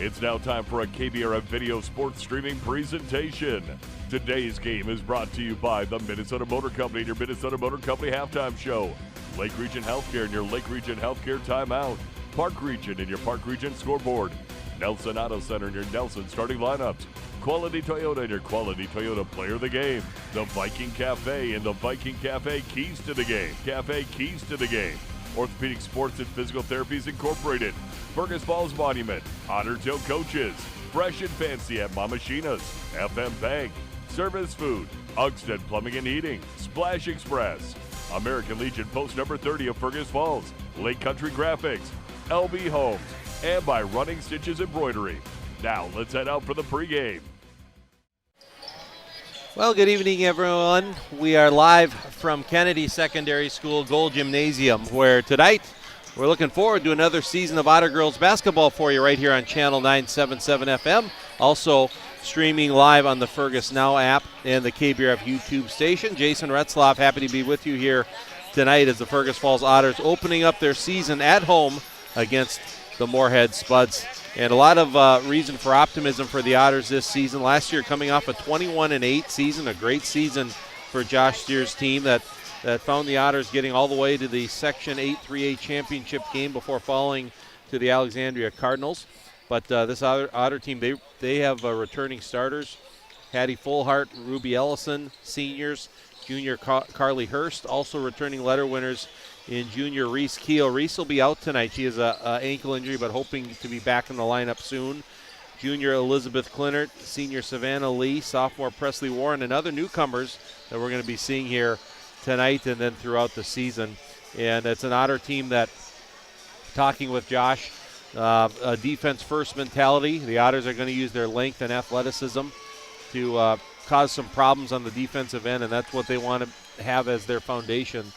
It's now time for a KBRF video sports streaming presentation. Today's game is brought to you by the Minnesota Motor Company and your Minnesota Motor Company halftime show. Lake Region Healthcare and your Lake Region Healthcare timeout. Park Region and your Park Region scoreboard. Nelson Auto Center and your Nelson starting lineups. Quality Toyota and your Quality Toyota player of the game. The Viking Cafe and the Viking Cafe keys to the game. Cafe keys to the game. Orthopedic Sports and Physical Therapies Incorporated. Fergus Falls Monument. Otter Tail Coaches. Fresh and Fancy at Mamashina's. FM Bank. Service Food. Ugsted Plumbing and Heating. Splash Express. American Legion Post number 30 of Fergus Falls. Lake Country Graphics. LB Homes. And by Running Stitches Embroidery. Now let's head out for the pregame. Well, good evening, everyone. We are live from Kennedy Secondary School Gold Gymnasium, where tonight we're looking forward to another season of Otter Girls basketball for you right here on Channel 977 FM. Also streaming live on the Fergus Now app and the KBRF YouTube station. Jason Retzloff, happy to be with you here tonight as the Fergus Falls Otters opening up their season at home against the Moorhead Spuds. And a lot of reason for optimism for the Otters this season. Last year coming off a 21-8 season, a great season for Josh Steer's team that found the Otters getting all the way to the Section 8 3A championship game before falling to the Alexandria Cardinals. But this Otter team, they have returning starters. Hattie Fullhart, Ruby Ellison, seniors, junior Carly Hurst, also returning letter winners in junior Reese Keel. Reese will be out tonight. She has an ankle injury, but hoping to be back in the lineup soon. Junior Elizabeth Clinert, senior Savannah Lee, sophomore Presley Warren, and other newcomers that we're going to be seeing here tonight and then throughout the season. And it's an Otter team that, talking with Josh, a defense-first mentality. The Otters are going to use their length and athleticism to cause some problems on the defensive end, and that's what they want to have as their foundation,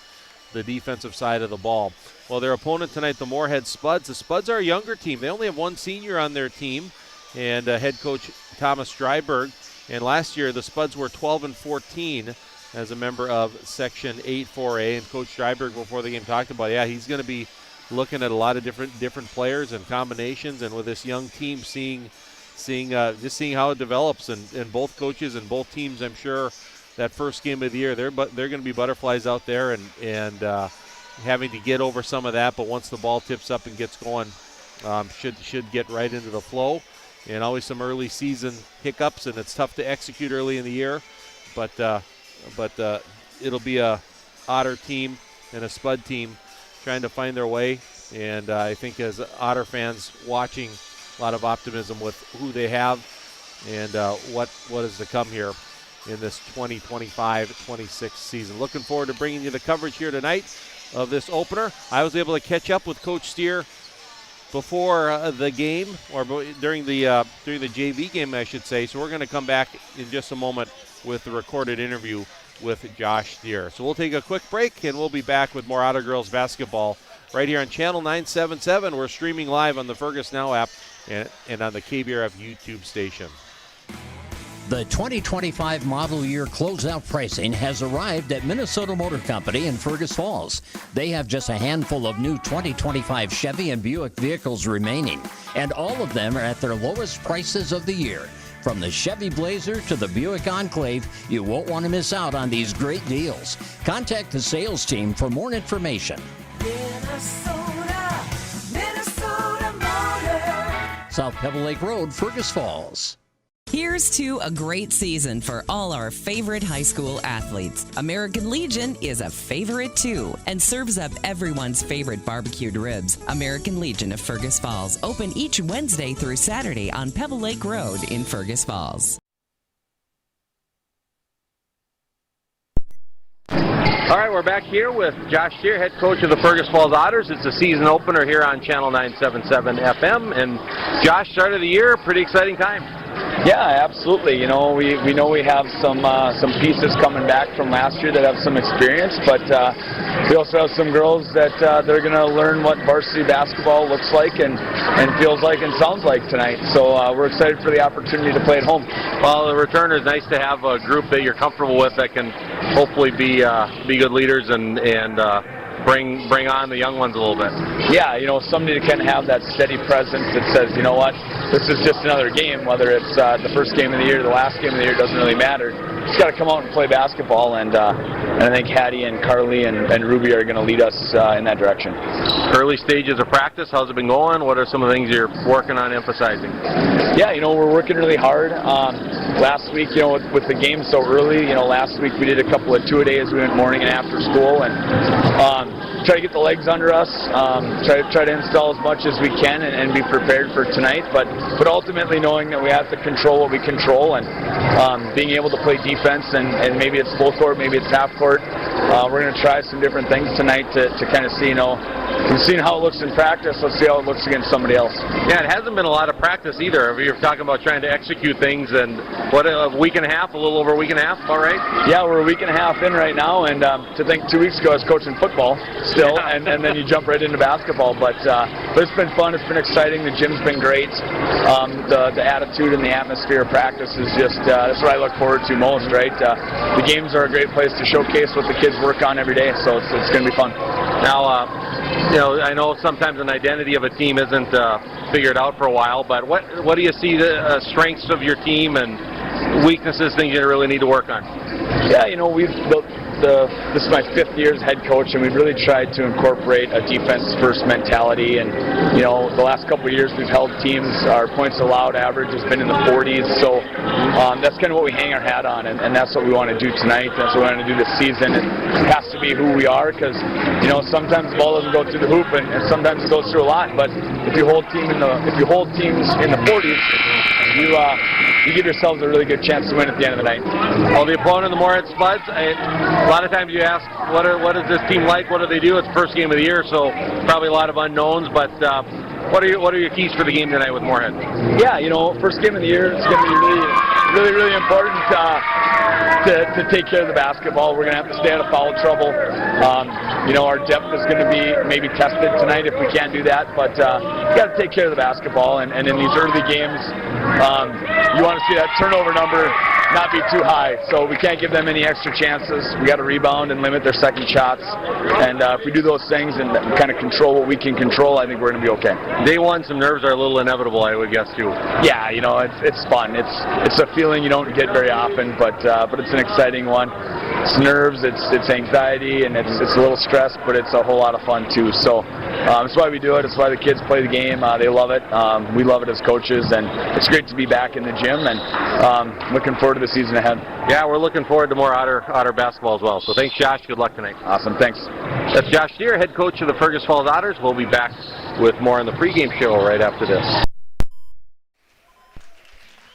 the defensive side of the ball. Well, their opponent tonight, the Moorhead Spuds. The Spuds are a younger team. They only have one senior on their team, and head coach Thomas Dryberg. And last year, the Spuds were 12-14 as a member of Section 8 4A. And Coach Dryberg, before the game, talked about, he's going to be looking at a lot of different players and combinations, and with this young team, seeing how it develops. And both coaches and both teams, I'm sure, that first game of the year, they're going to be butterflies out there and having to get over some of that. But once the ball tips up and gets going, should get right into the flow. And always some early season hiccups, and it's tough to execute early in the year. But it'll be a Otter team and a Spud team trying to find their way. And I think as Otter fans watching, a lot of optimism with who they have and what is to come here in this 2025-26 season. Looking forward to bringing you the coverage here tonight of this opener. I was able to catch up with Coach Steer before the game, or during the JV game, I should say. So we're going to come back in just a moment with the recorded interview with Josh Steer. So we'll take a quick break, and we'll be back with more Otter Girls basketball right here on Channel 977. We're streaming live on the Fergus Now app and on the KBRF YouTube station. The 2025 model year closeout pricing has arrived at Minnesota Motor Company in Fergus Falls. They have just a handful of new 2025 Chevy and Buick vehicles remaining, and all of them are at their lowest prices of the year. From the Chevy Blazer to the Buick Enclave, you won't want to miss out on these great deals. Contact the sales team for more information. Minnesota Motor. South Pebble Lake Road, Fergus Falls. Here's to a great season for all our favorite high school athletes. American Legion is a favorite too and serves up everyone's favorite barbecued ribs. American Legion of Fergus Falls, open each Wednesday through Saturday on Pebble Lake Road in Fergus Falls. All right, we're back here with Josh Steer, head coach of the Fergus Falls Otters. It's a season opener here on Channel 977 FM. And Josh, start of the year, pretty exciting time. Yeah, absolutely. You know, we know we have some pieces coming back from last year that have some experience, but we also have some girls that they're going to learn what varsity basketball looks like and feels like and sounds like tonight. So we're excited for the opportunity to play at home. Well, the returners, nice to have a group that you're comfortable with that can hopefully be good leaders and bring on the young ones a little bit. Yeah, somebody to kind of have that steady presence that says, you know what, this is just another game, whether it's the first game of the year or the last game of the year, doesn't really matter. Just got to come out and play basketball, and I think Hattie and Carly and Ruby are going to lead us in that direction. Early stages of practice, how's it been going? What are some of the things you're working on emphasizing? Yeah, we're working really hard. Last week, with the game so early, last week we did a couple of two-a-days. We went morning and after school, and try to get the legs under us, try to install as much as we can and be prepared for tonight, but ultimately knowing that we have to control what we control, and being able to play defense, and maybe it's full court, maybe it's half court. We're going to try some different things tonight to kind of see, we've seen how it looks in practice, let's see how it looks against somebody else. Yeah, it hasn't been a lot of practice either. You're talking about trying to execute things, and what, a week and a half, a little over a week and a half, all right? Yeah, we're a week and a half in right now, and to think 2 weeks ago I was coaching football still, yeah. and then you jump right into basketball, but it's been fun, it's been exciting, the gym's been great, the attitude and the atmosphere of practice is just, that's what I look forward to most, right? The games are a great place to showcase what the kids work on every day, so it's going to be fun. Now, I know sometimes an identity of a team isn't figured out for a while, but what do you see the strengths of your team and weaknesses, things you really need to work on? Yeah, we've built this is my 5th year as head coach, and we've really tried to incorporate a defense-first mentality. And the last couple of years we've held teams. Our points allowed average has been in the 40s, so that's kind of what we hang our hat on, and that's what we want to do tonight. That's what we want to do this season. It has to be who we are, because sometimes the ball doesn't go through the hoop, and sometimes it goes through a lot. But if you hold teams in the 40s, you give yourselves a really good chance to win at the end of the night. Well, the opponent, the Moorhead Spuds, a lot of times you ask, what is this team like? What do they do? It's the first game of the year, so probably a lot of unknowns. But what are your keys for the game tonight with Moorhead? Yeah, first game of the year, it's going to be really, really important to take care of the basketball. We're going to have to stay out of foul trouble. Our depth is going to be maybe tested tonight if we can't do that, but you got to take care of the basketball. And in these early games, you want to see that turnover number not be too high, so we can't give them any extra chances. We got to rebound and limit their second shots, and if we do those things and kind of control what we can control, I think we're going to be okay. Day one, some nerves are a little inevitable, I would guess too. Yeah, it's fun. It's a feeling you don't get very often, but it's an exciting one. It's nerves, it's anxiety, and it's a little stress, but it's a whole lot of fun too. So that's why we do it. It's why the kids play the game. They love it. We love it as coaches, and it's great to be back in the gym, and looking forward to the season ahead. Yeah, we're looking forward to more Otter basketball as well. So thanks, Josh. Good luck tonight. Awesome. Thanks. That's Josh Deere, head coach of the Fergus Falls Otters. We'll be back with more on the pregame show right after this.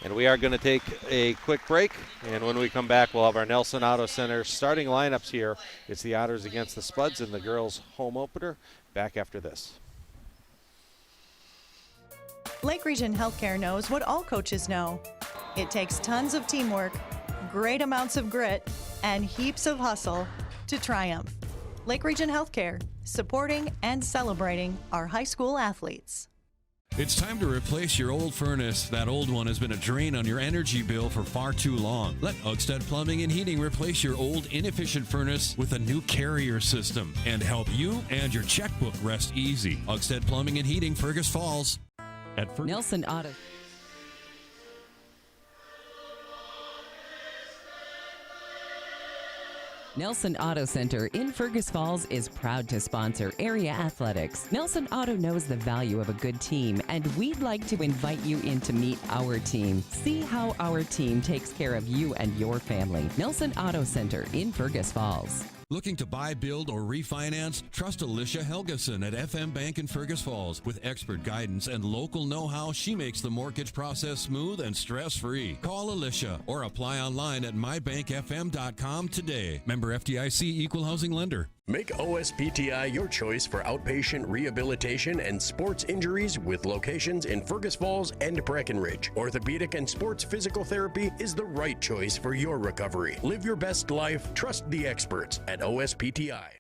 And we are going to take a quick break, and when we come back, we'll have our Nelson Auto Center starting lineups here. It's the Otters against the Spuds in the girls' home opener. Back after this. Lake Region Healthcare knows what all coaches know. It takes tons of teamwork, great amounts of grit, and heaps of hustle to triumph. Lake Region Healthcare, supporting and celebrating our high school athletes. It's time to replace your old furnace. That old one has been a drain on your energy bill for far too long. Let Ugstead Plumbing and Heating replace your old inefficient furnace with a new carrier system and help you and your checkbook rest easy. Ugstead Plumbing and Heating, Fergus Falls. At Nelson Auto. Nelson Auto Center in Fergus Falls is proud to sponsor area athletics. Nelson Auto knows the value of a good team, and we'd like to invite you in to meet our team. See how our team takes care of you and your family. Nelson Auto Center in Fergus Falls. Looking to buy, build, or refinance? Trust Alicia Helgeson at FM Bank in Fergus Falls. With expert guidance and local know-how, she makes the mortgage process smooth and stress-free. Call Alicia or apply online at mybankfm.com today. Member FDIC, Equal Housing Lender. Make OSPTI your choice for outpatient rehabilitation and sports injuries with locations in Fergus Falls and Breckenridge. Orthopedic and sports physical therapy is the right choice for your recovery. Live your best life. Trust the experts at OSPTI.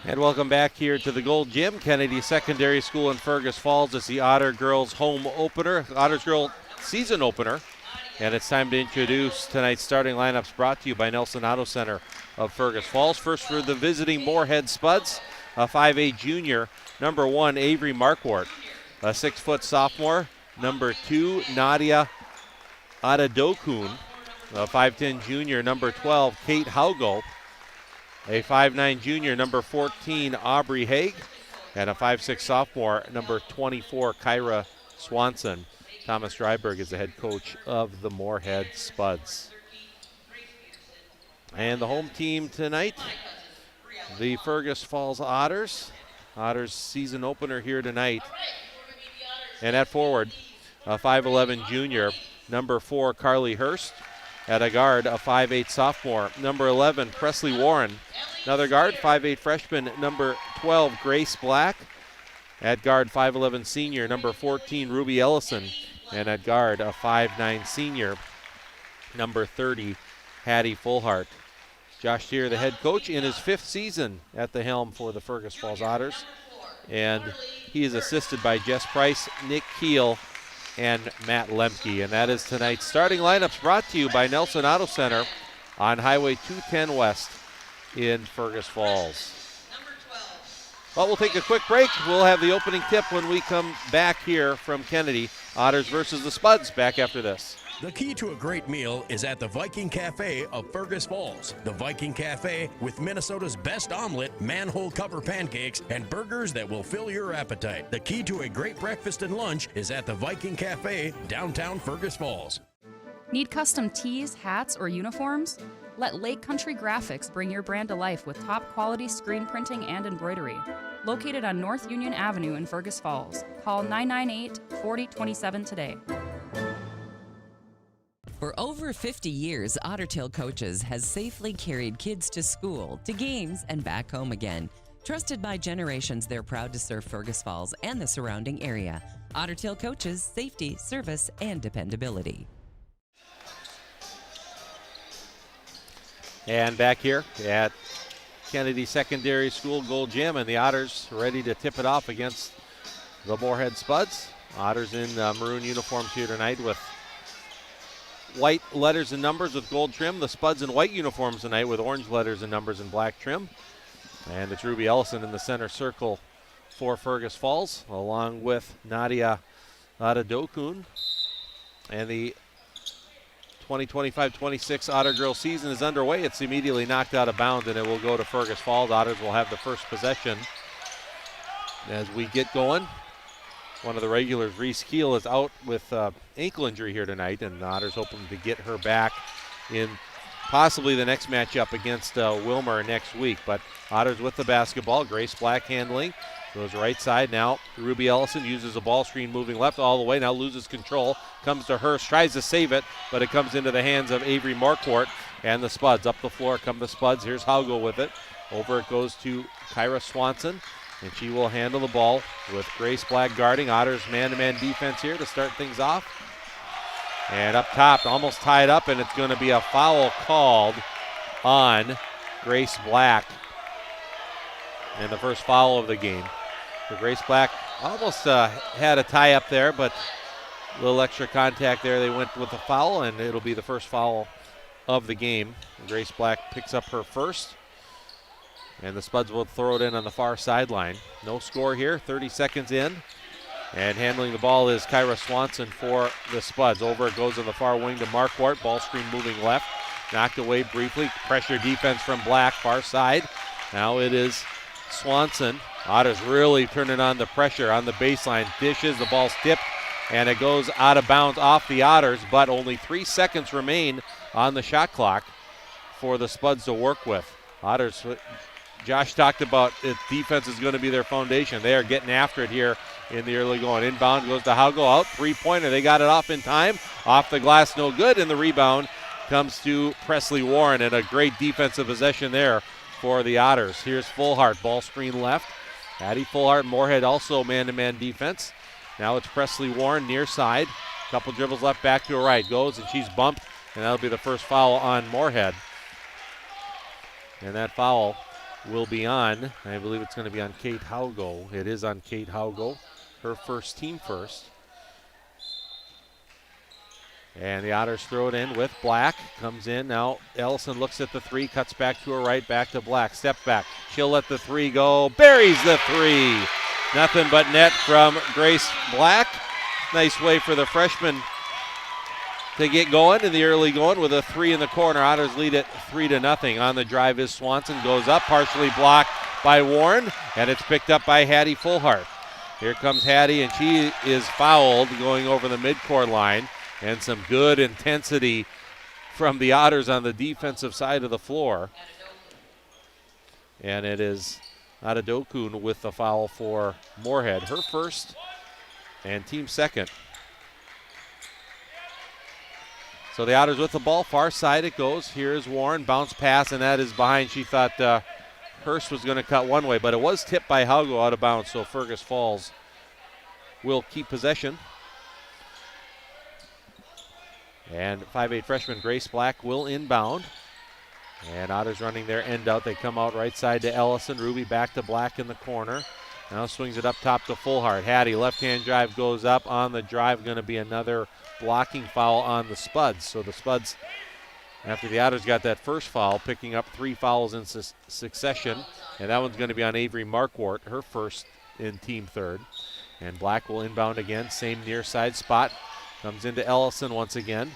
And welcome back here to the Gold Gym, Kennedy Secondary School in Fergus Falls. It's the Otter girls home opener, Otters girl season opener. And it's time to introduce tonight's starting lineups brought to you by Nelson Auto Center of Fergus Falls. First for the visiting Moorhead Spuds, a 5'8 junior, number 1, Avery Markwart. A 6-foot sophomore, number 2, Nadia Adadokun. A 5'10 junior, number 12, Kate Haugo. A 5'9 junior, number 14, Aubrey Haig. And a 5'6 sophomore, number 24, Kyra Swanson. Thomas Dryberg is the head coach of the Moorhead Spuds. And the home team tonight, the Fergus Falls Otters. Otters season opener here tonight. And at forward, a 5'11 junior, number 4, Carly Hurst. At a guard, a 5'8 sophomore, number 11, Presley Warren. Another guard, 5'8 freshman, number 12, Grace Black. At guard, 5'11 senior, number 14, Ruby Ellison. And at guard, a 5'9 senior, number 30, Hattie Fullhart. Josh Steer, the head coach, in his 5th season at the helm for the Fergus Falls Otters. And he is assisted by Jess Price, Nick Keel, and Matt Lemke. And that is tonight's starting lineups brought to you by Nelson Auto Center on Highway 210 West in Fergus Falls. Well, we'll take a quick break. We'll have the opening tip when we come back here from Kennedy. Otters versus the Spuds back after this. The key to a great meal is at the Viking Cafe of Fergus Falls. The Viking Cafe with Minnesota's best omelet, manhole cover pancakes, and burgers that will fill your appetite. The key to a great breakfast and lunch is at the Viking Cafe, downtown Fergus Falls. Need custom tees, hats, or uniforms? Let Lake Country Graphics bring your brand to life with top quality screen printing and embroidery. Located on North Union Avenue in Fergus Falls. Call 998-4027 today. For over 50 years, Ottertail Coaches has safely carried kids to school, to games, and back home again. Trusted by generations, they're proud to serve Fergus Falls and the surrounding area. Ottertail Coaches, safety, service, and dependability. And back here at Kennedy Secondary School Gold Gym, and the Otters ready to tip it off against the Moorhead Spuds. Otters in maroon uniforms here tonight with white letters and numbers with gold trim. The Spuds in white uniforms tonight with orange letters and numbers and black trim. And it's Ruby Ellison in the center circle for Fergus Falls, along with Nadia Adadokun. And the 2025-26 Otter Girls season is underway. It's immediately knocked out of bounds, and it will go to Fergus Falls. Otters will have the first possession as we get going. One of the regulars, Reese Keel, is out with ankle injury here tonight, and the Otters hoping to get her back in possibly the next matchup against Wilmer next week. But Otters with the basketball. Grace Black handling. Goes right side now. Ruby Ellison uses a ball screen moving left all the way. Now loses control. Comes to Hurst. Tries to save it, but it comes into the hands of Avery Markwart and the Spuds. Up the floor come the Spuds. Here's Haugo with it. Over it goes to Kyra Swanson, and she will handle the ball with Grace Black guarding. Otters man-to-man defense here to start things off. And up top, almost tied up, and it's going to be a foul called on Grace Black. And the first foul of the game. So Grace Black almost had a tie up there, but a little extra contact there. They went with a foul, and it'll be the first foul of the game. Grace Black picks up her first, and the Spuds will throw it in on the far sideline. No score here, 30 seconds in. And handling the ball is Kyra Swanson for the Spuds. Over it goes on the far wing to Markwart. Ball screen moving left. Knocked away briefly. Pressure defense from Black, far side. Now it is Swanson. Otters really turning on the pressure on the baseline. Dishes, the ball's tipped, and it goes out of bounds off the Otters, but only 3 seconds remain on the shot clock for the Spuds to work with. Otters, Josh talked about it, defense is going to be their foundation. They are getting after it here in the early going. Inbound goes to Haugo, out, three-pointer. They got it off in time. Off the glass, no good, and the rebound comes to Presley Warren, and a great defensive possession there for the Otters. Here's Fullhart, ball screen left. Addie Fullhart, Moorhead also man-to-man defense. Now it's Presley Warren near side. Couple dribbles left, back to her right. Goes, and she's bumped, and that'll be the first foul on Moorhead. And that foul will be on, I believe it's going to be on Kate Haugo. It is on Kate Haugo, her first, team first. And the Otters throw it in with Black. Comes in. Now Ellison looks at the three, cuts back to her right, back to Black. Step back. She'll let the three go. Buries the three. Nothing but net from Grace Black. Nice way for the freshman to get going in the early going with a three in the corner. Otters lead it 3-0. On the drive is Swanson. Goes up, partially blocked by Warren, and it's picked up by Hattie Fullhart. Here comes Hattie, and she is fouled going over the midcourt line. And some good intensity from the Otters on the defensive side of the floor. And it is Adedokun with the foul for Moorhead. Her first and team second. So the Otters with the ball. Far side it goes. Here's Warren. Bounce pass, and that is behind. She thought Hurst was going to cut one way, but it was tipped by Haugo out of bounds. So Fergus Falls will keep possession. And 5'8" freshman Grace Black will inbound. And Otters running their end out. They come out right side to Ellison. Ruby back to Black in the corner. Now swings it up top to Fullhart. Hattie, left-hand drive goes up. On the drive, going to be another blocking foul on the Spuds. So the Spuds, after the Otters got that first foul, picking up 3 fouls in succession. And that one's going to be on Avery Markwart, her first in team third. And Black will inbound again. Same near side spot. Comes into Ellison once again.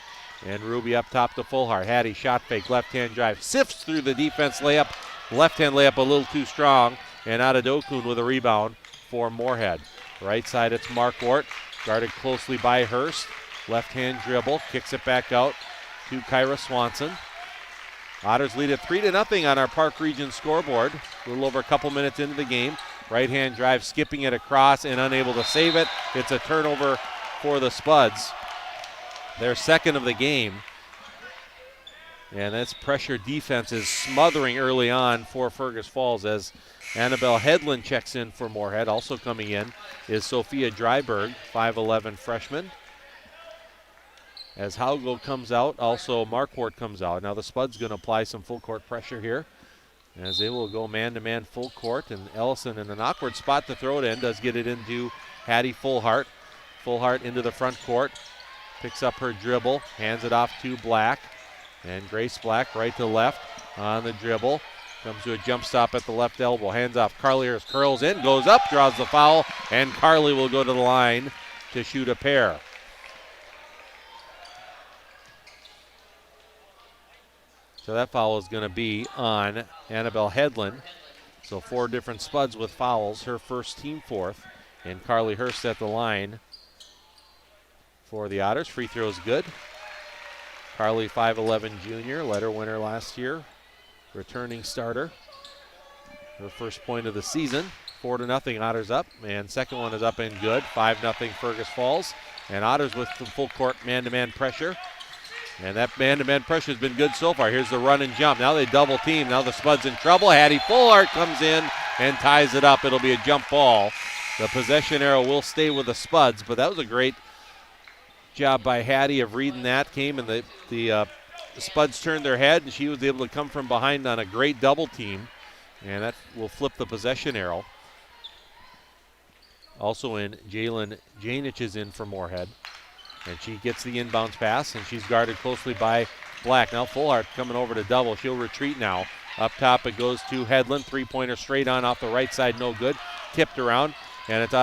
And Ruby up top to Fullhart. Hattie, shot fake, left-hand drive. Sifts through the defense layup. Left-hand layup a little too strong. And Adedokun with a rebound for Moorhead. Right side, it's Markwart. Guarded closely by Hurst. Left-hand dribble. Kicks it back out to Kyra Swanson. Otters lead it 3-0 on our Park Region scoreboard. A little over a couple minutes into the game. Right-hand drive, skipping it across and unable to save it. It's a turnover for the Spuds. Their second of the game. And that's pressure defense is smothering early on for Fergus Falls as Annabelle Hedlund checks in for Moorhead. Also coming in is Sophia Dryberg, 5'11" freshman. As Haugo comes out, also Markwart comes out. Now the Spuds going to apply some full court pressure here as they will go man-to-man full court. And Ellison in an awkward spot to throw it in, does get it into Hattie Fullhart. Fullhart into the front court, picks up her dribble, hands it off to Black. And Grace Black right to left on the dribble. Comes to a jump stop at the left elbow. Hands off. Carly Hurst curls in, goes up, draws the foul, and Carly will go to the line to shoot a pair. So that foul is going to be on Annabelle Hedlund. So 4 different Spuds with fouls, her first, team fourth. And Carly Hurst at the line for the Otters. Free throw is good. Carly, 5'11" junior, letter winner last year, returning starter. Her first point of the season. 4-0, Otters up, and second one is up and good. 5-0 Fergus Falls, and Otters with some full court man-to-man pressure. And that man-to-man pressure has been good so far. Here's the run and jump. Now they double team. Now the Spuds in trouble. Hattie Fullhart comes in and ties it up. It'll be a jump ball. The possession arrow will stay with the Spuds, but that was a great job by Hattie of reading that. Came and the Spuds turned their head, and she was able to come from behind on a great double team, and that will flip the possession arrow. Also in, Jalen Janich is in for Moorhead, and she gets the inbounds pass, and she's guarded closely by Black. Now Fullhart coming over to double. She'll retreat now. Up top it goes to Hedlund. Three-pointer straight on off the right side, no good. Tipped around, and it's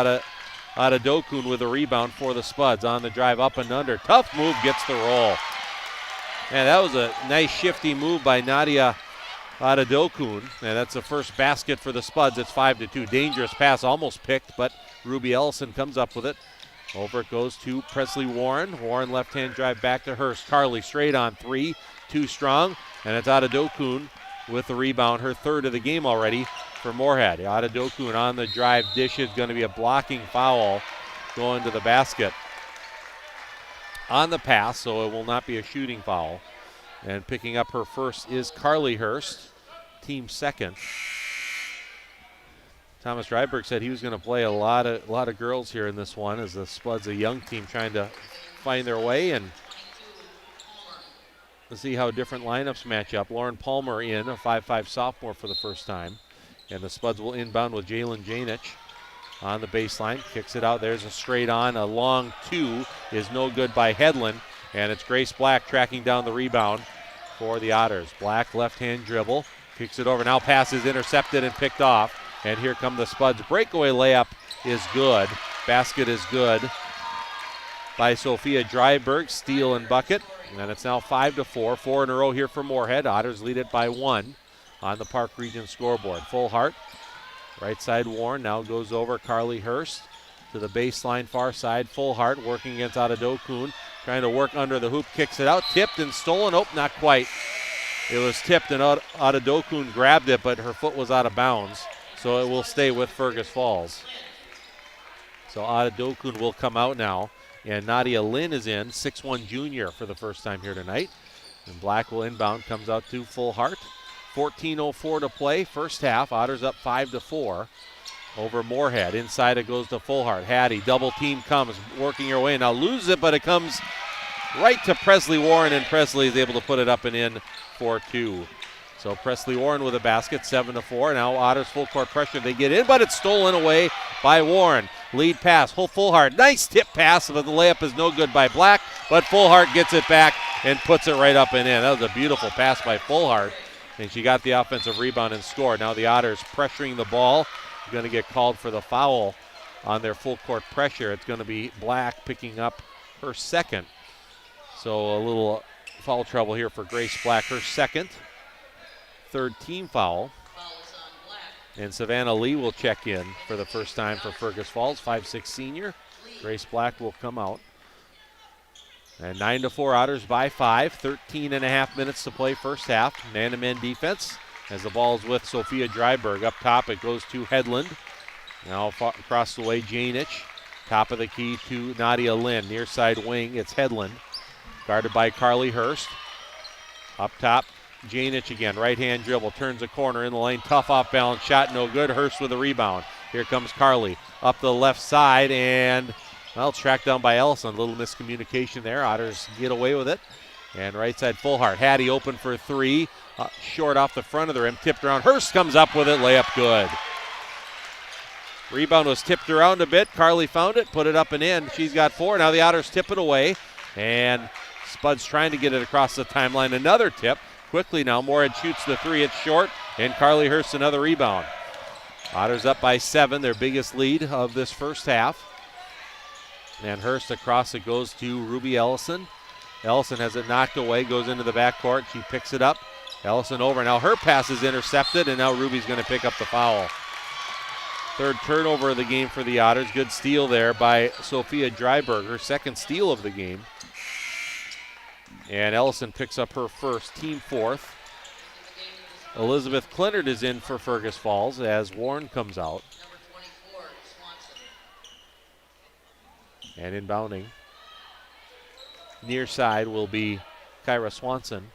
Adedokun with a rebound for the Spuds. On the drive, up and under. Tough move, gets the roll. And that was a nice shifty move by Nadia Adedokun, and that's the first basket for the Spuds. It's 5-2. Dangerous pass, almost picked, but Ruby Ellison comes up with it. Over it goes to Presley Warren. Warren left-hand drive back to Hurst. Carly straight on three, too strong, and it's Adedokun with the rebound, her third of the game already for Moorhead. Adedokun on the drive, dish is going to be a blocking foul going to the basket on the pass, so it will not be a shooting foul. And picking up her first is Carly Hurst, team second. Thomas Dryberg said he was going to play a lot of girls here in this one, as the Spuds, a young team trying to find their way, and let's see how different lineups match up. Lauren Palmer in, a 5'5" sophomore for the first time. And the Spuds will inbound with Jalen Janich on the baseline. Kicks it out. There's a straight on. A long two is no good by Hedlund. And it's Grace Black tracking down the rebound for the Otters. Black left-hand dribble, kicks it over. Now pass is intercepted and picked off. And here come the Spuds. Breakaway layup is good. Basket is good by Sophia Dryberg. Steal and bucket. And it's now 5-4. 4 in a row here for Moorhead. Otters lead it by 1 on the Park Region scoreboard. Full Hart. Right side Warren now goes over Carly Hurst to the baseline far side. Full Hart working against Adadokun. Trying to work under the hoop. Kicks it out. Tipped and stolen. Oh, not quite. It was tipped and Adadokun grabbed it, but her foot was out of bounds. So it will stay with Fergus Falls. So Adadokun will come out now. And Nadia Lynn is in, 6'1" junior for the first time here tonight. And Black will inbound, comes out to Full Hart. 14:04 to play, first half. Otters up 5-4 over Moorhead. Inside it goes to Full Hart. Hattie, double team comes, working her way. Now loses it, but it comes right to Presley Warren, and Presley is able to put it up and in for 2. So Presley Warren with a basket, 7-4. Now Otters full court pressure. They get in, but it's stolen away by Warren. Lead pass, Full Hart. Nice tip pass, but the layup is no good by Black. But Full Hart gets it back and puts it right up and in. That was a beautiful pass by Full Hart. And she got the offensive rebound and scored. Now the Otters pressuring the ball. Going to get called for the foul on their full court pressure. It's going to be Black picking up her second. So a little foul trouble here for Grace Black, her second. Third team foul. And Savannah Lee will check in for the first time for Fergus Falls, 5'6" senior. Grace Black will come out. And 9-4 Otters by 5. 13.5 minutes to play first half. Man-to-man defense as the ball is with Sophia Dryberg. Up top it goes to Headland. Now across the way Janich. Top of the key to Nadia Lynn. Near side wing it's Headland. Guarded by Carly Hurst. Up top Janich again. Right hand dribble. Turns a corner in the lane. Tough off balance shot. No good. Hurst with a rebound. Here comes Carly. Up the left side and well, tracked down by Ellison. A little miscommunication there. Otters get away with it. And right side Full Hart. Hattie open for 3. Short off the front of the rim. Tipped around. Hurst comes up with it. Layup good. Rebound was tipped around a bit. Carly found it. Put it up and in. She's got 4. Now the Otters tip it away. And Spuds trying to get it across the timeline. Another tip. Quickly now. Moorhead shoots the 3. It's short. And Carly Hurst another rebound. Otters up by 7. Their biggest lead of this first half. And Hurst across it goes to Ruby Ellison. Ellison has it knocked away, goes into the backcourt. She picks it up. Ellison over. Now her pass is intercepted, and now Ruby's going to pick up the foul. Third turnover of the game for the Otters. Good steal there by Sophia Dryberg, her second steal of the game. And Ellison picks up her first, team fourth. Elizabeth Clinard is in for Fergus Falls as Warren comes out. And inbounding near side will be Kyra Swanson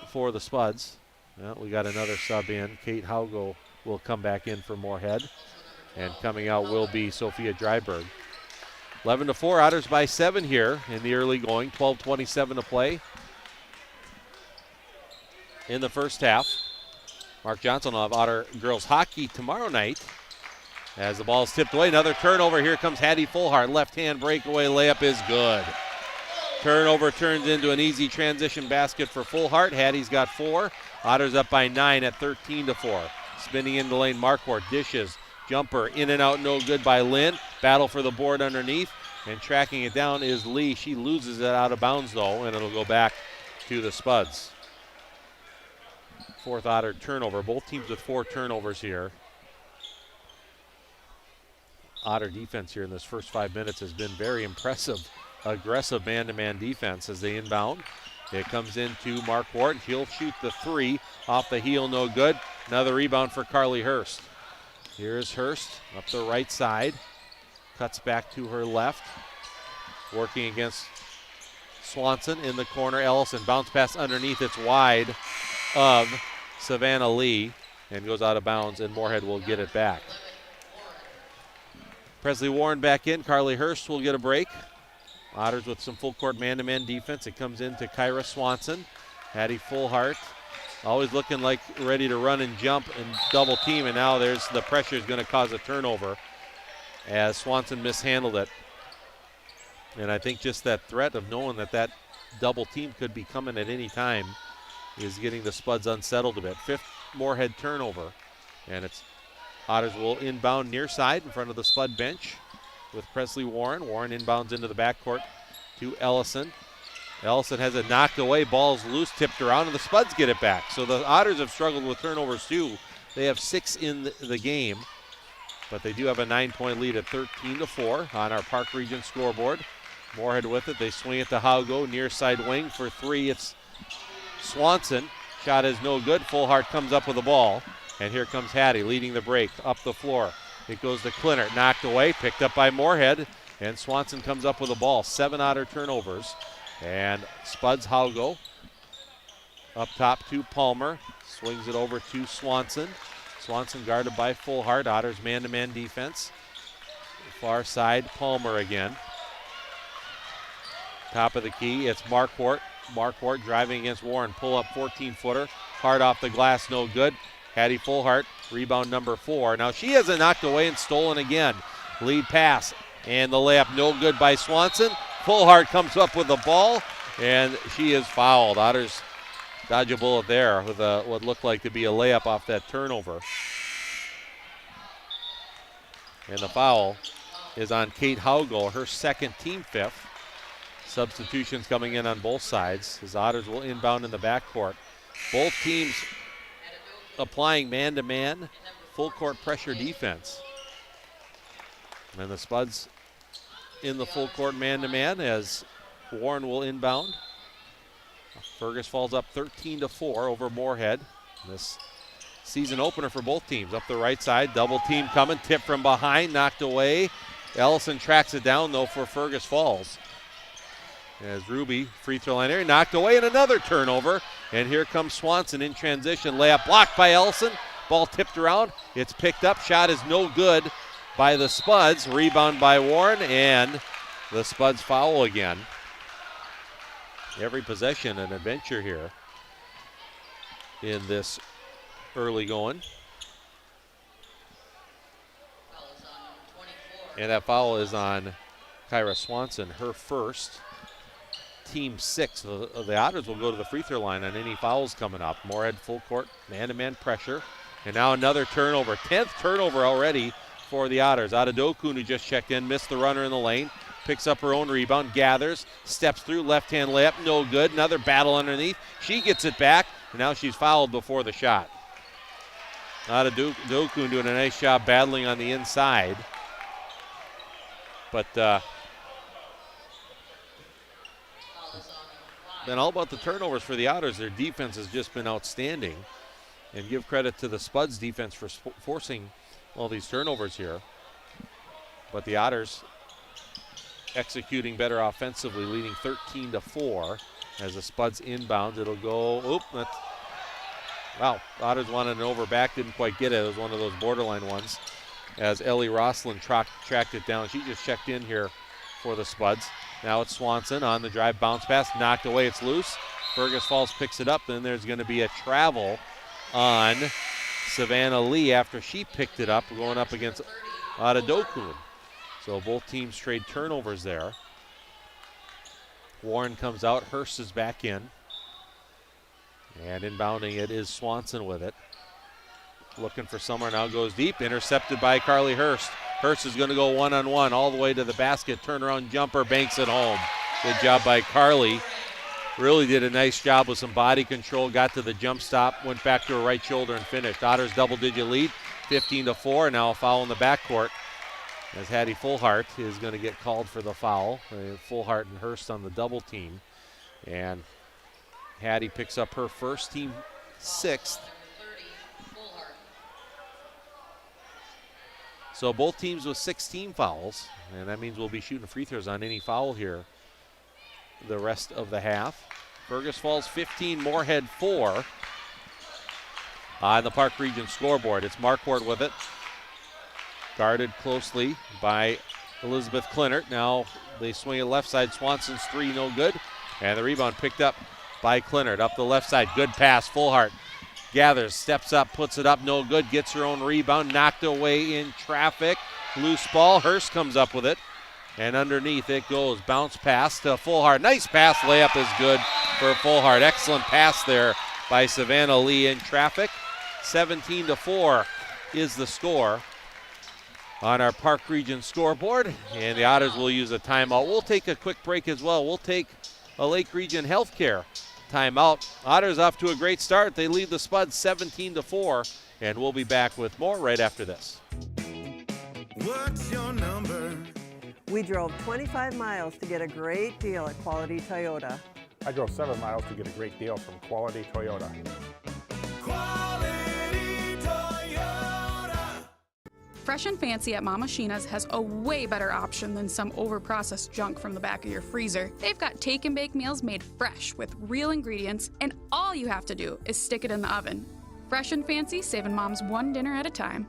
for the Spuds. Well, we got another sub in. Kate Haugo will come back in for Moorhead. And coming out will be Sophia Dryberg. 11-4, Otters by 7 here in the early going. 12:27 to play in the first half. Mark Johnson will have Otter girls hockey tomorrow night. As the ball is tipped away, another turnover. Here comes Hattie Full Hart. Left-hand breakaway layup is good. Turnover turns into an easy transition basket for Full Hart. Hattie's got 4. Otters up by 9 at 13-4. Spinning in the lane, Marquardt dishes. Jumper in and out, no good by Lynn. Battle for the board underneath. And tracking it down is Lee. She loses it out of bounds, though, and it'll go back to the Spuds. Fourth Otter turnover. Both teams with 4 turnovers here. Otter defense here in this first 5 minutes has been very impressive. Aggressive man-to-man defense as they inbound. It comes into Marquardt. He'll shoot the 3 off the heel, no good. Another rebound for Carly Hurst. Here's Hurst up the right side. Cuts back to her left. Working against Swanson in the corner. Ellison bounce pass underneath. It's wide of Savannah Lee and goes out of bounds, and Moorhead will get it back. Presley Warren back in. Carly Hurst will get a break. Otters with some full court man-to-man defense. It comes into Kyra Swanson. Hattie Full Hart always looking like ready to run and jump and double team, and now there's the pressure is going to cause a turnover as Swanson mishandled it. And I think just that threat of knowing that double team could be coming at any time is getting the Spuds unsettled a bit. 5th Moorhead turnover. And it's Otters will inbound near side in front of the Spud bench with Presley Warren. Warren inbounds into the backcourt to Ellison. Ellison has it knocked away. Ball's loose, tipped around, and the Spuds get it back. So the Otters have struggled with turnovers too. They have 6 in the game, but they do have a 9-point lead at 13-4 on our Park Region scoreboard. Moorhead with it. They swing it to Haugo, near side wing for 3. It's Swanson. Shot is no good. Fullhart comes up with the ball. And here comes Hattie leading the break up the floor. It goes to Clinert, knocked away, picked up by Moorhead, and Swanson comes up with the ball. 7 Otter turnovers. And Spuds Haugo up top to Palmer. Swings it over to Swanson. Swanson guarded by Fullhart. Otters man-to-man defense. Far side, Palmer again. Top of the key, it's Marquardt. Marquardt driving against Warren. Pull up 14-footer. Hard off the glass, no good. Hattie Fullhart, rebound number 4. Now she has it knocked away and stolen again. Lead pass, and the layup no good by Swanson. Fullhart comes up with the ball, and she is fouled. Otters dodge a bullet there with what looked like to be a layup off that turnover. And the foul is on Kate Haugo, her 2nd, team 5th. Substitutions coming in on both sides as Otters will inbound in the backcourt. Both teams applying man-to-man, full-court pressure defense. And the Spuds in the full-court man-to-man as Warren will inbound. Fergus falls up 13-4 over Moorhead. This season opener for both teams. Up the right side, double team coming, tip from behind, knocked away. Ellison tracks it down though for Fergus Falls. As Ruby, free throw line area, knocked away, and another turnover. And here comes Swanson in transition. Layup blocked by Ellison. Ball tipped around. It's picked up. Shot is no good by the Spuds. Rebound by Warren, and the Spuds foul again. Every possession an adventure here in this early going. And that foul is on Kyra Swanson, her first. Team 6. The Otters will go to the free throw line on any fouls coming up. Moorhead full court, man-to-man pressure. And now another turnover. 10th turnover already for the Otters. Adadokun, who just checked in, missed the runner in the lane. Picks up her own rebound, gathers, steps through, left-hand layup, no good. Another battle underneath. She gets it back, and now she's fouled before the shot. Adadokun doing a nice job battling on the inside. But then all about the turnovers for the Otters. Their defense has just been outstanding. And give credit to the Spuds defense for forcing all these turnovers here. But the Otters executing better offensively, leading 13-4 as the Spuds inbound. It'll go, wow, Otters wanted an over back, didn't quite get it. It was one of those borderline ones as Ellie Roslin tracked it down. She just checked in here for the Spuds. Now it's Swanson on the drive, bounce pass, knocked away, it's loose. Fergus Falls picks it up, then there's going to be a travel on Savannah Lee after she picked it up, going up against Adadokun. So both teams trade turnovers there. Warren comes out, Hurst is back in. And inbounding it is Swanson with it. Looking for somewhere, now goes deep, intercepted by Carly Hurst. Hurst is going to go one-on-one all the way to the basket, turnaround jumper, banks it home. Good job by Carly. Really did a nice job with some body control, got to the jump stop, went back to her right shoulder and finished. Otters double-digit lead, 15-4, now a foul in the backcourt as Hattie Fullhart is going to get called for the foul. Fullhart and Hurst on the double team. And Hattie picks up her first, team 6th. So both teams with 16 fouls, and that means we'll be shooting free throws on any foul here the rest of the half. Fergus Falls 15, Moorhead 4 on the Park Region scoreboard. It's Marquardt with it. Guarded closely by Elizabeth Clinert. Now they swing it left side. Swanson's three, no good. And the rebound picked up by Clinert. Up the left side, good pass, Fullhart. Gathers, steps up, puts it up, no good. Gets her own rebound, knocked away in traffic. Loose ball, Hurst comes up with it. And underneath it goes. Bounce pass to Fullhart. Nice pass. Layup is good for Fullhart. Excellent pass there by Savannah Lee in traffic. 17-4 is the score on our Park Region scoreboard. And the Otters will use a timeout. We'll take a quick break as well. We'll take a Lake Region Healthcare timeout. Otters off to a great start. They lead the Spuds 17-4. And we'll be back with more right after this. What's your number? We drove 25 miles to get a great deal at Quality Toyota. I drove 7 miles to get a great deal from Quality Toyota. Quality Toyota. Fresh and Fancy at Mama Sheena's has a way better option than some overprocessed junk from the back of your freezer. They've got take and bake meals made fresh with real ingredients, and all you have to do is stick it in the oven. Fresh and Fancy, saving moms one dinner at a time.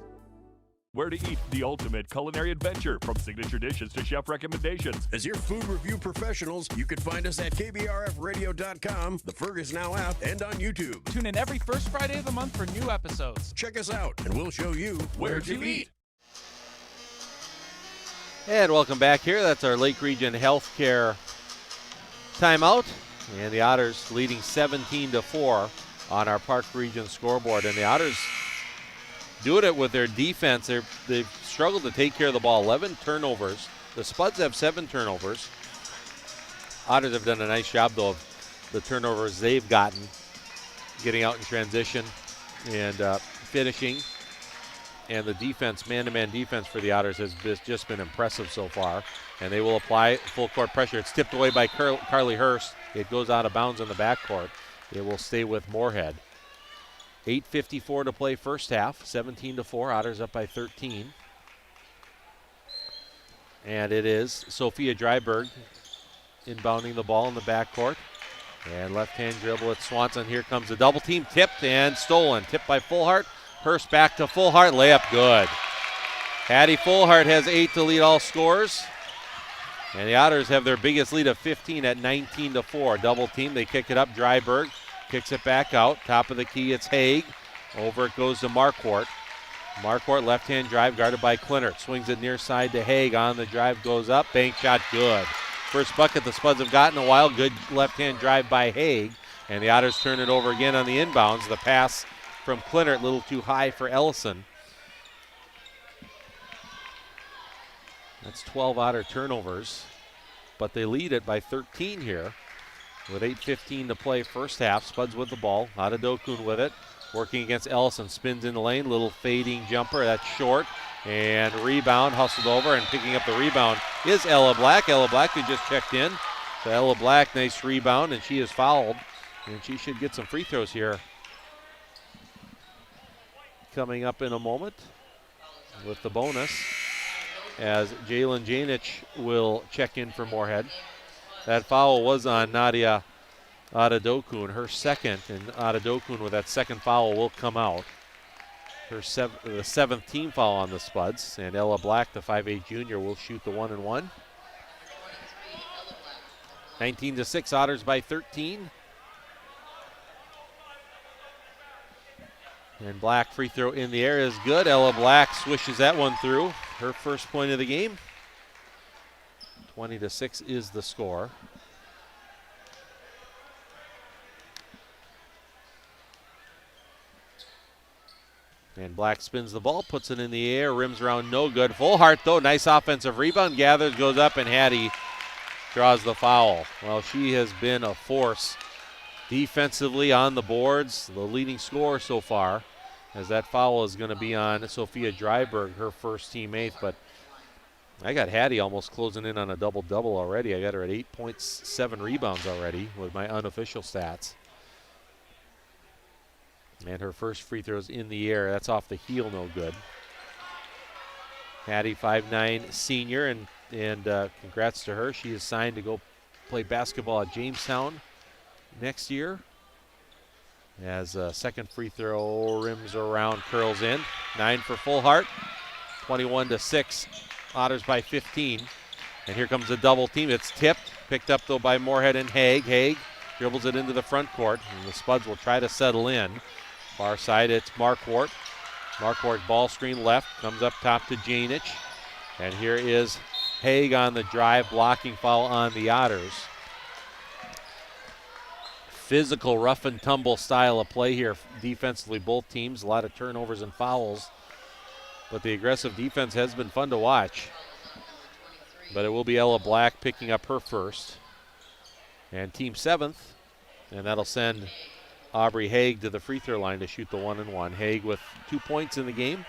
Where to eat the ultimate culinary adventure, from signature dishes to chef recommendations. As your food review professionals, you can find us at KBRFradio.com, the Fergus Now app, and on YouTube. Tune in every first Friday of the month for new episodes. Check us out, and we'll show you where to eat. And welcome back here. That's our Lake Region Healthcare timeout. And the Otters leading 17-4 on our Park Region scoreboard. And the Otters doing it with their defense. They've struggled to take care of the ball. 11 turnovers. The Spuds have 7 turnovers. Otters have done a nice job, though, of the turnovers they've gotten, getting out in transition and finishing. And the defense, man-to-man defense for the Otters has just been impressive so far. And they will apply full court pressure. It's tipped away by Carly Hurst. It goes out of bounds in the backcourt. It will stay with Moorhead. 8:54 to play first half. 17-4. Otters up by 13. And it is Sophia Dryberg inbounding the ball in the backcourt. And left-hand dribble at Swanson. Here comes a double team. Tipped and stolen. Tipped by Fullhart. Hurst back to Fullhart. Layup good. Hattie Fullhart has 8 to lead all scorers. And the Otters have their biggest lead of 15 at 19-4. Double team. They kick it up. Dryberg kicks it back out. Top of the key, it's Haig. Over it goes to Marquardt. Marquardt left-hand drive guarded by Clinert. Swings it near side to Haig. On the drive goes up. Bank shot good. First bucket the Spuds have gotten in a while. Good left-hand drive by Haig. And the Otters turn it over again on the inbounds. The pass from Clinert a little too high for Ellison. That's 12 Otter turnovers. But they lead it by 13 here. With 8:15 to play first half. Spuds with the ball. Adedokun with it. Working against Ellison. Spins in the lane. Little fading jumper. That's short. And rebound. Hustled over. And picking up the rebound is Ella Black. Ella Black who just checked in. So Ella Black, nice rebound. And she is fouled. And she should get some free throws here. Coming up in a moment with the bonus. As Jalen Janich will check in for Moorhead. That foul was on Nadia Adedokun, her second, and Adedokun with that second foul will come out. The seventh team foul on the Spuds, and Ella Black, the 5'8 junior, will shoot the 1-and-1. 19-6, Otters by 13. And Black free throw in the air is good. Ella Black swishes that one through. Her first point of the game. 20-6 is the score. And Black spins the ball, puts it in the air, rims around, no good. Fullhart, though, nice offensive rebound, gathers, goes up, and Hattie draws the foul. Well, she has been a force defensively on the boards, the leading scorer so far, as that foul is going to be on Sophia Dryberg, her first teammate, but I got Hattie almost closing in on a double-double already. I got her at 8.7 rebounds already with my unofficial stats. And her first free throw's in the air. That's off the heel, no good. Hattie, 5'9", senior, and congrats to her. She is signed to go play basketball at Jamestown next year. As a second free throw rims around, curls in. 9 for Fullhart. 21-6. Otters by 15. And here comes a double team. It's tipped. Picked up, though, by Moorhead and Haig. Haig dribbles it into the front court. And the Spuds will try to settle in. Far side, it's Marquardt. Marquardt ball screen left. Comes up top to Janich. And here is Haig on the drive, blocking foul on the Otters. Physical, rough and tumble style of play here defensively, both teams. A lot of turnovers and fouls. But the aggressive defense has been fun to watch. But it will be Ella Black picking up her first. And team 7th. And that'll send Aubrey Haig to the free throw line to shoot the 1-and-1. Haig with 2 points in the game.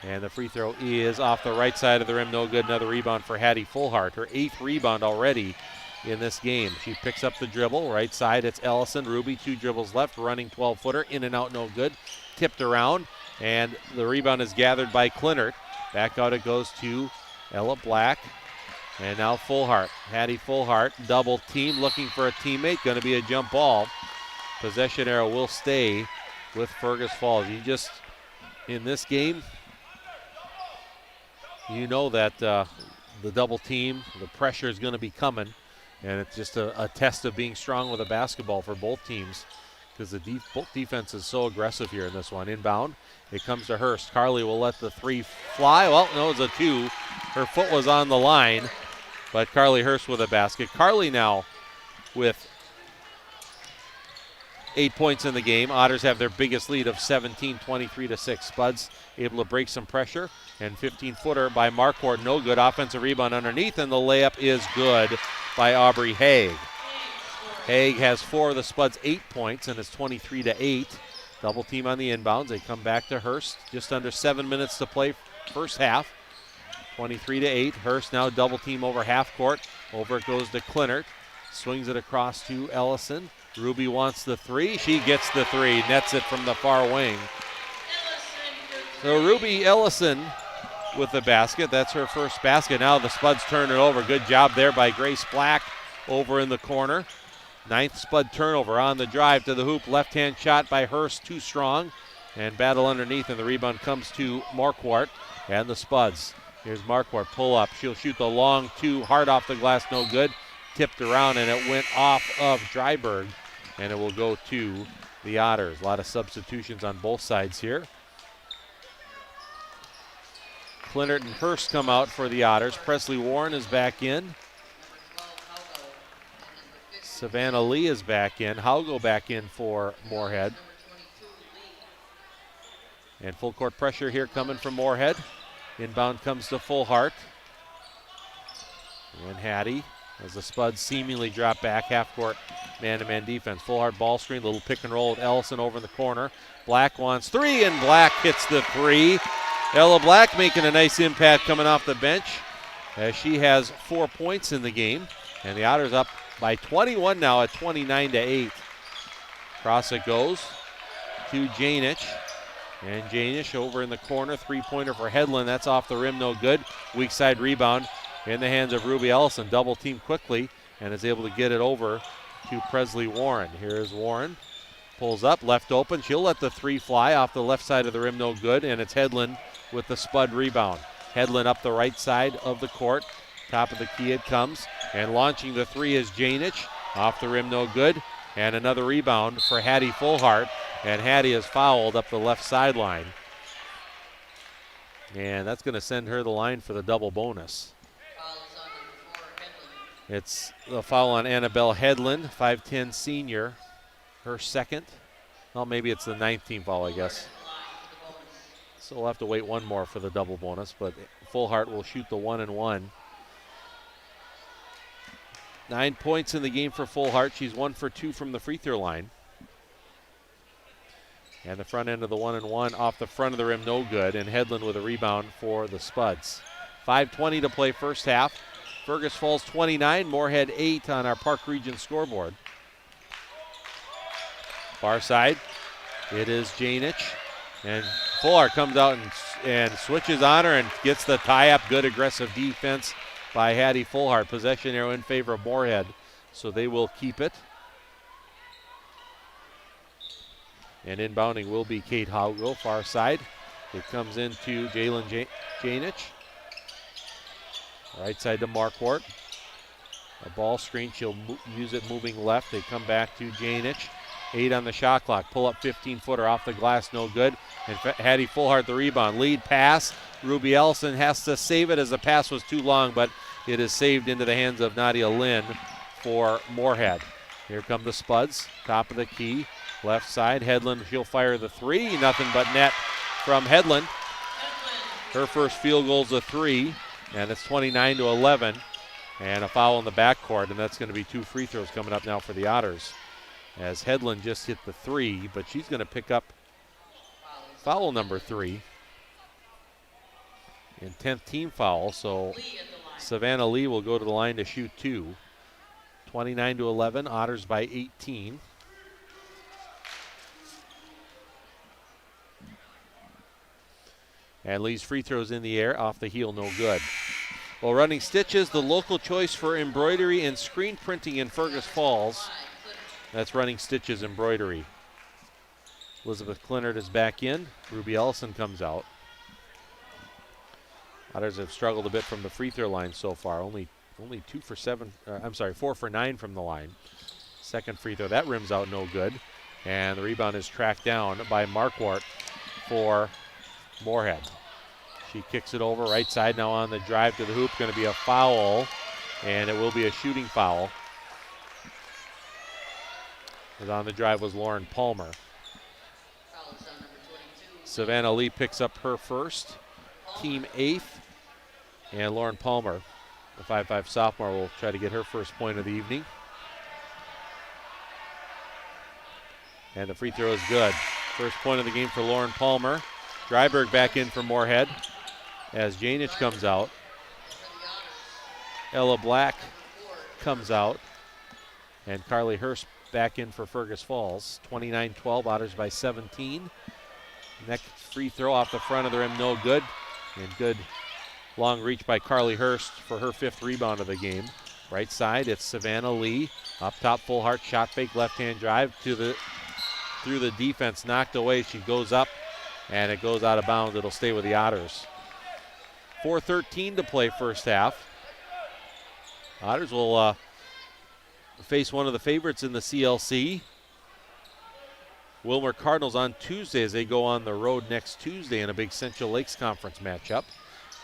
And the free throw is off the right side of the rim. No good. Another rebound for Hattie Fullhart. Her 8th rebound already in this game. She picks up the dribble. Right side, it's Ellison. Ruby, 2 dribbles left. Running 12-footer. In and out, no good. Tipped around. And the rebound is gathered by Clinert. Back out it goes to Ella Black. And now Fullhart. Hattie Fullhart, double team, looking for a teammate. Going to be a jump ball. Possession arrow will stay with Fergus Falls. You just, in this game, you know that the double team, the pressure is going to be coming, and it's just a test of being strong with a basketball for both teams because both defense is so aggressive here in this one. Inbound, it comes to Hurst. Carly will let the 3 fly. Well, no, it's a 2. Her foot was on the line, but Carly Hurst with a basket. Carly now with 8 points in the game. Otters have their biggest lead of 17, 23-6. Spuds able to break some pressure. And 15-footer by Marquardt, no good. Offensive rebound underneath, and the layup is good by Aubrey Haig. Haig has 4 of the Spuds' 8 points, and it's 23-8. Double team on the inbounds. They come back to Hurst. Just under 7 minutes to play first half. 23-8. Hurst now double team over half court. Over it goes to Clinert. Swings it across to Ellison. Ruby wants the 3. She gets the 3. Nets it from the far wing. So Ruby Ellison with the basket. That's her first basket. Now the Spuds turn it over. Good job there by Grace Black over in the corner. 9th Spud turnover on the drive to the hoop. Left-hand shot by Hurst, too strong. And battle underneath, and the rebound comes to Marquardt and the Spuds. Here's Marquardt, pull up. She'll shoot the long 2, hard off the glass, no good. Tipped around, and it went off of Dryberg, and it will go to the Otters. A lot of substitutions on both sides here. Clinert and Hurst come out for the Otters. Presley Warren is back in. Savannah Lee is back in. Haugo back in for Moorhead. And full court pressure here coming from Moorhead. Inbound comes to Fullhart. And Hattie as the Spuds seemingly drop back. Half court man-to-man defense. Fullhart ball screen. Little pick and roll with Ellison over in the corner. Black wants 3, and Black hits the 3. Ella Black making a nice impact coming off the bench as she has 4 points in the game. And the Otters up by 21 now at 29-8. Cross it goes to Janich. And Janish over in the corner. 3-pointer for Hedlund. That's off the rim, no good. Weak side rebound in the hands of Ruby Ellison. Double team quickly and is able to get it over to Presley Warren. Here's Warren. Pulls up, left open. She'll let the 3 fly off the left side of the rim, no good. And it's Hedlund with the Spud rebound. Hedlund up the right side of the court. Top of the key it comes. And launching the 3 is Janich. Off the rim, no good. And another rebound for Hattie Fullhart. And Hattie is fouled up the left sideline. And that's going to send her the line for the double bonus. It's the foul on Annabelle Hedlund, 5'10 senior. Her second. Well, maybe it's the 9th team foul, I guess. So we'll have to wait one more for the double bonus, but Fullhart will shoot the 1-and-1. 9 points in the game for Fullhart. She's 1 for 2 from the free throw line. And the front end of the 1-and-1 off the front of the rim, no good. And Hedlund with a rebound for the Spuds. 5:20 to play first half. Fergus Falls 29, Moorhead 8 on our Park Region scoreboard. Far side, it is Janich. And Fullhart comes out and switches on her and gets the tie-up. Good aggressive defense by Hattie Fullhart. Possession arrow in favor of Moorhead, so they will keep it. And inbounding will be Kate Haugo, far side. It comes into Jalen Janich. Right side to Marquardt. A ball screen, she'll use it moving left. They come back to Janich. 8 on the shot clock. Pull up 15-footer off the glass, no good. And Hattie Fullhart the rebound. Lead pass. Ruby Ellison has to save it as the pass was too long, but it is saved into the hands of Nadia Lynn for Moorhead. Here come the Spuds. Top of the key. Left side. Hedlund, she'll fire the three. Nothing but net from Hedlund. Her first field goal's a three, and it's 29-11. And a foul in the backcourt, and that's going to be 2 free throws coming up now for the Otters. As Hedlund just hit the three, but she's going to pick up foul number 3. And 10th team foul, so Savannah Lee will go to the line to shoot 2. 29-11, Otters by 18. And Lee's free throws in the air, off the heel, no good. Well, Running Stitches, the local choice for embroidery and screen printing in Fergus Falls. That's Running Stitches Embroidery. Elizabeth Clinard is back in. Ruby Ellison comes out. Otters have struggled a bit from the free throw line so far. Only 4 for 9 from the line. Second free throw, that rims out, no good. And the rebound is tracked down by Marquardt for Moorhead. She kicks it over right side now on the drive to the hoop. Going to be a foul, and it will be a shooting foul. As on the drive was Lauren Palmer. Savannah Lee picks up her first, team 8th, and Lauren Palmer, the 5'5" sophomore, will try to get her first point of the evening. And the free throw is good. First point of the game for Lauren Palmer. Dryberg back in for Moorhead as Janich comes out. Ella Black comes out. And Carly Hurst back in for Fergus Falls. 29-12, Otters by 17. Next free throw off the front of the rim, no good. And good long reach by Carly Hurst for her 5th rebound of the game. Right side, it's Savannah Lee. Up top, Fullhart, shot fake, left-hand drive through the defense, knocked away. She goes up, and it goes out of bounds. It'll stay with the Otters. 4:13 to play first half. Otters will face one of the favorites in the CLC. Wilmer Cardinals on Tuesday as they go on the road next Tuesday in a big Central Lakes Conference matchup.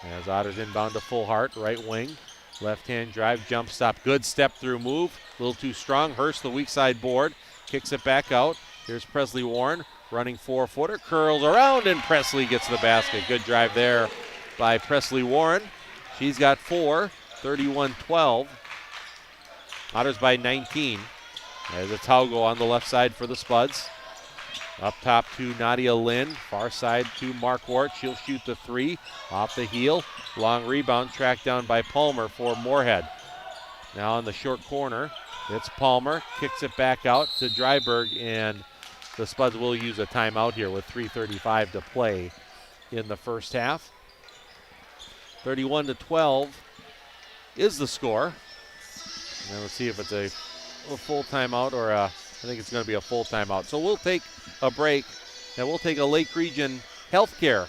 As Otters inbound to Fullhart, right wing. Left-hand drive, jump stop, good step through move. A little too strong. Hurst, the weak side board, kicks it back out. Here's Presley Warren, running 4-footer, curls around, and Presley gets the basket. Good drive there by Presley Warren. She's got 4, 31-12. Otters by 19. There's a Taugo on the left side for the Spuds. Up top to Nadia Lynn, far side to Marquardt. She'll shoot the 3, off the heel. Long rebound, tracked down by Palmer for Moorhead. Now in the short corner, it's Palmer, kicks it back out to Dryberg, and the Spuds will use a timeout here with 3:35 to play in the first half. 31-12 is the score. And let's see if it's a full timeout or I think it's going to be a full timeout. So we'll take a break, and we'll take a Lake Region Healthcare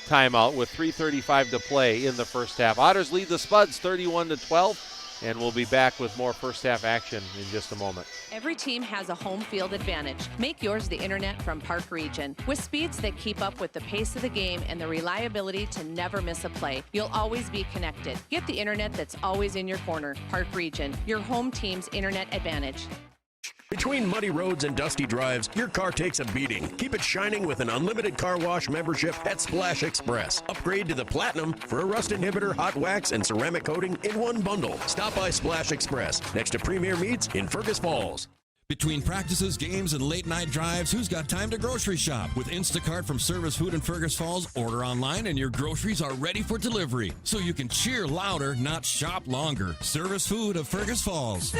timeout with 3:35 to play in the first half. Otters lead the Spuds 31-12, and we'll be back with more first half action in just a moment. Every team has a home field advantage. Make yours the internet from Park Region. With speeds that keep up with the pace of the game and the reliability to never miss a play, you'll always be connected. Get the internet that's always in your corner. Park Region, your home team's internet advantage. Between muddy roads and dusty drives, your car takes a beating. Keep it shining with an unlimited car wash membership at Splash Express. Upgrade to the Platinum for a rust inhibitor, hot wax, and ceramic coating in one bundle. Stop by Splash Express next to Premier Meats in Fergus Falls. Between practices, games, and late-night drives, who's got time to grocery shop? With Instacart from Service Food in Fergus Falls, order online and your groceries are ready for delivery. So you can cheer louder, not shop longer. Service Food of Fergus Falls.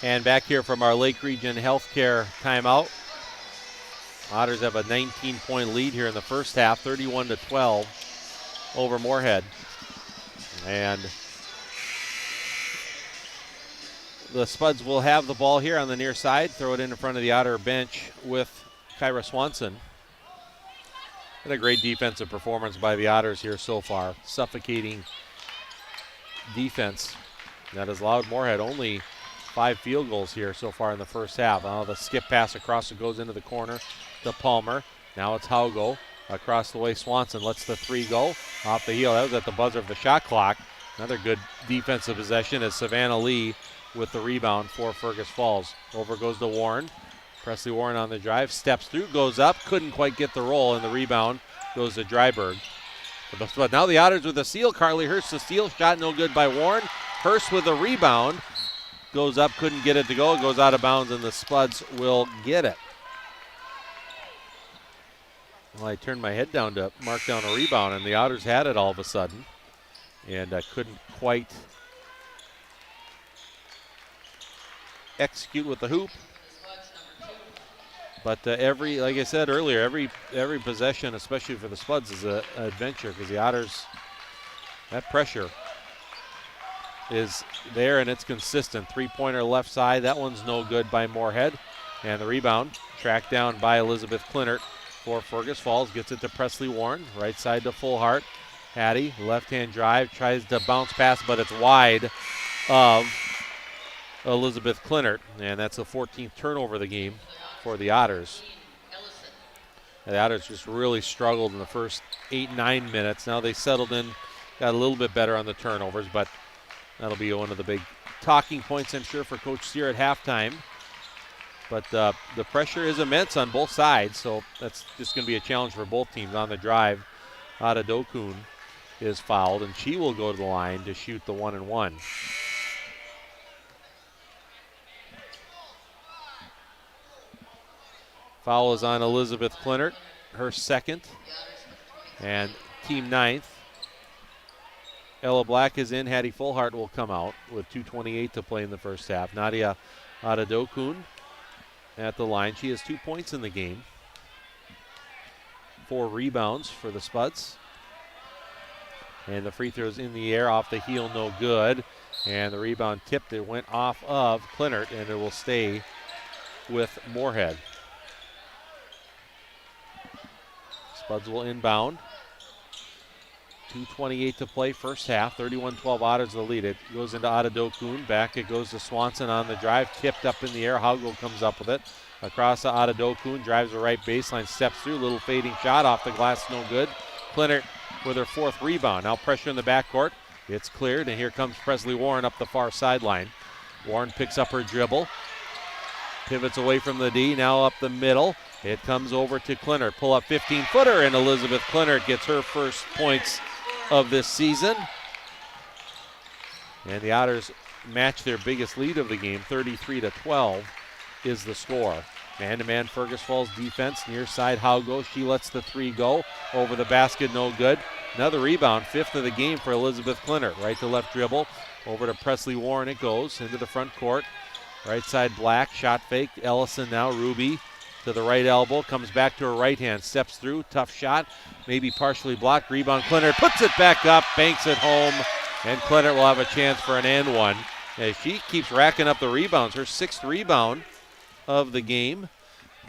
And back here from our Lake Region Healthcare timeout. Otters have a 19-point lead here in the first half, 31-12 over Moorhead. And the Spuds will have the ball here on the near side, throw it in front of the Otter bench with Kyra Swanson. And a great defensive performance by the Otters here so far. Suffocating defense That has allowed Moorhead only 5 field goals here so far in the first half. Now the skip pass across it goes into the corner to Palmer. Now it's Haugo. Across the way, Swanson lets the 3 go. Off the heel, that was at the buzzer of the shot clock. Another good defensive possession as Savannah Lee with the rebound for Fergus Falls. Over goes to Warren. Presley Warren on the drive, steps through, goes up, couldn't quite get the roll, and the rebound goes to Dryberg. But now the Otters with a steal. Carly Hurst, the steal, shot no good by Warren. Hurst with a rebound, goes up, couldn't get it to go, it goes out of bounds, and the Spuds will get it. Well, I turned my head down to mark down a rebound, and the Otters had it all of a sudden, and I couldn't quite execute with the hoop. But like I said earlier, every possession, especially for the Spuds, is an adventure because the Otters, that pressure is there and it's consistent. 3-pointer left side, that one's no good by Moorhead. And the rebound tracked down by Elizabeth Clinert for Fergus Falls. Gets it to Presley Warren, right side to Fullhart. Hattie, left-hand drive, tries to bounce pass, but it's wide of Elizabeth Clinert. And that's the 14th turnover of the game for the Otters. The Otters just really struggled in the first 8-9 minutes. Now they settled in, got a little bit better on the turnovers, but that'll be one of the big talking points, I'm sure, for Coach Steer at halftime. But the pressure is immense on both sides, so that's just going to be a challenge for both teams. On the drive, Ada Dokun is fouled, and she will go to the line to shoot the 1-and-1. Foul is on Elizabeth Clinert, her second, and team 9th. Ella Black is in. Hattie Fullhart will come out with 2:28 to play in the first half. Nadia Adadokun at the line. She has 2 points in the game. 4 rebounds for the Spuds. And the free throw's in the air, off the heel, no good. And the rebound tipped. It went off of Clinert, and it will stay with Moorhead. Spuds will inbound. 2:28 to play, first half. 31-12 Otters the lead. It goes into Adadokun. Back it goes to Swanson on the drive. Tipped up in the air. Haugo comes up with it. Across to Adadokun. Drives the right baseline. Steps through. Little fading shot off the glass. No good. Clinert with her 4th rebound. Now pressure in the backcourt. It's cleared. And here comes Presley Warren up the far sideline. Warren picks up her dribble. Pivots away from the D. Now up the middle. It comes over to Clinert. Pull up 15-footer. And Elizabeth Clinert gets her first points of this season. And the Otters match their biggest lead of the game. 33-12 is the score. Man-to-man Fergus Falls defense. Near side Haugo. She lets the 3 go. Over the basket, no good. Another rebound, 5th of the game for Elizabeth Clinert. Right to left dribble. Over to Presley Warren it goes. Into the front court. Right side Black. Shot fake. Ellison now. Ruby to the right elbow. Comes back to her right hand. Steps through. Tough shot. Maybe partially blocked. Rebound. Clinert puts it back up. Banks it home. And Clinert will have a chance for an and one. As she keeps racking up the rebounds. Her 6th rebound of the game,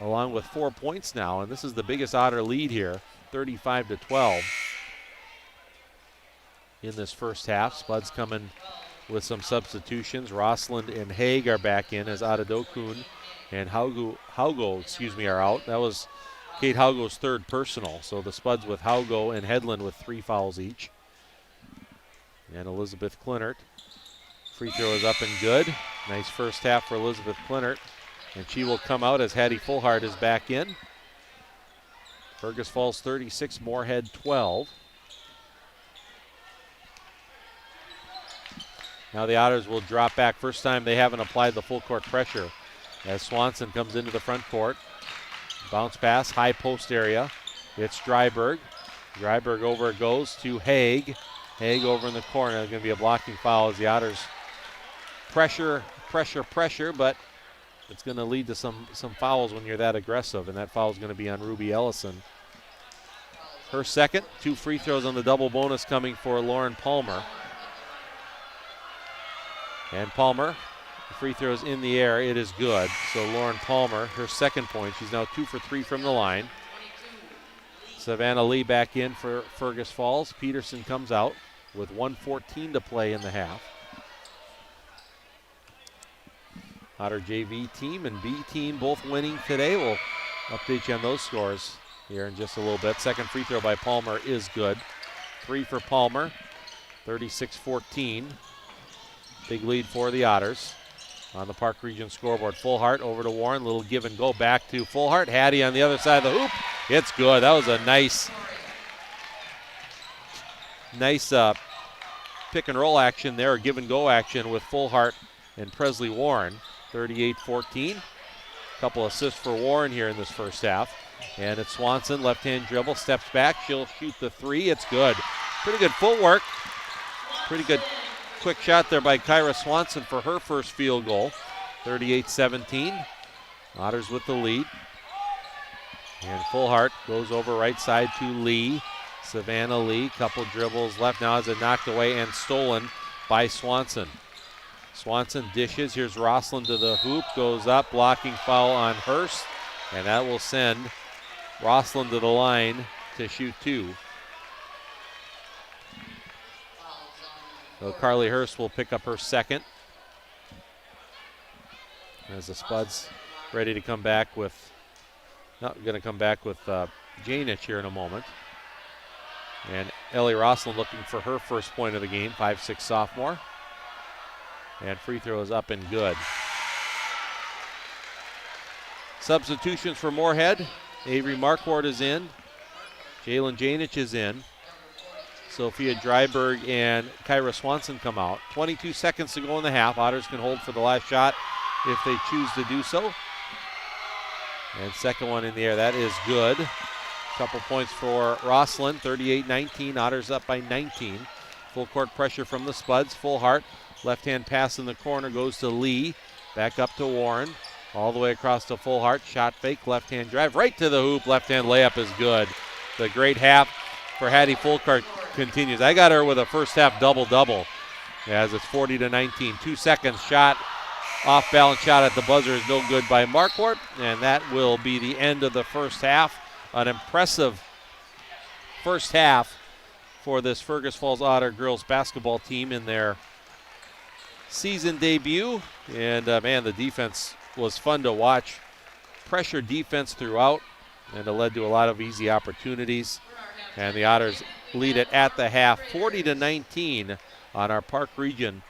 along with 4 points now. And this is the biggest Otter lead here. 35-12 in this first half. Spuds coming with some substitutions. Rossland and Haig are back in as Adadokun and Haugo are out. That was Kate Haugo's 3rd personal. So the Spuds with Haugo and Hedlund with 3 fouls each. And Elizabeth Clinert. Free throw is up and good. Nice first half for Elizabeth Clinert. And she will come out as Hattie Fullhart is back in. Fergus Falls 36, Moorhead 12. Now the Otters will drop back. First time they haven't applied the full court pressure as Swanson comes into the front court. Bounce pass, high post area. It's Dryberg. Dryberg over it goes to Haig. Haig over in the corner. There's going to be a blocking foul as the Otters pressure, but it's going to lead to some fouls when you're that aggressive, and that foul is going to be on Ruby Ellison. Her second. 2 free throws on the double bonus coming for Lauren Palmer. And Palmer, the free throws in the air. It is good. So Lauren Palmer, her second point. She's now 2 for 3 from the line. Savannah Lee back in for Fergus Falls. Peterson comes out with 1:14 to play in the half. Otter JV team and B team both winning today. We'll update you on those scores here in just a little bit. Second free throw by Palmer is good. 3 for Palmer, 36-14. Big lead for the Otters. On the Park Region scoreboard, Fullhart over to Warren. Little give and go back to Fullhart. Hattie on the other side of the hoop. It's good. That was a nice pick and roll action there, give and go action with Fullhart and Presley Warren. 38-14. Couple assists for Warren here in this first half. And it's Swanson, left-hand dribble, steps back. She'll shoot the 3. It's good. Pretty good footwork. Pretty good quick shot there by Kyra Swanson for her first field goal. 38-17. Otters with the lead. And Fullhart goes over right side to Lee. Savannah Lee, couple dribbles left now as it knocked away and stolen by Swanson. Swanson dishes. Here's Roslin to the hoop. Goes up, blocking foul on Hurst. And that will send Roslin to the line to shoot 2. So Carly Hurst will pick up her second. As the Spuds ready to come back with, Janich here in a moment. And Ellie Roslin looking for her first point of the game, 5'6" sophomore. And free throw is up and good. Substitutions for Moorhead. Avery Marquardt is in. Jalen Janich is in. Sophia Dryberg and Kyra Swanson come out. 22 seconds to go in the half. Otters can hold for the last shot if they choose to do so. And second one in the air. That is good. Couple points for Roslin. 38-19. Otters up by 19. Full court pressure from the Spuds. Fullhart. Left-hand pass in the corner goes to Lee. Back up to Warren. All the way across to Fullhart. Shot fake. Left-hand drive. Right to the hoop. Left-hand layup is good. The great half for Hattie Fulkart continues. I got her with a first half double-double as it's 40-19. 2 seconds shot. Off-balance shot at the buzzer is no good by Marquardt. And that will be the end of the first half. An impressive first half for this Fergus Falls Otter girls basketball team in their season debut. And man, the defense was fun to watch. Pressure defense throughout, and it led to a lot of easy opportunities. And the Otters lead it at the half, 40-19 on our Park Region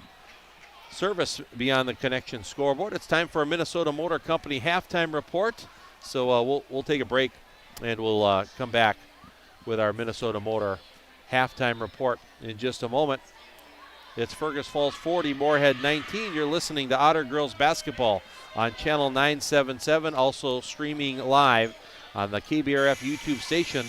Service Beyond the Connection scoreboard. It's time for a Minnesota Motor Company halftime report. So we'll take a break, and we'll come back with our Minnesota Motor halftime report in just a moment. It's Fergus Falls 40, Moorhead 19. You're listening to Otter Girls Basketball on Channel 977, also streaming live on the KBRF YouTube station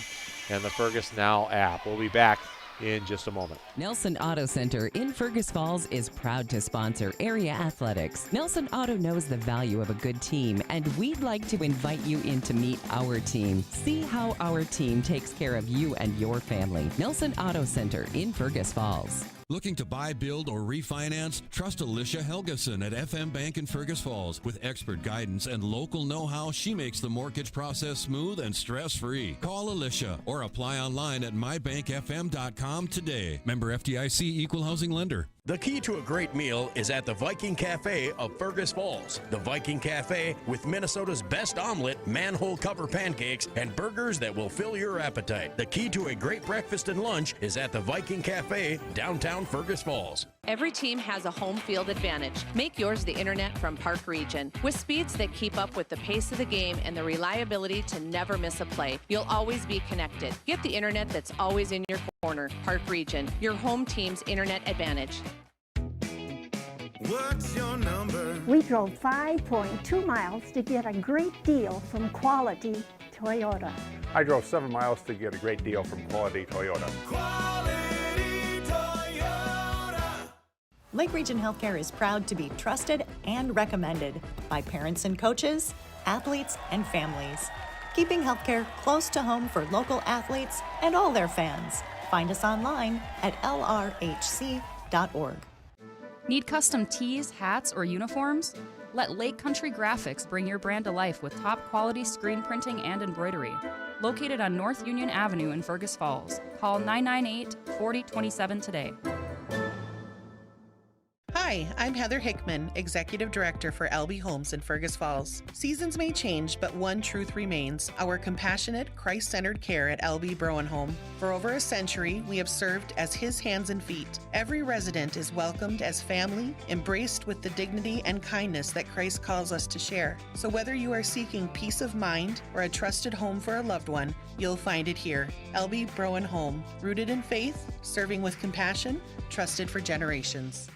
and the Fergus Now app. We'll be back in just a moment. Nelson Auto Center in Fergus Falls is proud to sponsor area athletics. Nelson Auto knows the value of a good team, and we'd like to invite you in to meet our team. See how our team takes care of you and your family. Nelson Auto Center in Fergus Falls. Looking to buy, build, or refinance? Trust Alicia Helgeson at FM Bank in Fergus Falls. With expert guidance and local know-how, she makes the mortgage process smooth and stress-free. Call Alicia or apply online at mybankfm.com today. Member FDIC Equal Housing Lender. The key to a great meal is at the Viking Cafe of Fergus Falls. The Viking Cafe with Minnesota's best omelet, manhole cover pancakes, and burgers that will fill your appetite. The key to a great breakfast and lunch is at the Viking Cafe, downtown Fergus Falls. Every team has a home field advantage. Make yours the internet from Park Region. With speeds that keep up with the pace of the game and the reliability to never miss a play, you'll always be connected. Get the internet that's always in your corner. Park Region, your home team's internet advantage. What's your number? We drove 5.2 miles to get a great deal from Quality Toyota. I drove 7 miles to get a great deal from Quality Toyota. Quality Toyota. Lake Region Healthcare is proud to be trusted and recommended by parents and coaches, athletes, and families. Keeping healthcare close to home for local athletes and all their fans. Find us online at lrhc.org. Need custom tees, hats, or uniforms? Let Lake Country Graphics bring your brand to life with top quality screen printing and embroidery. Located on North Union Avenue in Fergus Falls. Call 998-4027 today. Hi, Hi, I'm Heather Hickman, Executive Director for LB Homes in Fergus Falls. Seasons may change, but one truth remains: our compassionate, Christ-centered care at LB Browen Home. For over a century, we have served as His hands and feet. Every resident is welcomed as family, embraced with the dignity and kindness that Christ calls us to share. So whether you are seeking peace of mind or a trusted home for a loved one, you'll find it here. LB Browen Home, rooted in faith, serving with compassion, trusted for generations.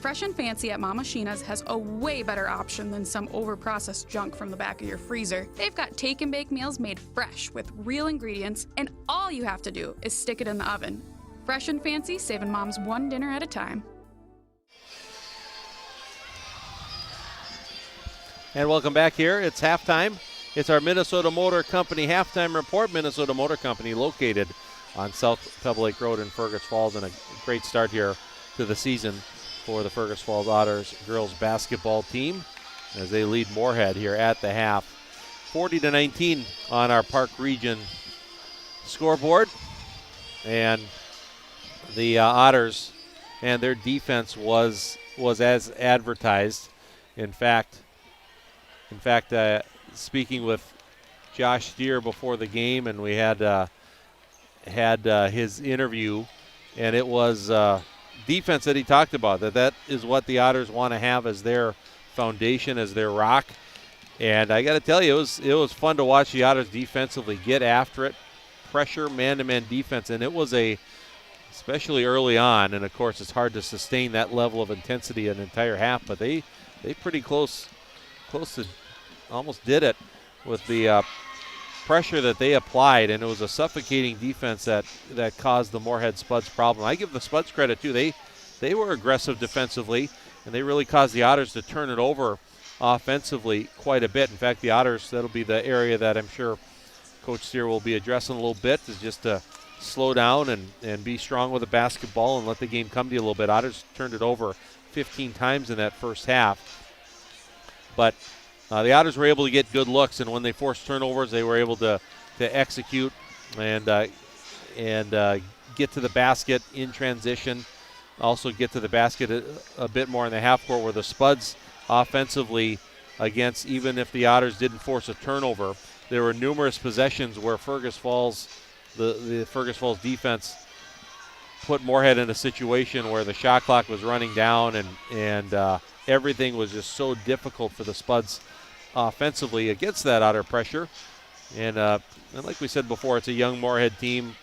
Fresh and Fancy at Mama Sheena's has a way better option than some overprocessed junk from the back of your freezer. They've got take and bake meals made fresh with real ingredients, and all you have to do is stick it in the oven. Fresh and Fancy, saving moms one dinner at a time. And welcome back here. It's halftime. It's our Minnesota Motor Company halftime report. Minnesota Motor Company located on South Pebble Lake Road in Fergus Falls, and a great start here to the season for the Fergus Falls Otters girls basketball team as they lead Moorhead here at the half. 40-19 on our Park Region scoreboard. And the Otters and their defense was as advertised. In fact, speaking with Josh Steer before the game, and we had his interview, and it was defense that he talked about, that is what the Otters want to have as their foundation, as their rock. And I got to tell you, it was fun to watch the Otters defensively get after it, pressure, man-to-man defense, and it was especially early on, and of course it's hard to sustain that level of intensity an entire half, but they pretty close to almost did it with the pressure that they applied, and it was a suffocating defense that caused the Moorhead Spuds problem. I give the Spuds credit too. They were aggressive defensively, and they really caused the Otters to turn it over offensively quite a bit. In fact, the Otters, that'll be the area that I'm sure Coach Steer will be addressing a little bit, is just to slow down and be strong with the basketball and let the game come to you a little bit. Otters turned it over 15 times in that first half, but the Otters were able to get good looks, and when they forced turnovers, they were able to execute and get to the basket in transition. Also get to the basket a bit more in the half court, where the Spuds offensively, against, even if the Otters didn't force a turnover, there were numerous possessions where Fergus Falls, the Fergus Falls defense, put Moorhead in a situation where the shot clock was running down, and everything was just so difficult for the Spuds offensively against that Otter pressure. And like we said before, it's a young Moorhead team,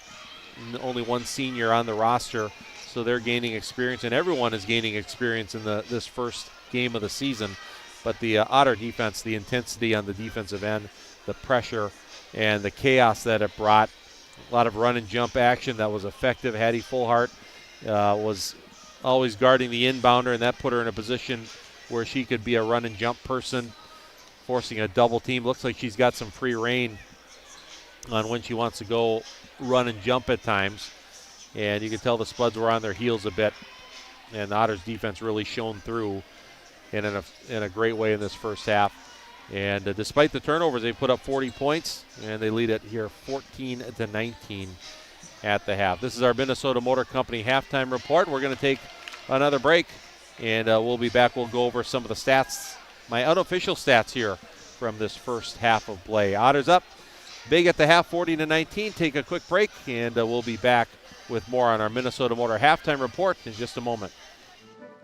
only one senior on the roster, so they're gaining experience, and everyone is gaining experience in this first game of the season. But the Otter defense, the intensity on the defensive end, the pressure, and the chaos that it brought, a lot of run and jump action that was effective. Hattie Fullhart was always guarding the inbounder, and that put her in a position where she could be a run and jump person, forcing a double team. Looks like she's got some free reign on when she wants to go run and jump at times. And you can tell the Spuds were on their heels a bit, and the Otters defense really shone through in a great way in this first half. And despite the turnovers, they put up 40 points, and they lead it here 14-19 at the half. This is our Minnesota Motor Company halftime report. We're going to take another break, and we'll be back. We'll go over some of the stats, my unofficial stats here from this first half of play. Otters up big at the half, 40-19. Take a quick break, and we'll be back with more on our Minnesota Motor halftime report in just a moment.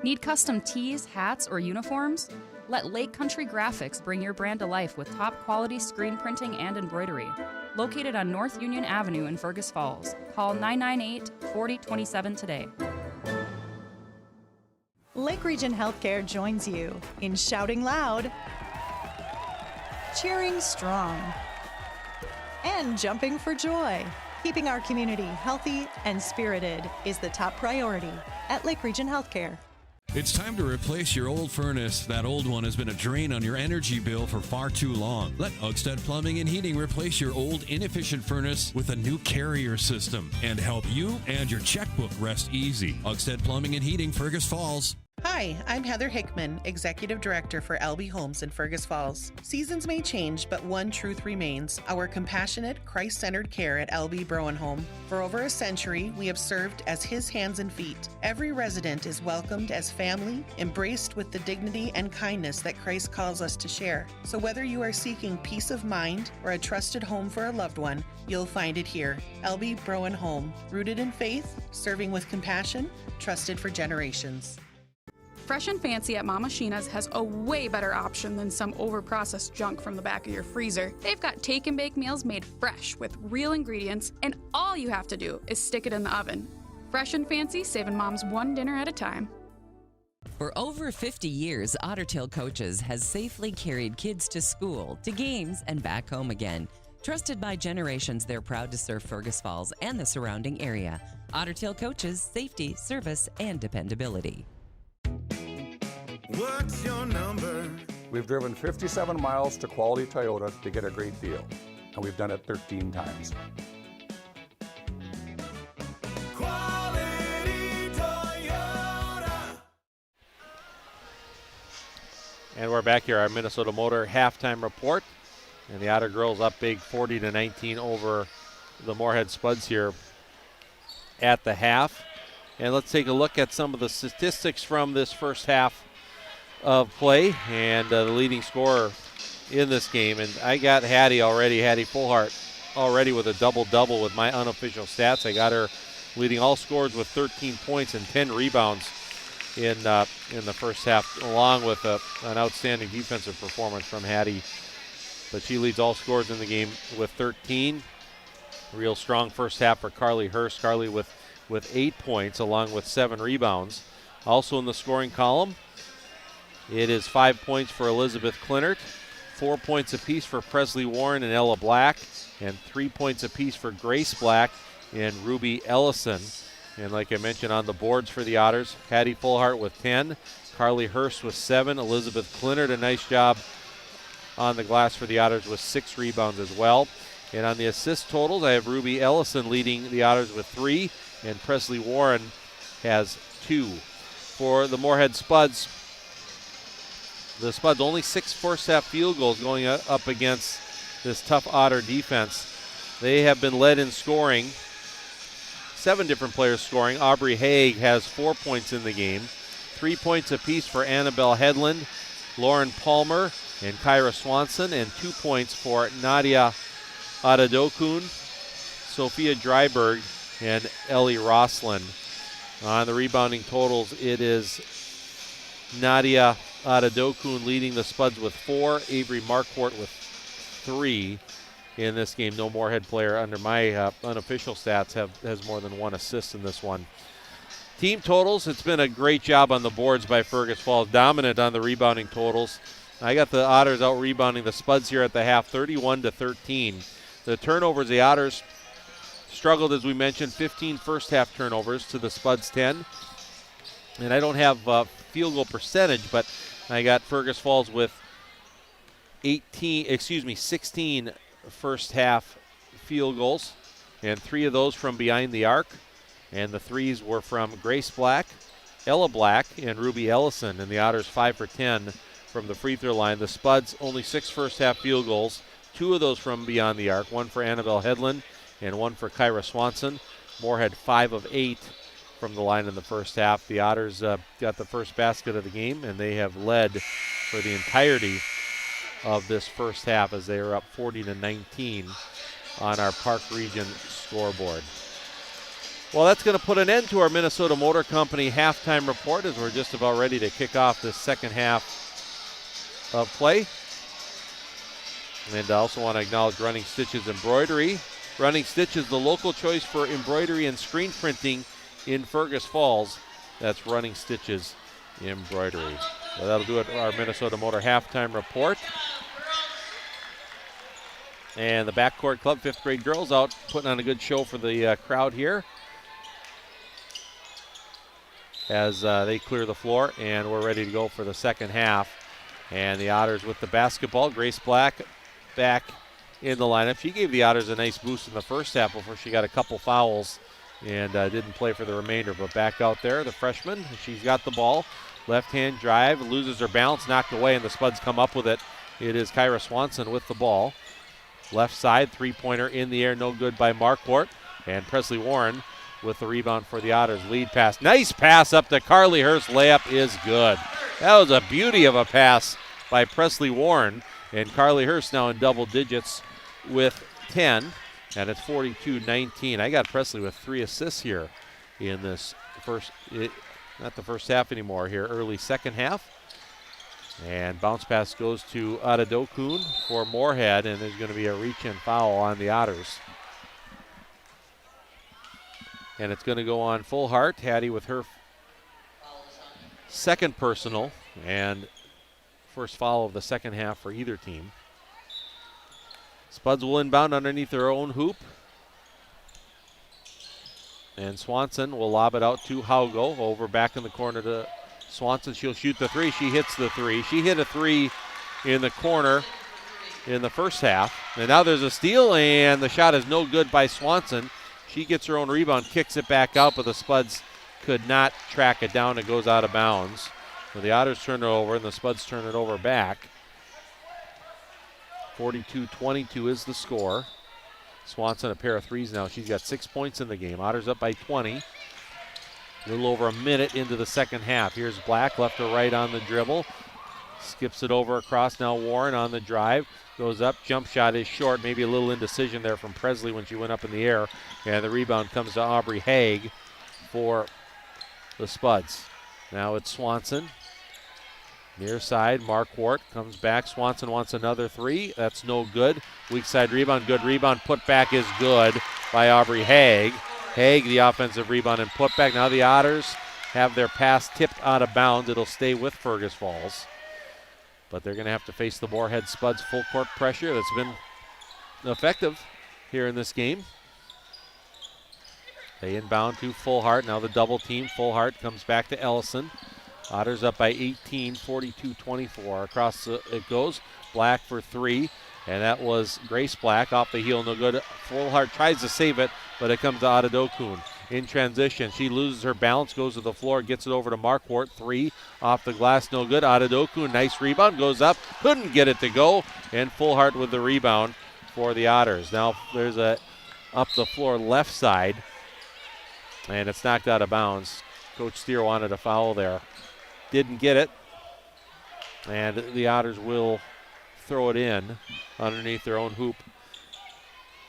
Need custom tees, hats, or uniforms? Let Lake Country Graphics bring your brand to life with top quality screen printing and embroidery. Located on North Union Avenue in Fergus Falls. Call 998-4027 today. Lake Region Healthcare joins you in shouting loud, cheering strong, and jumping for joy. Keeping our community healthy and spirited is the top priority at Lake Region Healthcare. It's time to replace your old furnace. That old one has been a drain on your energy bill for far too long. Let Otters Plumbing and Heating replace your old inefficient furnace with a new carrier system and help you and your checkbook rest easy. Otters Plumbing and Heating, Fergus Falls. Hi, I'm Heather Hickman, Executive Director for LB Homes in Fergus Falls. Seasons may change, but one truth remains: our compassionate, Christ-centered care at LB Browen Home. For over a century, we have served as His hands and feet. Every resident is welcomed as family, embraced with the dignity and kindness that Christ calls us to share. So whether you are seeking peace of mind or a trusted home for a loved one, you'll find it here. LB Browen Home, rooted in faith, serving with compassion, trusted for generations. Fresh and Fancy at Mama Sheena's has a way better option than some overprocessed junk from the back of your freezer. They've got take and bake meals made fresh with real ingredients, and all you have to do is stick it in the oven. Fresh and Fancy, saving moms one dinner at a time. For over 50 years, Otter Tail Coaches has safely carried kids to school, to games, and back home again. Trusted by generations, they're proud to serve Fergus Falls and the surrounding area. Otter Tail Coaches, safety, service, and dependability. What's your number? We've driven 57 miles to Quality Toyota to get a great deal, and we've done it 13 times. Quality Toyota. And we're back here, our Minnesota Motor halftime report. And the Otter girls up big 40-19 over the Moorhead Spuds here at the half. And let's take a look at some of the statistics from this first half of play, and the leading scorer in this game. And I got Hattie Fullhart already with a double-double with my unofficial stats. I got her leading all scorers with 13 points and 10 rebounds in the first half, along with an outstanding defensive performance from Hattie. But she leads all scorers in the game with 13. Real strong first half for Carly Hurst. Carly with 8 points along with 7 rebounds. Also in the scoring column, it is 5 points for Elizabeth Clinert, 4 points apiece for Presley Warren and Ella Black, and 3 points apiece for Grace Black and Ruby Ellison. And like I mentioned on the boards for the Otters, Hattie Fullhart with 10, Carly Hurst with 7, Elizabeth Clinert, a nice job on the glass for the Otters with 6 rebounds as well. And on the assist totals, I have Ruby Ellison leading the Otters with 3, and Presley Warren has 2. For the Moorhead Spuds, the Spuds only 6 first half field goals going up against this tough Otter defense. They have been led in scoring, 7 different players scoring. Aubrey Haig has 4 points in the game, 3 points apiece for Annabelle Headland, Lauren Palmer, and Kyra Swanson, and 2 points for Nadia Adadokun, Sophia Dryberg, and Ellie Roslin. On the rebounding totals, it is Nadia Adadokun leading the Spuds with 4, Avery Marquardt with 3 in this game. No Moorhead player under my unofficial stats has more than 1 assist in this one. Team totals, it's been a great job on the boards by Fergus Falls, dominant on the rebounding totals. I got the Otters out rebounding the Spuds here at the half, 31-13. The turnovers, the Otters struggled, as we mentioned, 15 first half turnovers to the Spuds 10. And I don't have field goal percentage, but I got Fergus Falls with 16 first half field goals, and 3 of those from behind the arc. And the 3s were from Grace Black, Ella Black, and Ruby Ellison. And the Otters 5 for 10 from the free throw line. The Spuds only 6 first half field goals, 2 of those from beyond the arc, 1 for Annabelle Headland and 1 for Kyra Swanson. Moorhead 5 of 8 from the line in the first half. The Otters got the first basket of the game, and they have led for the entirety of this first half as they are up 40-19 on our Park Region scoreboard. Well, that's going to put an end to our Minnesota Motor Company halftime report as we're just about ready to kick off this second half of play. And I also want to acknowledge Running Stitches Embroidery. Running Stitches, the local choice for embroidery and screen printing in Fergus Falls. That's Running Stitches Embroidery. So that'll do it for our Minnesota Motor halftime report. And the Backcourt Club 5th grade girls out putting on a good show for the crowd here as they clear the floor, and we're ready to go for the second half. And the Otters with the basketball. Grace Black back in the lineup. She gave the Otters a nice boost in the first half before she got a couple fouls and didn't play for the remainder, but back out there, the freshman. She's got the ball. Left-hand drive, loses her balance, knocked away, and the Spuds come up with it. It is Kyra Swanson with the ball. Left side, three-pointer in the air, no good by Marquardt. And Presley Warren with the rebound for the Otters. Lead pass. Nice pass up to Carly Hurst. Layup is good. That was a beauty of a pass by Presley Warren. And Carly Hurst now in double digits with 10. And it's 42-19. I got Presley with 3 assists here in this not the first half anymore here, early second half. And bounce pass goes to Adadokun for Moorhead, and there's going to be a reach-in foul on the Otters. And it's going to go on Fullhart. Hattie with her second personal and first foul of the second half for either team. Spuds will inbound underneath their own hoop. And Swanson will lob it out to Haugo. Over back in the corner to Swanson. She'll shoot the three. She hits the three. She hit a three in the corner in the first half. And now there's a steal, and the shot is no good by Swanson. She gets her own rebound, kicks it back out, but the Spuds could not track it down. It goes out of bounds. So the Otters turn it over, and the Spuds turn it over back. 42-22 is the score. Swanson a pair of threes now. She's got 6 points in the game. Otters up by 20. A little over a minute into the second half. Here's Black, left or right on the dribble. Skips it over across. Now Warren on the drive. Goes up. Jump shot is short. Maybe a little indecision there from Presley when she went up in the air. And the rebound comes to Aubrey Haig for the Spuds. Now it's Swanson. Near side, Marquardt comes back. Swanson wants another three. That's no good. Weak side rebound. Good rebound. Put back is good by Aubrey Haig. Haig, the offensive rebound and put back. Now the Otters have their pass tipped out of bounds. It'll stay with Fergus Falls. But they're going to have to face the Moorhead Spuds full court pressure that's been effective here in this game. They inbound to Fullhart. Now the double team. Fullhart comes back to Ellison. Otters up by 18, 42-24. Across it goes. Black for three, and that was Grace Black off the heel, no good. Fullhart tries to save it, but it comes to Adadokun. In transition, she loses her balance, goes to the floor, gets it over to Marquardt. Three off the glass, no good. Adadokun, nice rebound, goes up, couldn't get it to go, and Fullhart with the rebound for the Otters. Now there's a up the floor left side, and it's knocked out of bounds. Coach Steer wanted a foul there. Didn't get it, and the Otters will throw it in underneath their own hoop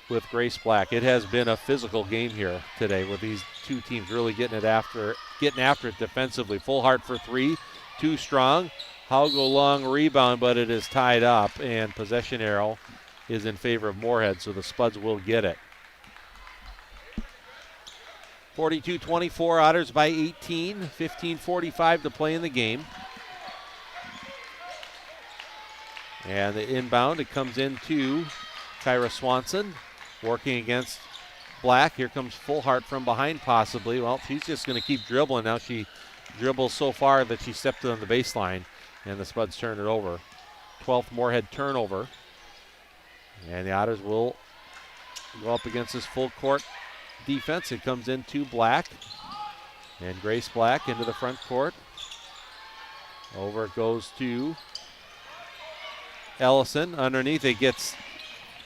with Grace Black. It has been a physical game here today with these two teams really getting after it defensively. Fullhart for three, too strong. Haugo long rebound, but it is tied up, and possession arrow is in favor of Moorhead, so the Spuds will get it. 42-24, Otters by 18, 15:45 to play in the game. And the inbound, it comes into Kyra Swanson, working against Black. Here comes Fullhart from behind possibly. Well, she's just going to keep dribbling. Now she dribbles so far that she stepped on the baseline, and the Spuds turn it over. 12th Moorhead turnover. And the Otters will go up against this full court defense. It comes into Black, and Grace Black into the front court. Over it goes to Ellison. Underneath it gets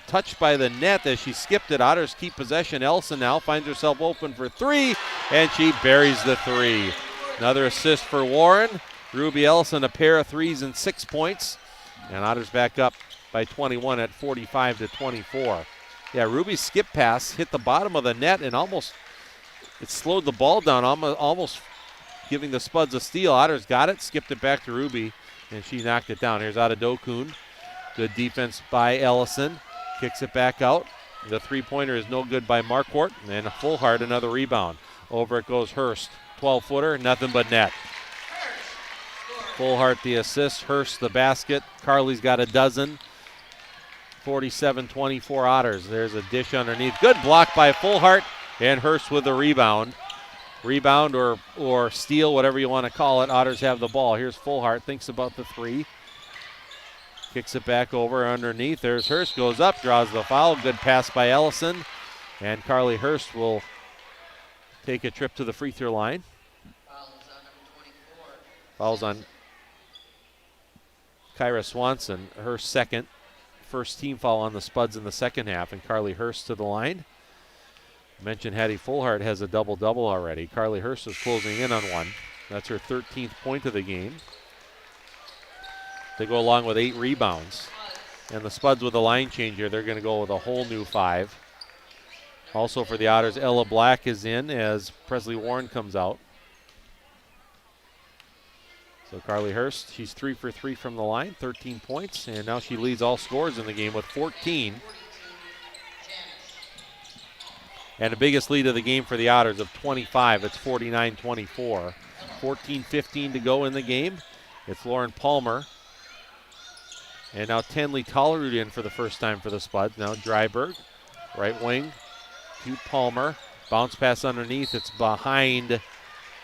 touched by the net as she skipped it. Otters keep possession. Ellison now finds herself open for three, and she buries the three. Another assist for Warren. Ruby Ellison a pair of threes and 6 points, and Otters back up by 21 at 45-24. Yeah, Ruby's skip pass hit the bottom of the net and it slowed the ball down, almost giving the Spuds a steal. Otters got it, skipped it back to Ruby, and she knocked it down. Here's Adadokun. Good defense by Ellison. Kicks it back out. The three-pointer is no good by Marquardt, and Fullhart another rebound. Over it goes Hurst. 12-footer, nothing but net. Fullhart the assist, Hurst the basket. Carly's got a dozen. 47-24 Otters. There's a dish underneath. Good block by Fullhart, and Hurst with the rebound. Rebound or steal, whatever you want to call it. Otters have the ball. Here's Fullhart, thinks about the three. Kicks it back over underneath. There's Hurst, goes up, draws the foul. Good pass by Ellison. And Carly Hurst will take a trip to the free throw line. Fouls on Kyra Swanson, her second. First team foul on the Spuds in the second half, and Carly Hurst to the line. I mentioned Hattie Fullhart has a double-double already. Carly Hurst is closing in on one. That's her 13th point of the game. They go along with 8 rebounds. And the Spuds with a line change here, they're going to go with a whole new 5. Also for the Otters, Ella Black is in as Presley Warren comes out. So Carly Hurst, she's 3 for 3 from the line, 13 points, and now she leads all scorers in the game with 14. And the biggest lead of the game for the Otters of 25. It's 49-24. 14-15 to go in the game. It's Lauren Palmer. And now Tenley Tollerud in for the first time for the Spuds. Now Dryberg, right wing to Palmer. Bounce pass underneath. It's behind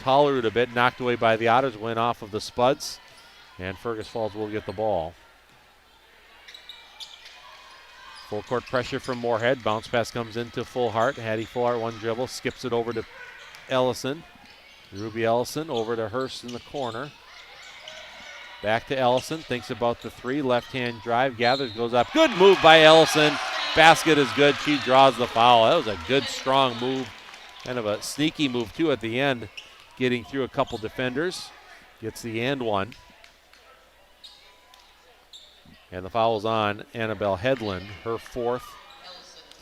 Tollerud a bit. Knocked away by the Otters. Went off of the Spuds. And Fergus Falls will get the ball. Full court pressure from Moorhead. Bounce pass comes into Fullhart. Hattie Fullhart, one dribble, skips it over to Ellison. Ruby Ellison over to Hurst in the corner. Back to Ellison, thinks about the 3, left-hand drive, gathers, goes up. Good move by Ellison. Basket is good. She draws the foul. That was a good, strong move. Kind of a sneaky move, too, at the end, getting through a couple defenders. Gets the and one. And the foul's on Annabelle Headland, her 4th,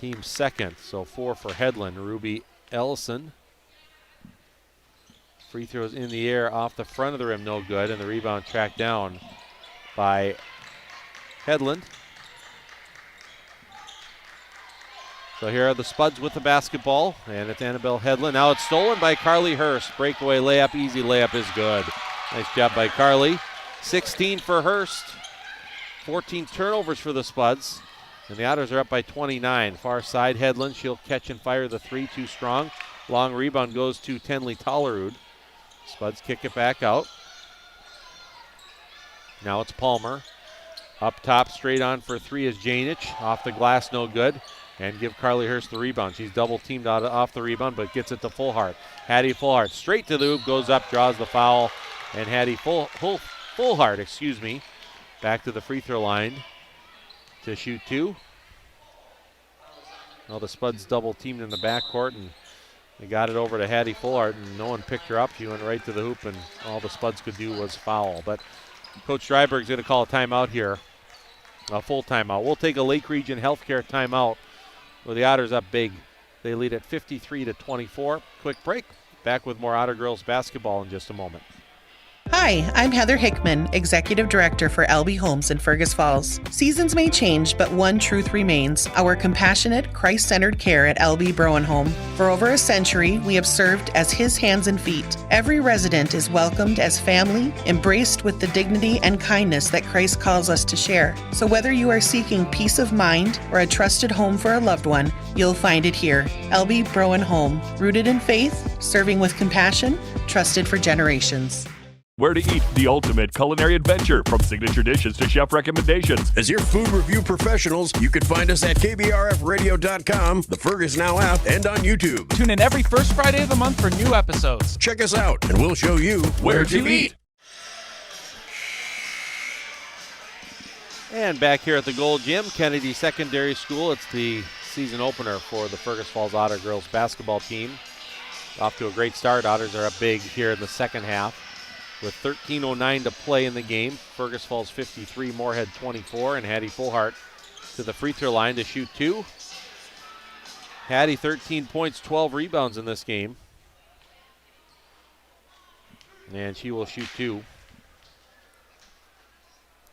team 2nd. So 4 for Headland. Ruby Ellison. Free throws in the air off the front of the rim, no good. And the rebound tracked down by Headland. So here are the Spuds with the basketball. And it's Annabelle Headland. Now it's stolen by Carly Hurst. Breakaway layup, easy layup is good. Nice job by Carly. 16 for Hurst. 14 turnovers for the Spuds. And the Otters are up by 29. Far side, Headland. She'll catch and fire the 3, too strong. Long rebound goes to Tenley Tollerud. Spuds kick it back out. Now it's Palmer. Up top, straight on for 3 is Janich. Off the glass, no good. And give Carly Hurst the rebound. She's double teamed off the rebound, but gets it to Fullhart. Hattie Fullhart straight to the hoop, goes up, draws the foul. And Hattie Fullhart, back to the free throw line to shoot 2. Well, the Spuds double teamed in the backcourt, and they got it over to Hattie Fullhart, and no one picked her up. She went right to the hoop, and all the Spuds could do was foul. But Coach Dryberg's going to call a timeout here, a full timeout. We'll take a Lake Region Healthcare timeout with the Otters up big. They lead at 53-24. Quick break. Back with more Otter girls basketball in just a moment. Hi, I'm Heather Hickman, Executive Director for LB Homes in Fergus Falls. Seasons may change, but one truth remains: our compassionate, Christ-centered care at LB Browen Home. For over a century, we have served as His hands and feet. Every resident is welcomed as family, embraced with the dignity and kindness that Christ calls us to share. So whether you are seeking peace of mind or a trusted home for a loved one, you'll find it here. LB Browen Home, rooted in faith, serving with compassion, trusted for generations. Where to eat, the ultimate culinary adventure, from signature dishes to chef recommendations. As your food review professionals, you can find us at KBRFradio.com, the Fergus Now app, and on YouTube. Tune in every first Friday of the month for new episodes. Check us out, and we'll show you where to eat. And back here at the Gold Gym, Kennedy Secondary School. It's the season opener for the Fergus Falls Otter girls basketball team. Off to a great start. Otters are up big here in the second half, with 13:09 to play in the game. Fergus Falls 53, Moorhead 24, and Hattie Fullhart to the free throw line to shoot 2. Hattie 13 points, 12 rebounds in this game. And she will shoot 2.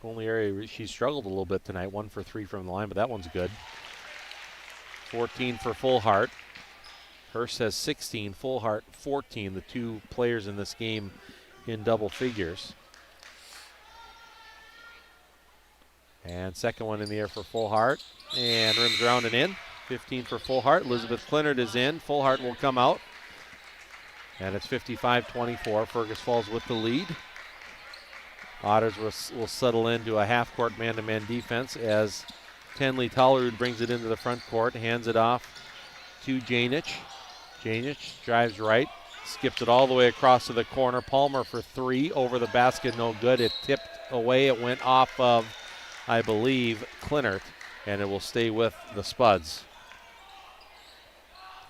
Only area she struggled a little bit tonight, 1 for 3 from the line, but that one's good. 14 for Fullhart. Hurst has 16, Fullhart 14, the 2 players in this game in double figures. And second one in the air for Fullhart, and rims around and in. 15 for Fullhart. Elizabeth Clinard is in. Fullhart will come out, and it's 55-24. Fergus Falls with the lead. Otters will settle into a half-court man-to-man defense as Tenley Tollerud brings it into the front court, hands it off to Janich. Janich drives right, skips it all the way across to the corner. Palmer for three, over the basket, no good. It tipped away. It went off of, I believe, Clinert, and it will stay with the Spuds.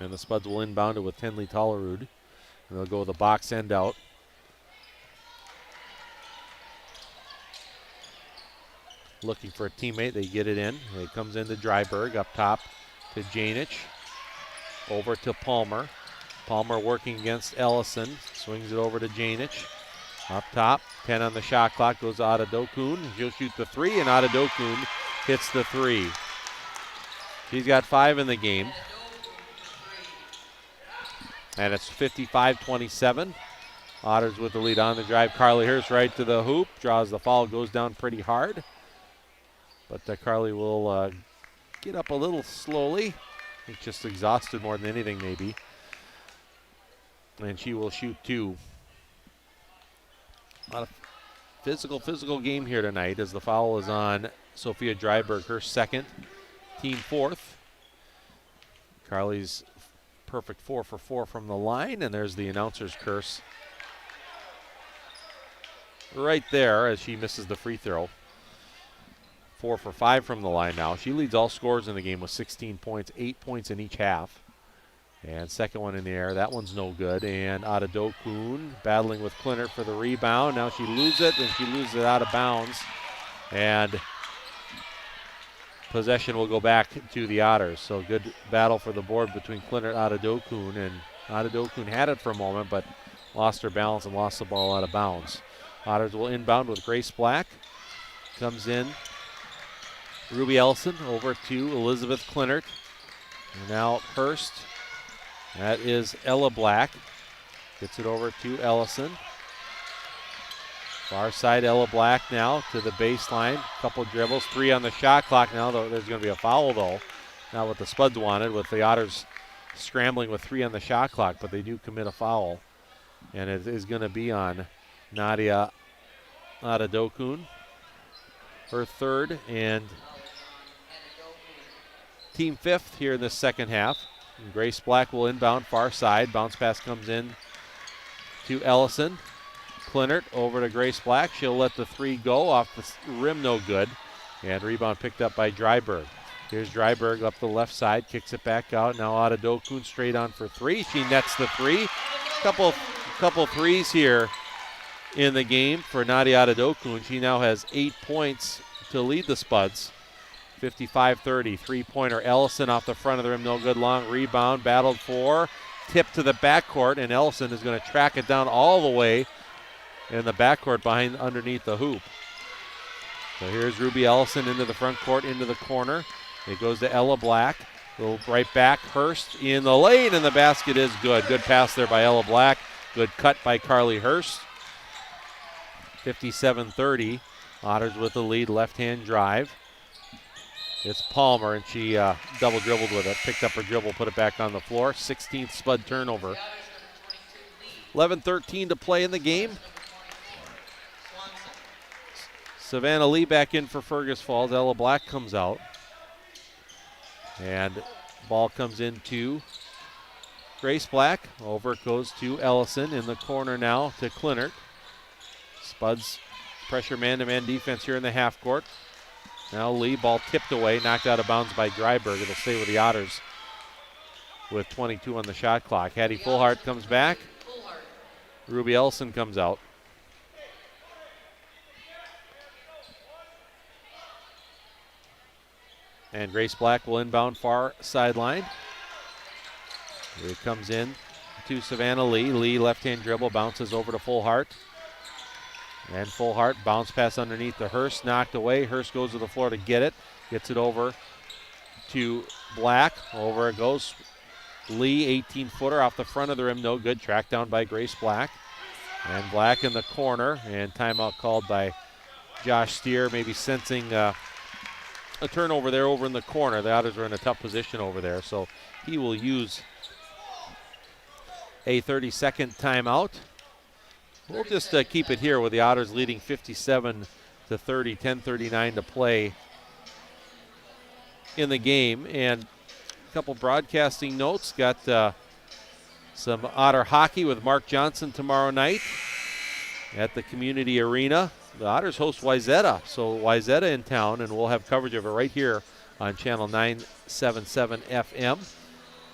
And the Spuds will inbound it with Tenley Tollerud. And they'll go with the box end out. Looking for a teammate. They get it in. It comes into Dryberg up top to Janich. Over to Palmer. Palmer working against Ellison. Swings it over to Janich. Up top. 10 on the shot clock. Goes to Adadokun. She'll shoot the three, and Adadokun hits the three. She's got 5 in the game. And it's 55-27. Otters with the lead on the drive. Carly Hurst right to the hoop. Draws the foul. Goes down pretty hard. But Carly will get up a little slowly. I think just exhausted more than anything maybe. And she will shoot 2. A lot of physical game here tonight as the foul is on Sophia Dryberg, her second, team 4th. Carly's perfect 4 for 4 from the line, and there's the announcer's curse right there as she misses the free throw. 4 for 5 from the line now. She leads all scorers in the game with 16 points, 8 points in each half. And second one in the air, that one's no good. And Adadokun battling with Clinert for the rebound. Now she loses it, and she loses it out of bounds. And possession will go back to the Otters. So good battle for the board between Clinert and Adadokun. And Adadokun had it for a moment, but lost her balance and lost the ball out of bounds. Otters will inbound with Grace Black. Comes in. Ruby Ellison over to Elizabeth Clinert. And now Hurst. That is Ella Black. Gets it over to Ellison. Far side Ella Black now to the baseline. Couple dribbles. 3 on the shot clock now. There's going to be a foul though. Not what the Spuds wanted with the Otters scrambling with 3 on the shot clock, but they do commit a foul. And it is going to be on Nadia Adadokun. Her third and team 5th here in the second half. And Grace Black will inbound far side. Bounce pass comes in to Ellison. Clinert over to Grace Black. She'll let the 3 go off the rim, no good. And rebound picked up by Dryberg. Here's Dryberg up the left side, kicks it back out. Now Adadokun straight on for 3. She nets the 3. Couple threes here in the game for Nadia Adadokun. She now has 8 points to lead the Spuds. 55-30, 3-pointer. Ellison off the front of the rim, no good. Long rebound, battled for, tip to the backcourt, and Ellison is going to track it down all the way in the backcourt underneath the hoop. So here's Ruby Ellison into the front court, into the corner. It goes to Ella Black. Go right back. Hurst in the lane, and the basket is good. Good pass there by Ella Black. Good cut by Carly Hurst. 57-30. Otters with the lead, left-hand drive. It's Palmer, and she double dribbled with it. Picked up her dribble, put it back on the floor. 16th Spud turnover. 11:13 to play in the game. Savannah Lee back in for Fergus Falls. Ella Black comes out. And ball comes into Grace Black. Over it goes to Ellison. In the corner now to Clinert. Spuds pressure man-to-man defense here in the half court. Now Lee, ball tipped away, knocked out of bounds by Dryberg. It'll stay with the Otters with 22 on the shot clock. Hattie Fullhart comes back. Ruby Ellison comes out. And Grace Black will inbound far sideline. Here it comes in to Savannah Lee. Lee left-hand dribble, bounces over to Fullhart. And Fullhart, bounce pass underneath to Hurst, knocked away. Hurst goes to the floor to get it. Gets it over to Black. Over it goes. Lee, 18-footer off the front of the rim, no good. Tracked down by Grace Black. And Black in the corner. And timeout called by Josh Steer, maybe sensing a turnover there over in the corner. The Otters are in a tough position over there, so he will use a 30-second timeout. We'll just keep it here with the Otters leading 57-30, 10:39 to play in the game. And a couple broadcasting notes. Got Some Otter hockey with Mark Johnson tomorrow night at the community arena. The Otters host Wayzata, so Wayzata in town, and we'll have coverage of it right here on Channel 977 FM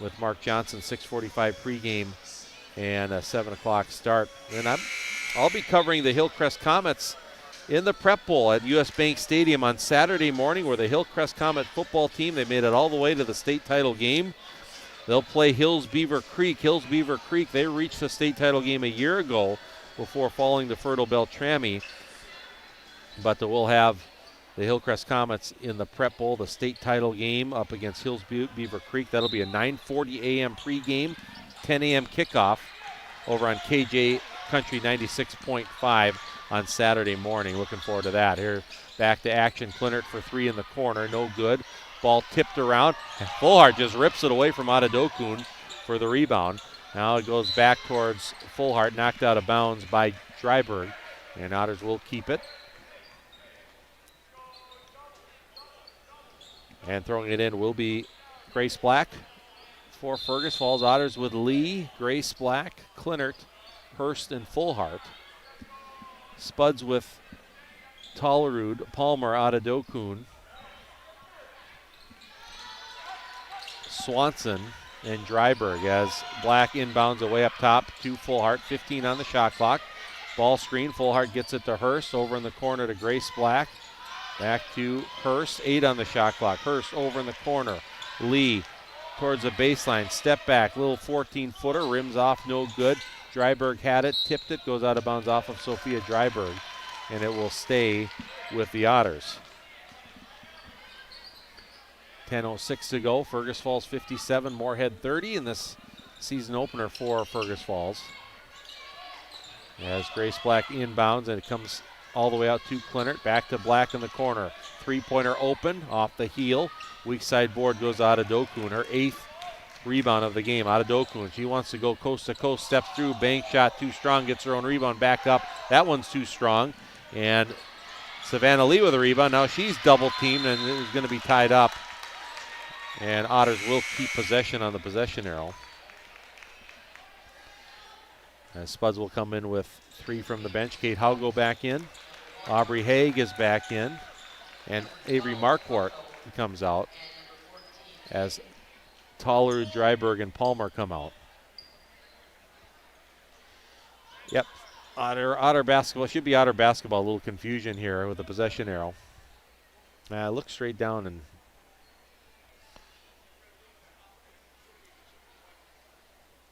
with Mark Johnson, 6:45 pregame and a 7 o'clock start. And I'll be covering the Hillcrest Comets in the Prep Bowl at US Bank Stadium on Saturday morning, where the Hillcrest Comet football team, they made it all the way to the state title game. They'll play Hills Beaver Creek. Hills Beaver Creek, they reached the state title game a year ago before falling to Fertile Beltrami. But we'll have the Hillcrest Comets in the Prep Bowl, the state title game up against Hills Beaver Creek. That'll be a 9:40 a.m. pregame, 10 a.m. kickoff over on KJ Country 96.5 on Saturday morning. Looking forward to that. Here, back to action. Clinert for three in the corner. No good. Ball tipped around. Fullhart just rips it away from Adadokun for the rebound. Now it goes back towards Fullhart, knocked out of bounds by Dryberg, and Otters will keep it. And throwing it in will be Grace Black for Fergus Falls. Otters with Lee, Grace Black, Clinert, Hurst, and Fullhart. Spuds with Tollerud, Palmer, Adadokun, Swanson, and Dryberg as Black inbounds away up top to Fullhart. 15 on the shot clock. Ball screen. Fullhart gets it to Hurst. Over in the corner to Grace Black. Back to Hurst. 8 on the shot clock. Hurst over in the corner. Lee towards the baseline. Step back. Little 14-footer. Rims off. No good. Dryberg had it. Tipped it. Goes out of bounds off of Sophia Dryberg. And it will stay with the Otters. 10:06 to go. Fergus Falls 57, Moorhead 30 in this season opener for Fergus Falls. As Grace Black inbounds, and it comes all the way out to Clinert. Back to Black in the corner. Three-pointer open off the heel. Weak side board goes Adadokun, her 8th rebound of the game. Adadokun, she wants to go coast to coast, steps through, bank shot too strong, gets her own rebound back up. That one's too strong. And Savannah Lee with a rebound. Now she's double teamed and is going to be tied up. And Otters will keep possession on the possession arrow. As Spuds will come in with 3 from the bench. Kate Howe go back in. Aubrey Haig is back in. And Avery Marquardt comes out as Tollerud, Dryberg, and Palmer come out. Yep, Otter basketball. Should be Otter basketball. A little confusion here with the possession arrow. Look straight down and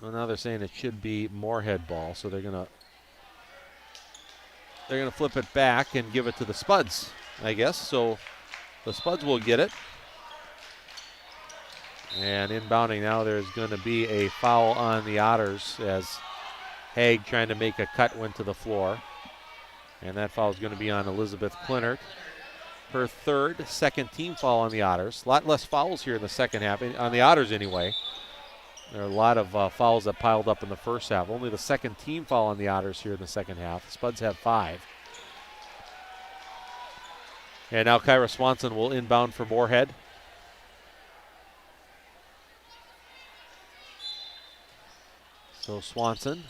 well, now they're saying it should be Moorhead ball, so they're gonna flip it back and give it to the Spuds, I guess. So the Spuds will get it. And inbounding now, there's going to be a foul on the Otters as Haig, trying to make a cut, went to the floor. And that foul is going to be on Elizabeth Clinert. Her second team foul on the Otters. A lot less fouls here in the second half, on the Otters anyway. There are a lot of fouls that piled up in the first half. Only the second team foul on the Otters here in the second half. Spuds have 5. And now Kyra Swanson will inbound for Moorhead. So Swanson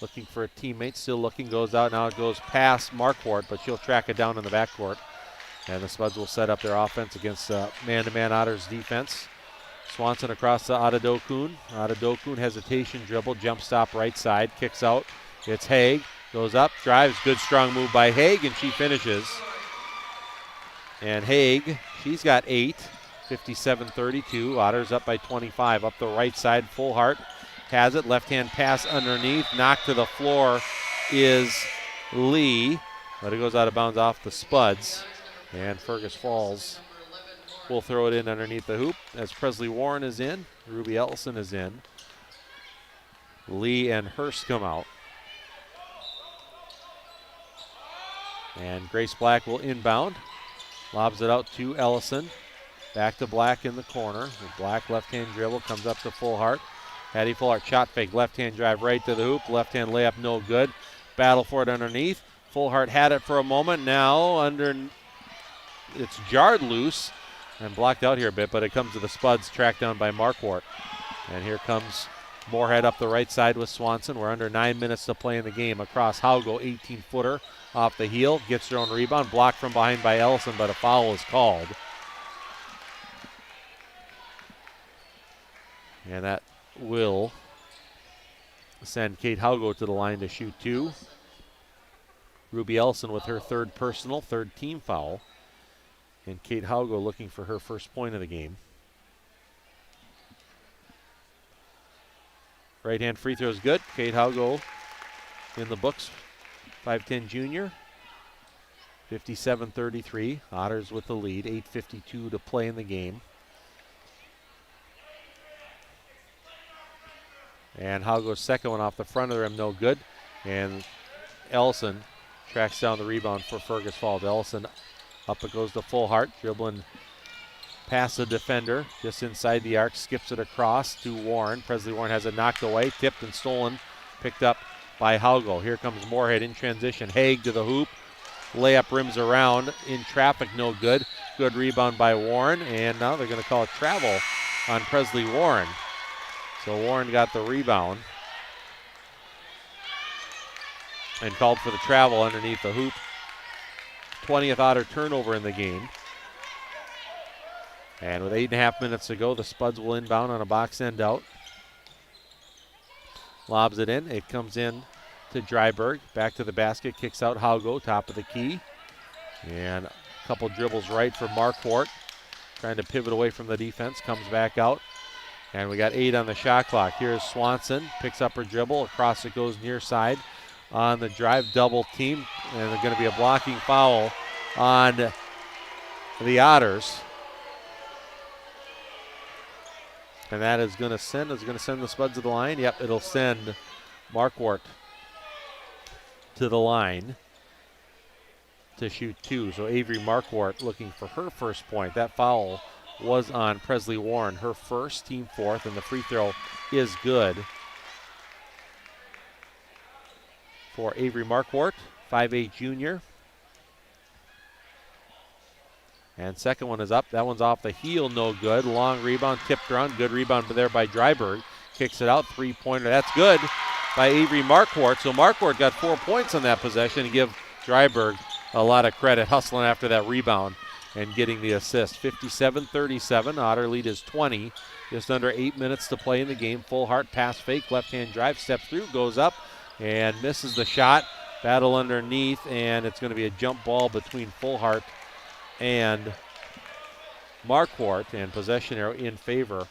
looking for a teammate, still looking, goes out. Now it goes past Marquardt, but she'll track it down in the backcourt. And the Spuds will set up their offense against man-to-man Otters defense. Swanson across to Adadokun. Adadokun, hesitation, dribble, jump stop right side, kicks out. It's Haig, goes up, drives, good strong move by Haig, and she finishes. And Haig, she's got 8, 57-32. Otters up by 25. Up the right side, Fullhart has it, left-hand pass underneath. Knocked to the floor is Lee, but it goes out of bounds off the Spuds. And Fergus Falls will throw it in underneath the hoop as Presley Warren is in. Ruby Ellison is in. Lee and Hurst come out. And Grace Black will inbound. Lobs it out to Ellison. Back to Black in the corner. Black left-hand dribble comes up to Fullhart. Hattie Fullhart shot fake, left-hand drive right to the hoop. Left-hand layup no good. Battle for it underneath. Fullhart had it for a moment. Now it's jarred loose and blocked out here a bit, but it comes to the Spuds, tracked down by Marquardt. And here comes Moorhead up the right side with Swanson. We're under 9 minutes to play in the game. Across Haugo, 18-footer off the heel. Gets her own rebound. Blocked from behind by Ellison, but a foul is called. And that will send Kate Haugo to the line to shoot 2. Ruby Ellison with her third personal, third team foul. And Kate Haugo looking for her first point of the game. Right-hand free throw is good. Kate Haugo in the books. 5'10 junior. 57-33. Otters with the lead. 8:52 to play in the game. And Haugo's second one off the front of the rim, no good. And Ellison tracks down the rebound for Fergus Falls. Ellison up it goes to Fullhart, dribbling past the defender, just inside the arc, skips it across to Warren. Presley Warren has it knocked away, tipped and stolen, picked up by Haugo. Here comes Moorhead in transition. Haig to the hoop, layup rims around, in traffic, no good. Good rebound by Warren, and now they're going to call a travel on Presley Warren. So Warren got the rebound and called for the travel underneath the hoop. 20th Otter turnover in the game. And with 8.5 minutes to go, the Spuds will inbound on a box end out. Lobs it in. It comes in to Dryberg. Back to the basket. Kicks out Haugo, top of the key. And a couple dribbles right for Marquardt. Trying to pivot away from the defense. Comes back out. And we got 8 on the shot clock. Here's Swanson. Picks up her dribble. Across it goes near side. On the drive, double team. And there's going to be a blocking foul on the Otters. And that is going to send the Spuds to the line. Yep, it'll send Marquardt to the line to shoot 2. So Avery Marquardt looking for her first point. That foul was on Presley Warren, her first, team fourth, and the free throw is good for Avery Marquardt, 5'8 junior. And second one is up. That one's off the heel, no good. Long rebound, tipped around. Good rebound there by Dryberg. Kicks it out, three-pointer. That's good by Avery Marquardt. So Marquardt got 4 points on that possession. And give Dryberg a lot of credit, hustling after that rebound and getting the assist. 57-37. Otter lead is 20. Just under 8 minutes to play in the game. Fullhart pass fake, left-hand drive, steps through, goes up, and misses the shot. Battle underneath, and it's going to be a jump ball between Fullhart and Marquardt, and possession arrow in favor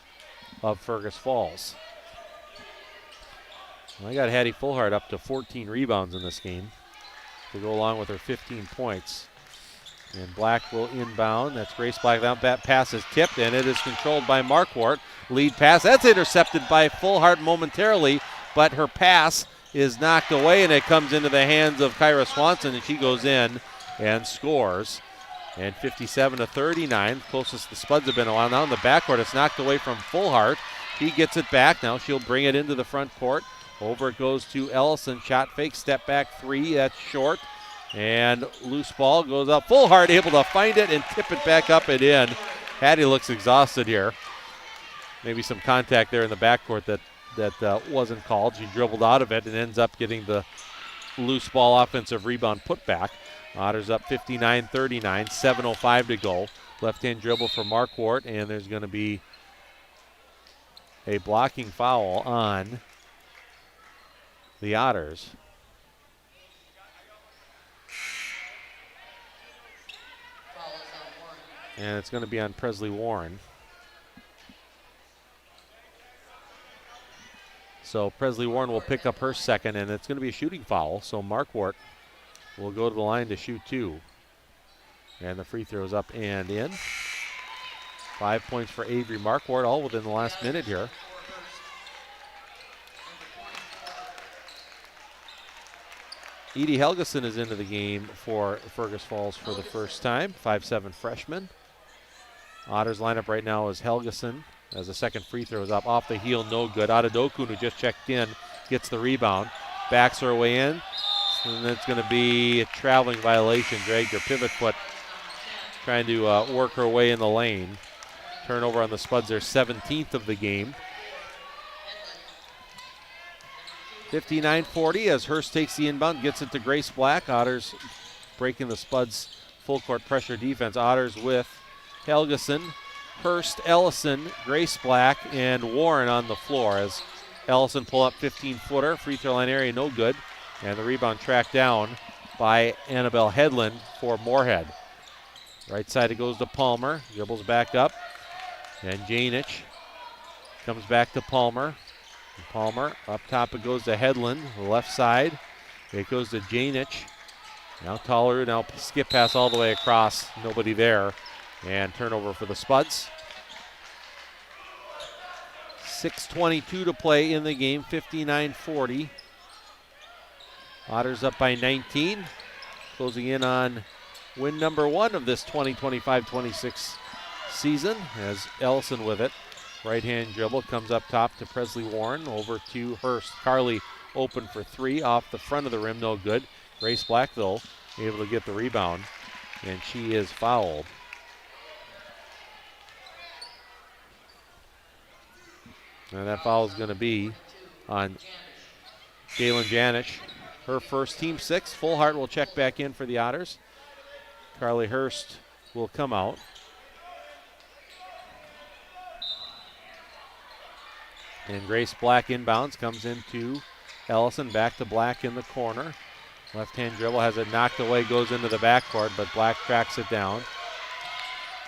of Fergus Falls. Well, I got Hattie Fullhart up to 14 rebounds in this game to go along with her 15 points. And Black will inbound. That's Grace Black. That pass is tipped, and it is controlled by Marquardt. Lead pass. That's intercepted by Fullhart momentarily, but her pass is knocked away, and it comes into the hands of Kyra Swanson, and she goes in and scores. And 57-39, closest the Spuds have been a while. Now in the backcourt, it's knocked away from Fullhart. He gets it back. Now she'll bring it into the front court. Over it goes to Ellison. Shot fake, step back three. That's short. And loose ball goes up. Fullhart able to find it and tip it back up and in. Hattie looks exhausted here. Maybe some contact there in the backcourt that wasn't called. She dribbled out of it and ends up getting the loose ball offensive rebound put back. Otters up 59-39, 7:05 to go. Left-hand dribble for Marquardt, and there's going to be a blocking foul on the Otters. And it's going to be on Presley Warren. So Presley Warren will pick up her second, and it's going to be a shooting foul. So Marquardt will go to the line to shoot 2. And the free throw is up and in. 5 points for Avery Marquardt, all within the last minute here. Edie Helgeson is into the game for Fergus Falls for the first time, 5'7" freshman. Otters lineup right now is Helgeson as the second free throw is up. Off the heel, no good. Adedokun, who just checked in, gets the rebound. Backs her way in. And it's going to be a traveling violation. Dragged her pivot foot, trying to work her way in the lane. Turnover on the Spuds, their 17th of the game. 59-40 as Hurst takes the inbound, gets it to Grace Black. Otters breaking the Spuds full court pressure defense. Otters with Helgeson, Hurst, Ellison, Grace Black, and Warren on the floor as Ellison pull up 15-footer. Free throw line area no good. And the rebound tracked down by Annabelle Headland for Moorhead. Right side it goes to Palmer. Dribbles back up. And Janich comes back to Palmer. And Palmer up top it goes to Headland. The left side. It goes to Janich. Now Toller, now skip pass all the way across. Nobody there. And turnover for the Spuds. 6:22 to play in the game, 59-40. Otters up by 19. Closing in on win number 1 of this 2025-26 season as Ellison with it. Right-hand dribble comes up top to Presley Warren, over to Hurst. Carly open for 3 off the front of the rim, no good. Grace Black, though, able to get the rebound, and she is fouled. And that foul is going to be on Jalen Janich. Her first, team 6. Fullhart will check back in for the Otters. Carly Hurst will come out. And Grace Black inbounds, comes into Ellison, back to Black in the corner. Left-hand dribble, has it knocked away, goes into the backcourt, but Black tracks it down.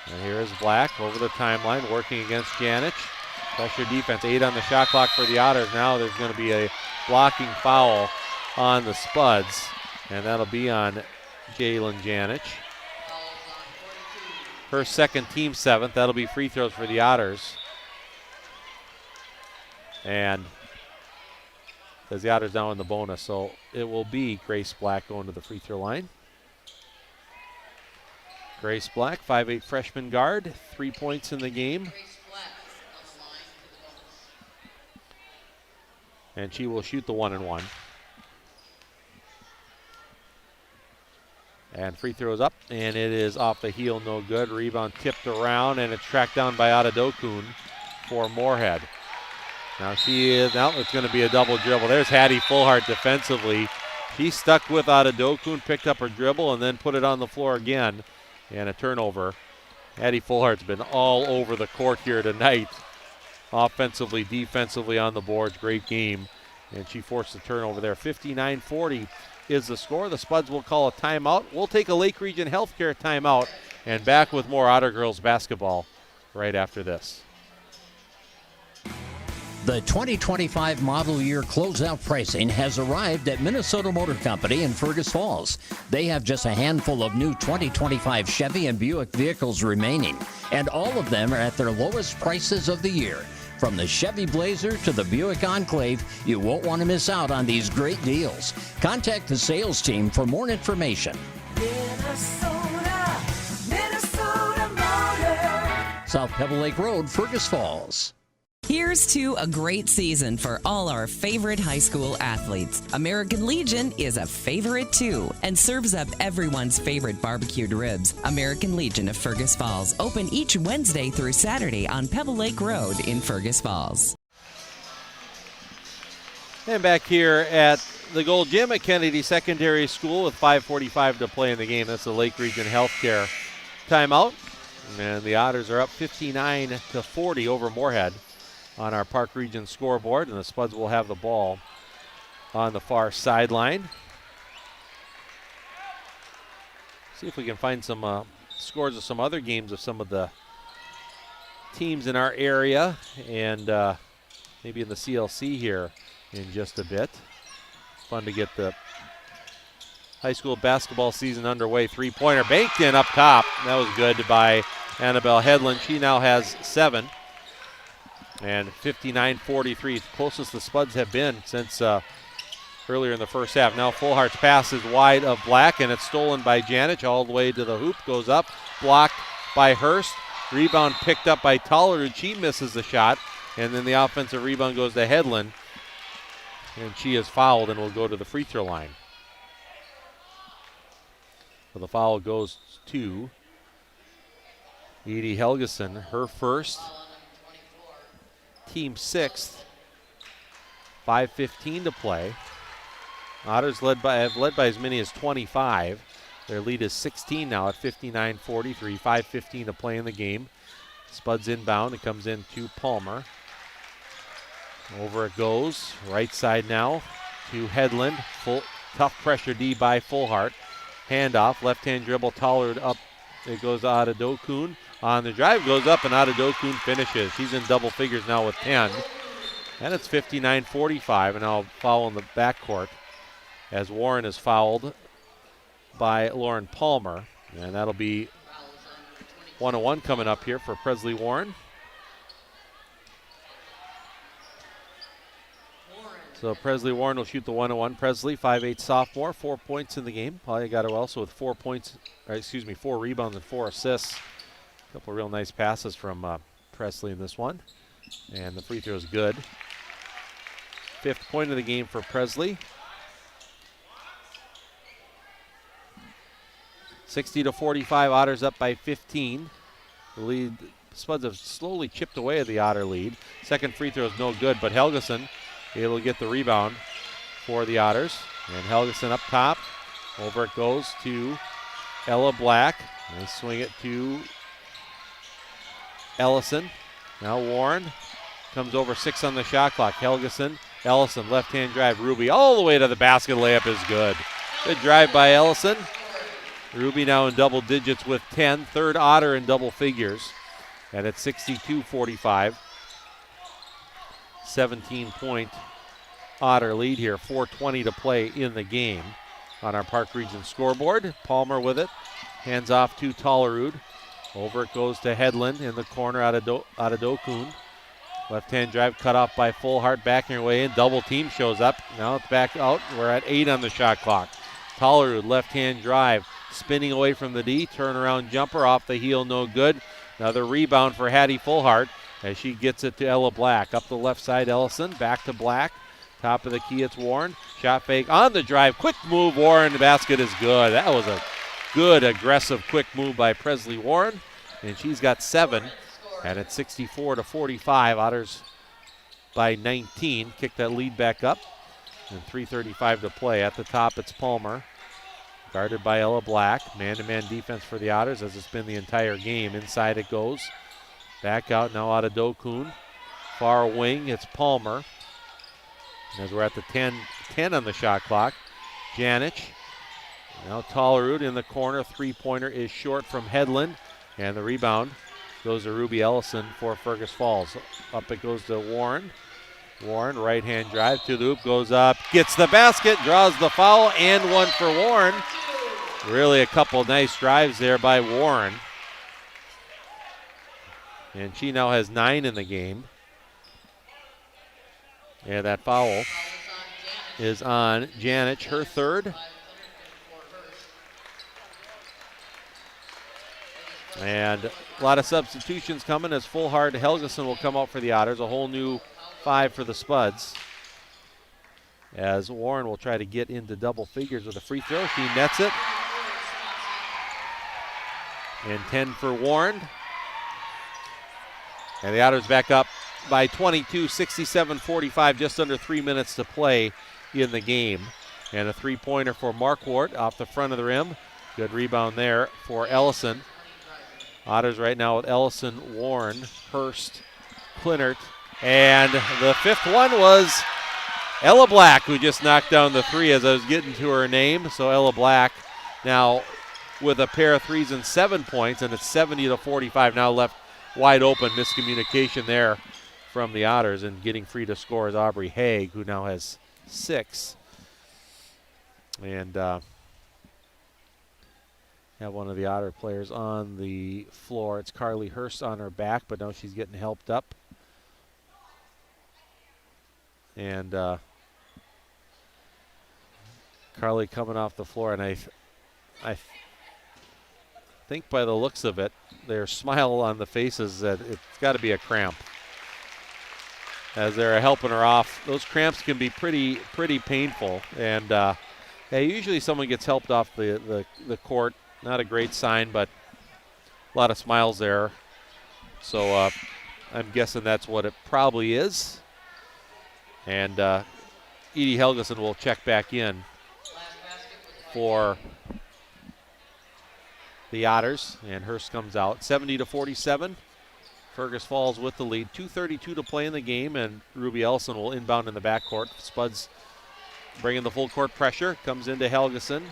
And here is Black over the timeline, working against Janich. Pressure defense, 8 on the shot clock for the Otters. Now there's going to be a blocking foul on the Spuds, and that'll be on Jalen Janich. Her second, team 7th. That'll be free throws for the Otters. And as the Otters now in the bonus, so it will be Grace Black going to the free throw line. Grace Black, 5'8" freshman guard, 3 points in the game. And she will shoot the 1-and-1. And free throw is up, and it is off the heel, no good. Rebound tipped around, and it's tracked down by Adadokun for Moorhead. Now it's going to be a double dribble. There's Hattie Fullhart defensively. She stuck with Adadokun, picked up her dribble, and then put it on the floor again. And a turnover. Hattie Fullhart's been all over the court here tonight. Offensively, defensively on the boards, great game. And she forced the turnover there. 59-40 is the score. The Spuds will call a timeout. We'll take a Lake Region Healthcare timeout and back with more Otter girls basketball right after this. The 2025 model year closeout pricing has arrived at Minnesota Motor Company in Fergus Falls. They have just a handful of new 2025 Chevy and Buick vehicles remaining, and all of them are at their lowest prices of the year. From the Chevy Blazer to the Buick Enclave, you won't want to miss out on these great deals. Contact the sales team for more information. Minnesota Motor. South Pebble Lake Road, Fergus Falls. Here's to a great season for all our favorite high school athletes. American Legion is a favorite too and serves up everyone's favorite barbecued ribs. American Legion of Fergus Falls, open each Wednesday through Saturday on Pebble Lake Road in Fergus Falls. And back here at the Gold Gym at Kennedy Secondary School with 5:45 to play in the game. That's the Lake Region Healthcare timeout. And the Otters are up 59-40 over Moorhead on our Park Region scoreboard, and the Spuds will have the ball on the far sideline. See if we can find some scores of some other games of some of the teams in our area, and maybe in the CLC here in just a bit. Fun to get the high school basketball season underway. Three-pointer banked in up top. That was good by Annabelle Headland. She now has 7. And 59-43, closest the Spuds have been since earlier in the first half. Now Fullhart's pass is wide of Black, and it's stolen by Janich all the way to the hoop. Goes up, blocked by Hurst. Rebound picked up by Toller, and she misses the shot. And then the offensive rebound goes to Headland, and she is fouled and will go to the free throw line. So the foul goes to Edie Helgeson, her first. Team 6th. 5:15 to play. Otters have led by as many as 25. Their lead is 16 now at 59-43. 5:15 to play in the game. Spuds inbound. It comes in to Palmer. Over it goes. Right side now to Headland. Tough pressure D by Fullhart. Handoff. Left-hand dribble. Tollard up. It goes to Adedokun. On the drive goes up and Adedokun finishes. She's in double figures now with 10. And it's 59-45. And now foul in the backcourt as Warren is fouled by Lauren Palmer. And that'll be 1-1 coming up here for Presley Warren. So Presley Warren will shoot the 1-1. Presley, 5'8" sophomore, 4 points in the game. Polly got her also with 4 rebounds and 4 assists. A couple of real nice passes from Presley in this one. And the free throw is good. 5th point of the game for Presley. 60-45, Otters up by 15. The lead, Spuds have slowly chipped away at the Otter lead. Second free throw is no good, but Helgeson able to get the rebound for the Otters. And Helgeson up top. Over it goes to Ella Black. They swing it to Ellison. Now Warren comes over 6 on the shot clock. Helgeson, Ellison, left-hand drive. Ruby all the way to the basket. Layup is good. Good drive by Ellison. Ruby now in double digits with 10. Third Otter in double figures. And it's 62-45. 17-point Otter lead here. 4:20 to play in the game on our Park Region scoreboard. Palmer with it. Hands off to Tollerud. Over it goes to Headland in the corner out of Dokun. Left-hand drive cut off by Fullhart. Backing her way in. Double team shows up. Now it's back out. We're at 8 on the shot clock. Tollerud, left-hand drive. Spinning away from the D. Turnaround jumper off the heel. No good. Another rebound for Hattie Fullhart as she gets it to Ella Black. Up the left side, Ellison. Back to Black. Top of the key, it's Warren. Shot fake on the drive. Quick move, Warren. The basket is good. That was a good, aggressive, quick move by Presley Warren. And she's got 7. And it's 64-45. Otters by 19. Kick that lead back up. And 3:35 to play. At the top, it's Palmer. Guarded by Ella Black. Man-to-man defense for the Otters as it's been the entire game. Inside it goes. Back out now out of Dokun. Far wing, it's Palmer. As we're at the 10 on the shot clock. Janich. Now Tollerud in the corner. Three-pointer is short from Headland. And the rebound goes to Ruby Ellison for Fergus Falls. Up it goes to Warren. Warren, right-hand drive to the hoop, goes up, gets the basket, draws the foul, and one for Warren. Really a couple nice drives there by Warren. And she now has 9 in the game. And that foul is on Janich, her 3rd. And a lot of substitutions coming as Fullhart Helgeson will come out for the Otters. A whole new 5 for the Spuds. As Warren will try to get into double figures with a free throw. She nets it. And 10 for Warren. And the Otters back up by 22, 67-45, just under 3 minutes to play in the game. And a three-pointer for Marquardt off the front of the rim. Good rebound there for Ellison. Otters right now with Ellison, Warren, Hurst, Klinert. And the 5th one was Ella Black, who just knocked down the 3 as I was getting to her name. So Ella Black now with a pair of 3s and 7 points, and it's 70-45 now left wide open. Miscommunication there from the Otters, and getting free to score is Aubrey Haig, who now has 6. And have one of the Otter players on the floor. It's Carly Hurst on her back, but now she's getting helped up. And Carly coming off the floor, and I think by the looks of it, their smile on the faces that it's got to be a cramp. As they're helping her off, those cramps can be pretty painful. And usually someone gets helped off the court. Not a great sign, but a lot of smiles there. So I'm guessing that's what it probably is. And Edie Helgeson will check back in for the Otters, and Hurst comes out. 70-47. Fergus Falls with the lead. 2:32 to play in the game, and Ruby Ellison will inbound in the backcourt. Spuds bringing the full court pressure. Comes into Helgeson.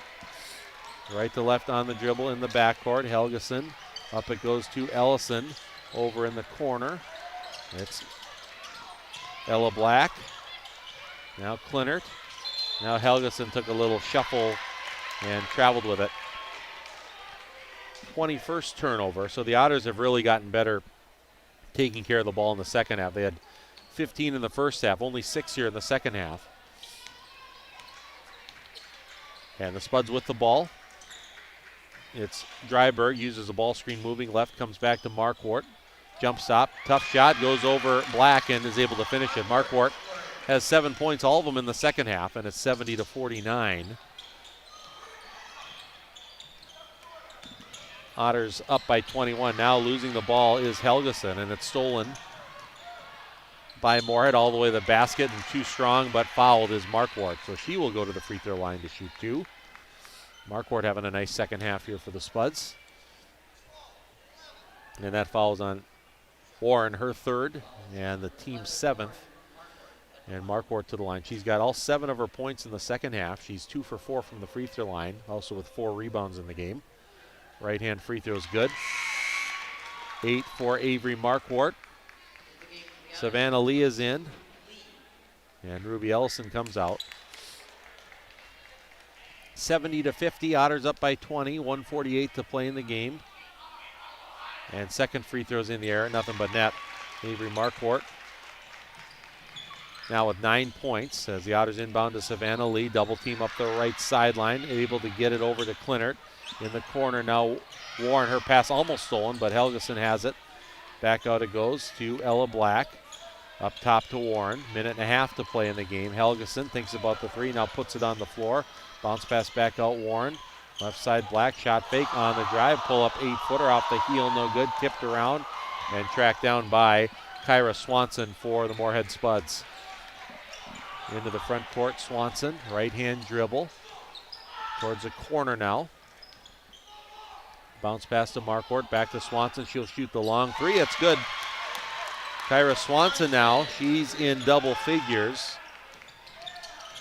Right to left on the dribble in the backcourt. Helgeson. Up it goes to Ellison. Over in the corner. It's Ella Black. Now Klinert. Now Helgeson took a little shuffle and traveled with it. 21st turnover. So the Otters have really gotten better taking care of the ball in the second half. They had 15 in the first half, only 6 here in the second half. And the Spuds with the ball. It's Dryberg, uses a ball screen moving left, comes back to Marquardt. Jump stop, tough shot, goes over Black and is able to finish it. Marquardt has 7 points, all of them in the second half, and it's 70-49. Otters up by 21. Now losing the ball is Helgeson, and it's stolen by Moorhead all the way to the basket, and too strong, but fouled is Marquardt. So she will go to the free throw line to shoot 2. Marquardt having a nice second half here for the Spuds. And that fouls on Warren, her 3rd, and the team's 7th. And Marquardt to the line. She's got all 7 of her points in the second half. She's 2 for 4 from the free throw line, also with 4 rebounds in the game. Right-hand free throw is good. 8 for Avery Marquardt. Savannah Lee is in. And Ruby Ellison comes out. 70-50, Otters up by 20, 1:48 to play in the game. And second free throw's in the air, nothing but net. Avery Marquardt now with 9 points as the Otters inbound to Savannah Lee. Double team up the right sideline, able to get it over to Klinert. In the corner now, Warren, her pass almost stolen, but Helgeson has it. Back out it goes to Ella Black. Up top to Warren. Minute and a half to play in the game. Helgeson thinks about the 3, now puts it on the floor. Bounce pass back out Warren. Left side Black, shot fake on the drive. Pull up 8-footer off the heel, no good. Tipped around and tracked down by Kyra Swanson for the Moorhead Spuds. Into the front court, Swanson. Right-hand dribble. Towards the corner now. Bounce pass to Marquardt, back to Swanson. She'll shoot the long 3. It's good. Kyra Swanson now, she's in double figures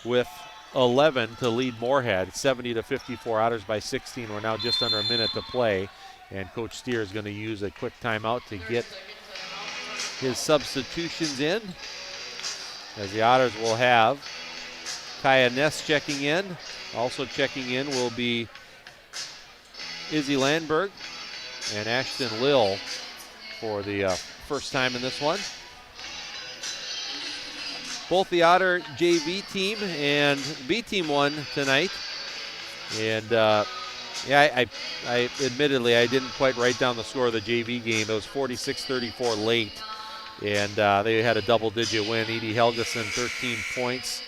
with 11 to lead Moorhead. 70-54, Otters by 16. We're now just under a minute to play. And Coach Steer is going to use a quick timeout to get his substitutions in. As the Otters will have Kaya Ness checking in. Also checking in will be Izzy Landberg and Ashton Lill for the first time in this one. Both the Otter JV team and B team won tonight. And I admittedly I didn't quite write down the score of the JV game. It was 46-34 late. And they had a double-digit win. Edie Helgeson, 13 points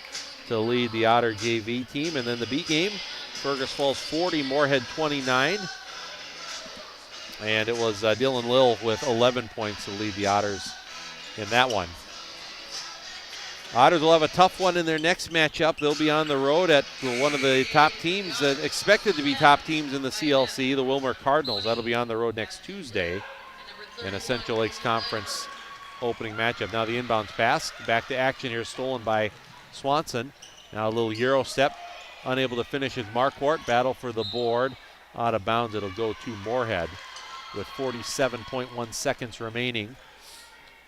to lead the Otter JV team. And then the B game, Fergus Falls 40, Moorhead 29. And it was Dylan Lill with 11 points to lead the Otters in that one. Otters will have a tough one in their next matchup. They'll be on the road at one of the top teams that expected to be top teams in the CLC, the Wilmer Cardinals. That'll be on the road next Tuesday in a Central Lakes Conference opening matchup. Now the inbounds pass, back to action here, stolen by Swanson. Now a little Euro step, unable to finish his Marquardt. Battle for the board, out of bounds. It'll go to Moorhead with 47.1 seconds remaining.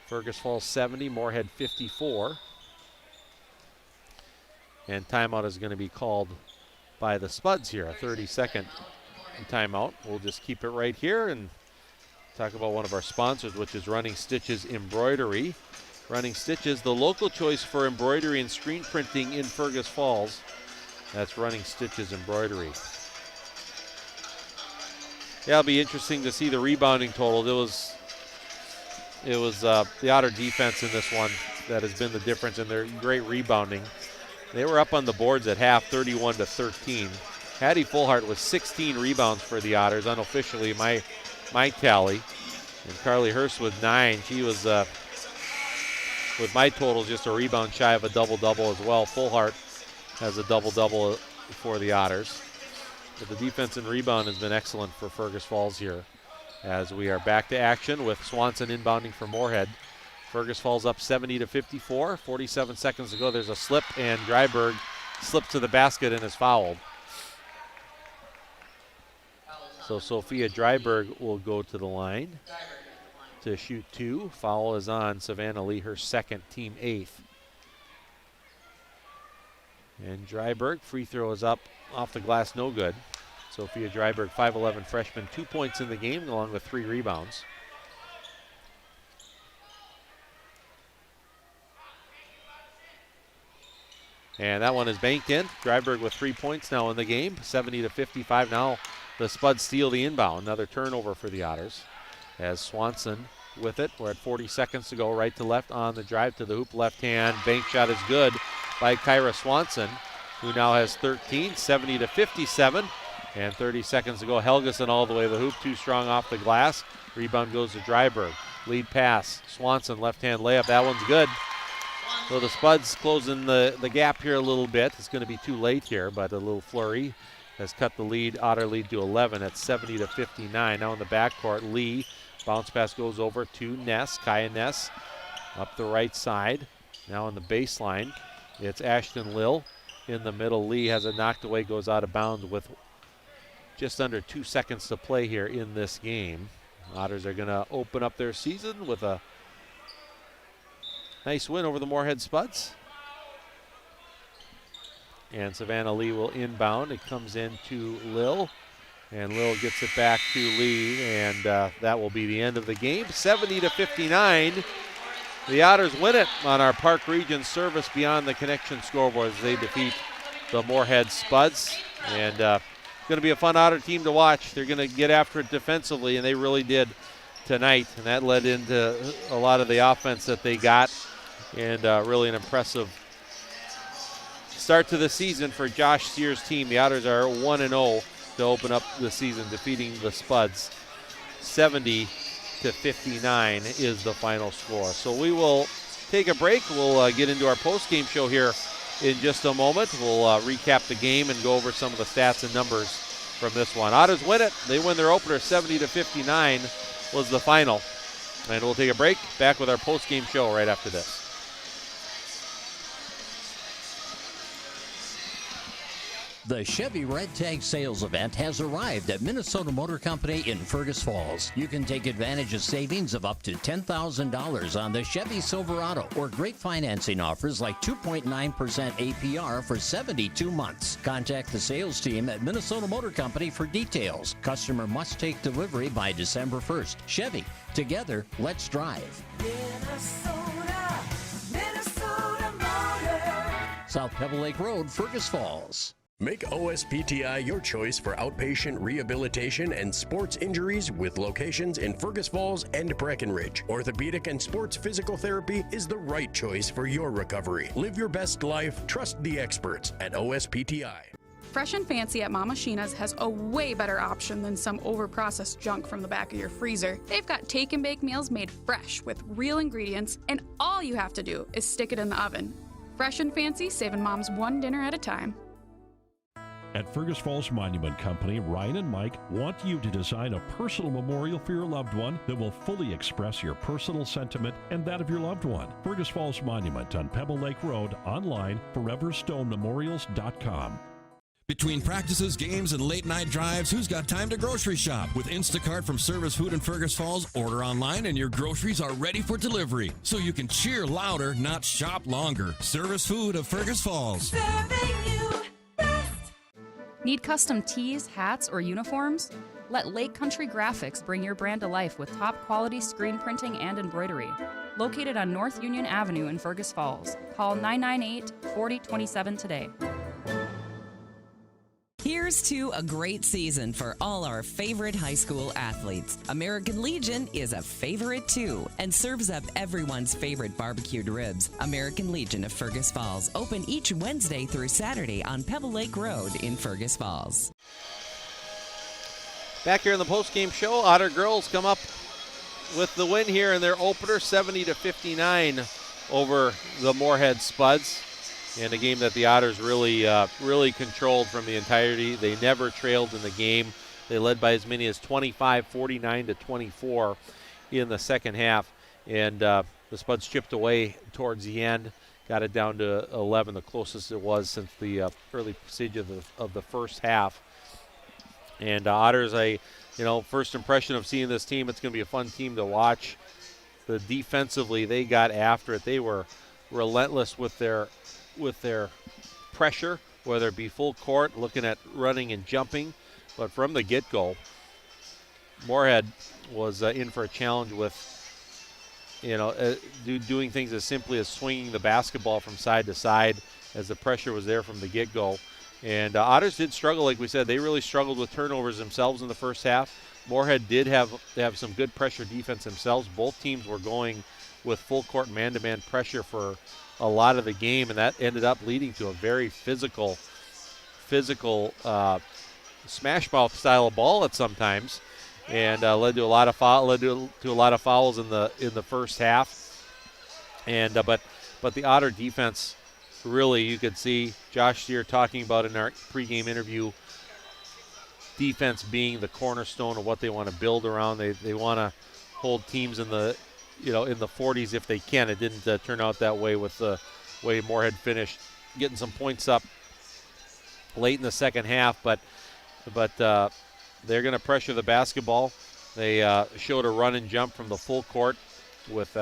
Fergus Falls 70, Moorhead 54. And timeout is going to be called by the Spuds here, a 30-second timeout. We'll just keep it right here and talk about one of our sponsors, which is Running Stitches Embroidery. Running Stitches, the local choice for embroidery and screen printing in Fergus Falls. That's Running Stitches Embroidery. Yeah, it'll be interesting to see the rebounding total. It was the Otter defense in this one that has been the difference in their great rebounding. They were up on the boards at half, 31-13. Hattie Fullhart with 16 rebounds for the Otters, unofficially my tally. And Carly Hurst with 9. She was with my total just a rebound shy of a double-double as well. Fullhart has a double-double for the Otters. But the defense and rebound has been excellent for Fergus Falls here as we are back to action with Swanson inbounding for Moorhead. Fergus Falls up 70-54. 47 seconds to go. There's a slip, and Dryberg slips to the basket and is fouled. So Sophia Dryberg will go to the line to shoot 2. Foul is on Savannah Lee, her second, team 8th. And Dryberg, free throw is up off the glass, no good. Sophia Dryberg, 5'11 freshman, 2 points in the game along with 3 rebounds. And that one is banked in. Dryberg with 3 points now in the game, 70-55. Now the Spuds steal the inbound. Another turnover for the Otters as Swanson with it. We're at 40 seconds to go, right to left on the drive to the hoop. Left hand bank shot is good by Kyra Swanson, who now has 13, 70-57. And 30 seconds to go. Helgeson all the way to the hoop, too strong off the glass. Rebound goes to Dryberg. Lead pass, Swanson, left-hand layup. That one's good. So the Spuds closing the gap here a little bit. It's going to be too late here, but a little flurry has cut the lead, Otter lead to 11 at 70-59. Now in the backcourt, Lee. Bounce pass goes over to Ness, Kaya Ness, up the right side. Now on the baseline, it's Ashton Lill. In the middle, Lee has it knocked away, goes out of bounds with just under 2 seconds to play here in this game. Otters are going to open up their season with a nice win over the Moorhead Spuds. And Savannah Lee will inbound. It comes into Lill. And Lill gets it back to Lee. And that will be the end of the game. 70-59. The Otters win it on our Park Region Service Beyond the Connection scoreboard as they defeat the Moorhead Spuds. And going to be a fun Otter team to watch. They're going to get after it defensively, and they really did tonight. And that led into a lot of the offense that they got. And really an impressive start to the season for Josh Sears' team. The Otters are 1-0 to open up the season, defeating the Spuds. 70-59 is the final score. So we will take a break. We'll get into our post-game show here in just a moment. We'll recap the game and go over some of the stats and numbers from this one. Otters win it. They win their opener. 70-59 was the final. And we'll take a break. Back with our post-game show right after this. The Chevy Red Tag sales event has arrived at Minnesota Motor Company in Fergus Falls. You can take advantage of savings of up to $10,000 on the Chevy Silverado or great financing offers like 2.9% APR for 72 months. Contact the sales team at Minnesota Motor Company for details. Customer must take delivery by December 1st. Chevy, together, let's drive. Minnesota Motor. South Pebble Lake Road, Fergus Falls. Make OSPTI your choice for outpatient rehabilitation and sports injuries with locations in Fergus Falls and Breckenridge. Orthopedic and sports physical therapy is the right choice for your recovery. Live your best life. Trust the experts at OSPTI. Fresh and Fancy at Mama Sheena's has a way better option than some overprocessed junk from the back of your freezer. They've got take and bake meals made fresh with real ingredients, and all you have to do is stick it in the oven. Fresh and Fancy, saving moms one dinner at a time. At Fergus Falls Monument Company, Ryan and Mike want you to design a personal memorial for your loved one that will fully express your personal sentiment and that of your loved one. Fergus Falls Monument on Pebble Lake Road, online, foreverstonememorials.com. Between practices, games, and late-night drives, who's got time to grocery shop? With Instacart from Service Food in Fergus Falls, order online and your groceries are ready for delivery. So you can cheer louder, not shop longer. Service Food of Fergus Falls. Need custom tees, hats, or uniforms? Let Lake Country Graphics bring your brand to life with top quality screen printing and embroidery. Located on North Union Avenue in Fergus Falls. Call 998-4027 today. Here's to a great season for all our favorite high school athletes. American Legion is a favorite too and serves up everyone's favorite barbecued ribs. American Legion of Fergus Falls, open each Wednesday through Saturday on Pebble Lake Road in Fergus Falls. Back here in the postgame show, Otter girls come up with the win here in their opener, 70-59 over the Moorhead Spuds in a game that the Otters really controlled from the entirety. They never trailed in the game. They led by as many as 25, 49 to 24 in the second half, and the Spuds chipped away towards the end, got it down to 11, the closest it was since the early procedure of the first half. And Otters, first impression of seeing this team, it's going to be a fun team to watch. Defensively, they got after it. They were relentless with their pressure, whether it be full court, looking at running and jumping. But from the get-go, Moorhead was in for a challenge with, doing things as simply as swinging the basketball from side to side, as the pressure was there from the get-go. And Otters did struggle, like we said. They really struggled with turnovers themselves in the first half. Moorhead did have some good pressure defense themselves. Both teams were going with full court man-to-man pressure for a lot of the game, and that ended up leading to a very physical smash mouth style of ball at sometimes, and led to a lot of fouls in the first half. And but the Otter defense, really, you could see Josh Steer talking about in our pregame interview, defense being the cornerstone of what they want to build around. They want to hold teams in the 40s if they can. It didn't turn out that way with the way Moorhead finished, getting some points up late in the second half, but they're going to pressure the basketball. They showed a run and jump from the full court with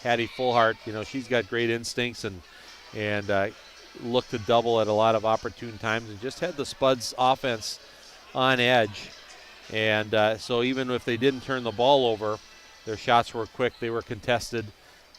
Hattie Fullhart. She's got great instincts and looked to double at a lot of opportune times, and just had the Spuds offense on edge. And so even if they didn't turn the ball over, their shots were quick, they were contested,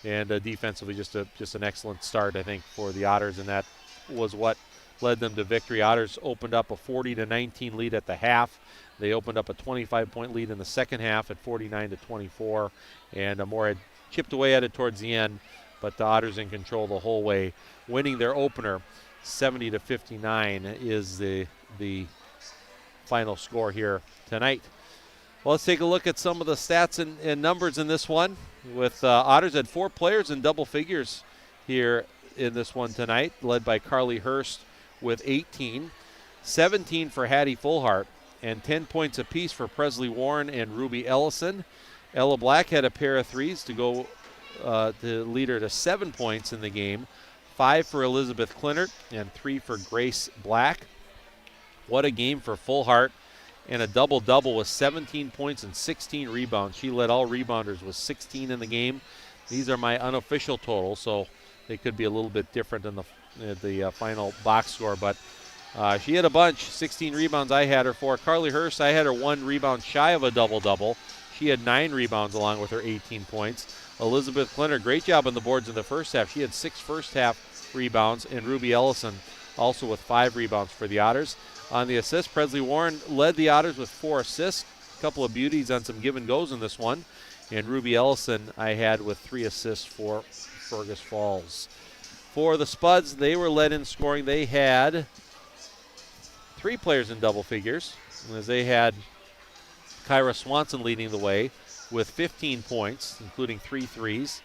and defensively just an excellent start, I think, for the Otters, and that was what led them to victory. Otters opened up a 40-19 lead at the half. They opened up a 25-point lead in the second half at 49-24, and Moorhead chipped away at it towards the end, but the Otters in control the whole way, winning their opener 70-59 is the final score here tonight. Well, let's take a look at some of the stats and numbers in this one. With Otters had 4 players in double figures here in this one tonight, led by Carly Hurst with 18, 17 for Hattie Fullhart, and 10 points apiece for Presley Warren and Ruby Ellison. Ella Black had a pair of threes to go to lead her to 7 points in the game, 5 for Elizabeth Clinert and 3 for Grace Black. What a game for Fullhart, and a double-double with 17 points and 16 rebounds. She led all rebounders with 16 in the game. These are my unofficial totals, so they could be a little bit different in the final box score, but she had a bunch. 16 rebounds I had her for. Carly Hurst, I had her 1 rebound shy of a double-double. She had 9 rebounds along with her 18 points. Elizabeth Clinter, great job on the boards in the first half. She had 6 first-half rebounds, and Ruby Ellison also with 5 rebounds for the Otters. On the assist, Presley Warren led the Otters with 4 assists. A couple of beauties on some give-and-goes in this one. And Ruby Ellison I had with 3 assists for Fergus Falls. For the Spuds, they were led in scoring. They had 3 players in double figures, as they had Kyra Swanson leading the way with 15 points, including 3 threes.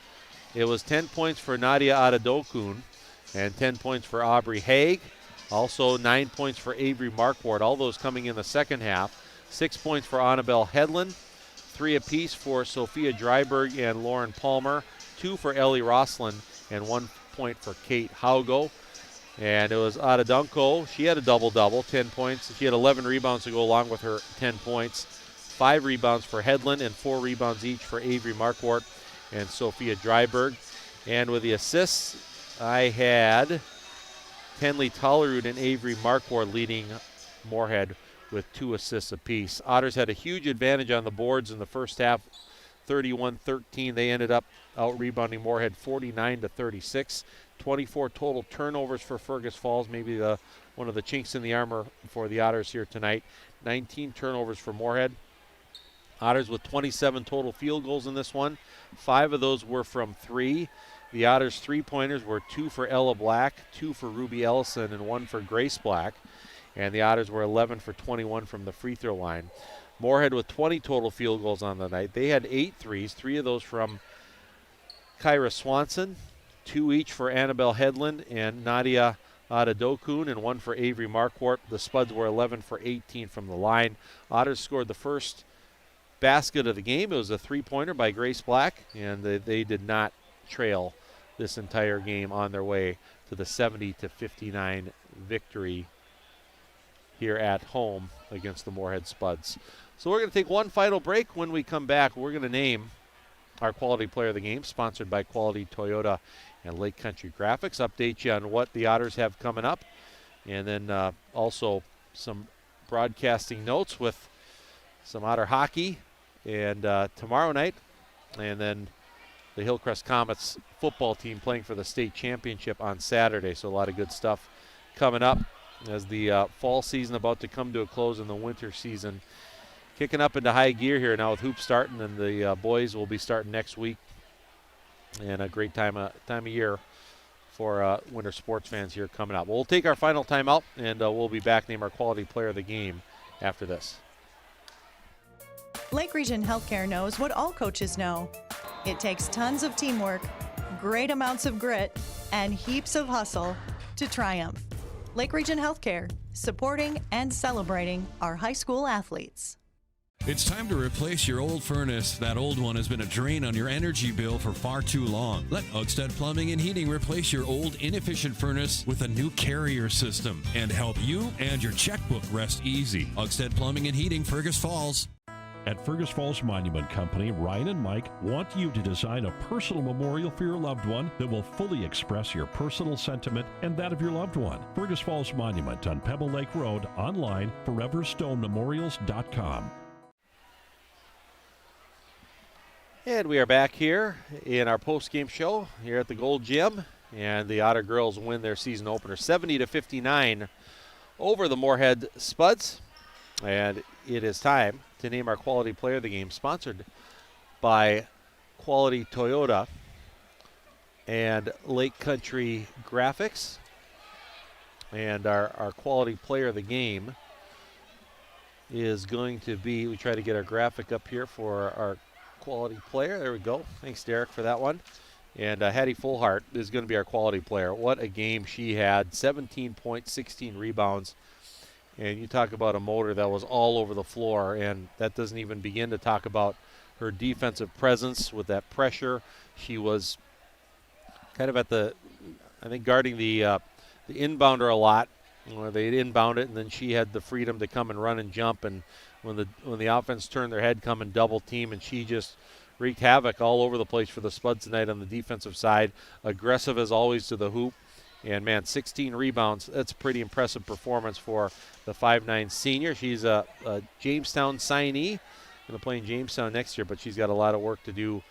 It was 10 points for Nadia Adadokun and 10 points for Aubrey Haig. Also 9 points for Avery Markward, all those coming in the second half. 6 points for Annabelle Hedlund, 3 apiece for Sophia Dryberg and Lauren Palmer, 2 for Ellie Roslin, and 1 point for Kate Haugo. And it was Adadunko. She had a double-double, 10 points. She had 11 rebounds to go along with her 10 points. 5 rebounds for Hedlund and 4 rebounds each for Avery Markwart and Sophia Dryberg. And with the assists, I had Tenley Tollerud and Avery Markwart leading Moorhead with 2 assists apiece. Otters had a huge advantage on the boards in the first half, 31-13. They ended up out-rebounding Moorhead 49-36. 24 total turnovers for Fergus Falls, maybe one of the chinks in the armor for the Otters here tonight. 19 turnovers for Moorhead. Otters with 27 total field goals in this one. 5 of those were from 3. The Otters' 3-pointers were 2 for Ella Black, 2 for Ruby Ellison, and 1 for Grace Black. And the Otters were 11 for 21 from the free throw line. Moorhead with 20 total field goals on the night. They had 8 threes, 3 of those from Kyra Swanson, 2 each for Annabelle Headland and Nadia Adadokun, and 1 for Avery Marquardt. The Spuds were 11 for 18 from the line. Otters scored the first basket of the game. It was a three-pointer by Grace Black, and they did not trail this entire game on their way to the 70-59 victory here at home against the Moorhead Spuds. So we're going to take one final break. When we come back, we're going to name our Quality Player of the Game, sponsored by Quality Toyota and Lake Country Graphics. Update you on what the Otters have coming up, and then also some broadcasting notes with some Otter hockey and tomorrow night, and then the Hillcrest Comets football team playing for the state championship on Saturday. So a lot of good stuff coming up as the fall season about to come to a close and the winter season kicking up into high gear here now with hoops starting, and the boys will be starting next week. And a great time of year for winter sports fans here coming up. We'll take our final timeout, and we'll be back, name our Quality Player of the Game after this. Lake Region Healthcare knows what all coaches know. It takes tons of teamwork, great amounts of grit, and heaps of hustle to triumph. Lake Region Healthcare, supporting and celebrating our high school athletes. It's time to replace your old furnace. That old one has been a drain on your energy bill for far too long. Let Otters Plumbing and Heating replace your old inefficient furnace with a new carrier system and help you and your checkbook rest easy. Otters Plumbing and Heating, Fergus Falls. At Fergus Falls Monument Company, Ryan and Mike want you to design a personal memorial for your loved one that will fully express your personal sentiment and that of your loved one. Fergus Falls Monument on Pebble Lake Road, online, foreverstonememorials.com. And we are back here in our post-game show here at the Gold Gym, and the Otter girls win their season opener 70-59 over the Moorhead Spuds. And it is time to name our Quality Player of the Game, sponsored by Quality Toyota and Lake Country Graphics. And our Quality Player of the Game is going to be, we try to get our graphic up here for our Quality Player. There we go. Thanks, Derek, for that one. And Hattie Fullhart is going to be our Quality Player. What a game she had. 17 points, 16 rebounds. And you talk about a motor that was all over the floor, and that doesn't even begin to talk about her defensive presence with that pressure. She was kind of at the, I think, guarding the inbounder a lot. They'd inbound it, and then she had the freedom to come and run and jump. And when the offense turned their head, come and double team, and she just wreaked havoc all over the place for the Spuds tonight on the defensive side. Aggressive as always to the hoop. And, man, 16 rebounds. That's a pretty impressive performance for the 5'9 senior. She's a Jamestown signee. Going to play in Jamestown next year, but she's got a lot of work to do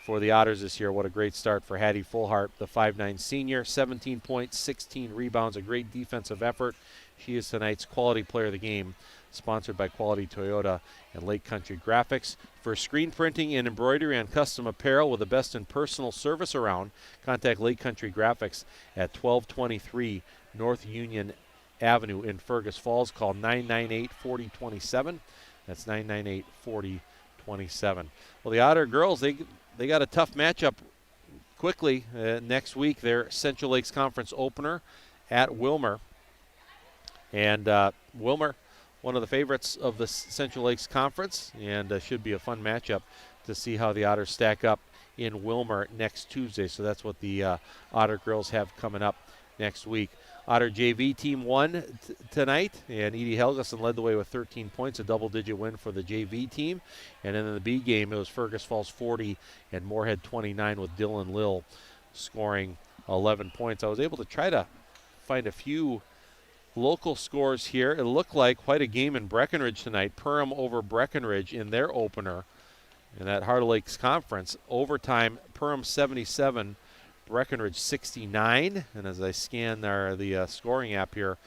for the Otters this year. What a great start for Hattie Fullhart, the 5'9 senior. 17 points, 16 rebounds, a great defensive effort. She is tonight's Quality Player of the Game, sponsored by Quality Toyota and Lake Country Graphics. For screen printing and embroidery on custom apparel with the best in personal service around, contact Lake Country Graphics at 1223 North Union Avenue in Fergus Falls. Call 998-4027. That's 998-4027. Well, the Otter girls, they got a tough matchup quickly next week. Their Central Lakes Conference opener at Wilmer. And Wilmer, one of the favorites of the Central Lakes Conference, and should be a fun matchup to see how the Otters stack up in Wilmer next Tuesday. So that's what the Otter girls have coming up next week. Otter JV team won tonight, and Edie Helgeson led the way with 13 points, a double-digit win for the JV team. And then in the B game, it was Fergus Falls 40 and Moorhead 29 with Dylan Lill scoring 11 points. I was able to try to find a few local scores here. It looked like quite a game in Breckenridge tonight. Perham over Breckenridge in their opener in that Heart of Lakes Conference. Overtime, Perham 77, Breckenridge 69. And as I scan the scoring app here,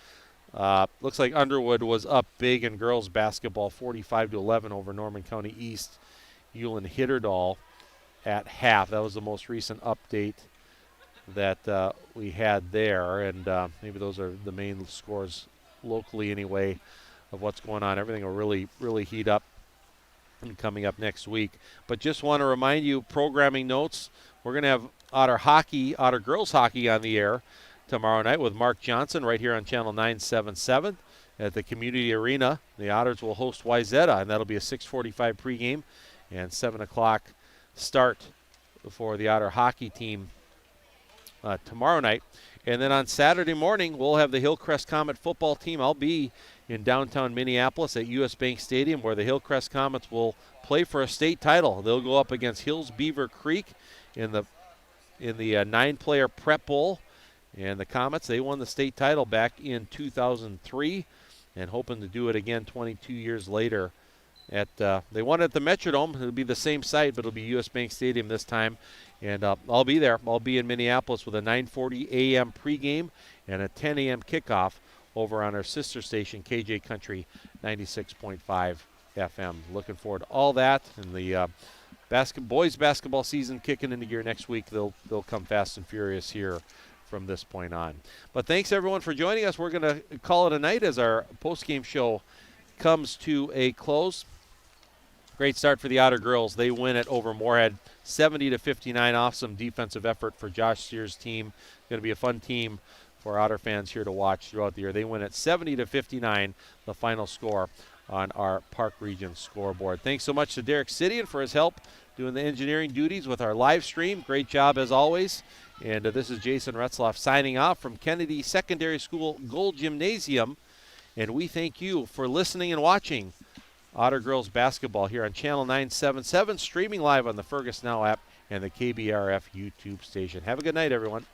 looks like Underwood was up big in girls basketball, 45-11 over Norman County East. Hewlin Hitterdal at half. That was the most recent update that we had there, and maybe those are the main scores locally anyway of what's going on. Everything will really, really heat up coming up next week. But just want to remind you, programming notes, we're going to have Otter girls hockey on the air tomorrow night with Mark Johnson right here on Channel 977 at the Community Arena. The Otters will host Wayzata, and that'll be a 6:45 pregame and 7 o'clock start for the Otter hockey team tomorrow night. And then on Saturday morning, we'll have the Hillcrest Comet football team. I'll be in downtown Minneapolis at US Bank Stadium, where the Hillcrest Comets will play for a state title. They'll go up against Hills Beaver Creek in the 9-player prep bowl. And the Comets, they won the state title back in 2003 and hoping to do it again 22 years later. They won it at the Metrodome. It'll be the same site, but it'll be US Bank Stadium this time. And I'll be there. I'll be in Minneapolis with a 9:40 a.m. pregame and a 10 a.m. kickoff over on our sister station, KJ Country 96.5 FM. Looking forward to all that. And the boys basketball season kicking into gear next week. They'll come fast and furious here from this point on. But thanks, everyone, for joining us. We're going to call it a night as our postgame show comes to a close. Great start for the Otter girls. They win it over Moorhead 70-59 off some defensive effort for Josh Sears' team. Going to be a fun team for Otter fans here to watch throughout the year. They win it 70-59, the final score on our Park Region scoreboard. Thanks so much to Derek Sidian for his help doing the engineering duties with our live stream. Great job as always. And this is Jason Retzloff signing off from Kennedy Secondary School Gold Gymnasium. And we thank you for listening and watching Otter Girls Basketball here on Channel 977, streaming live on the Fergus Now app and the KBRF YouTube station. Have a good night, everyone.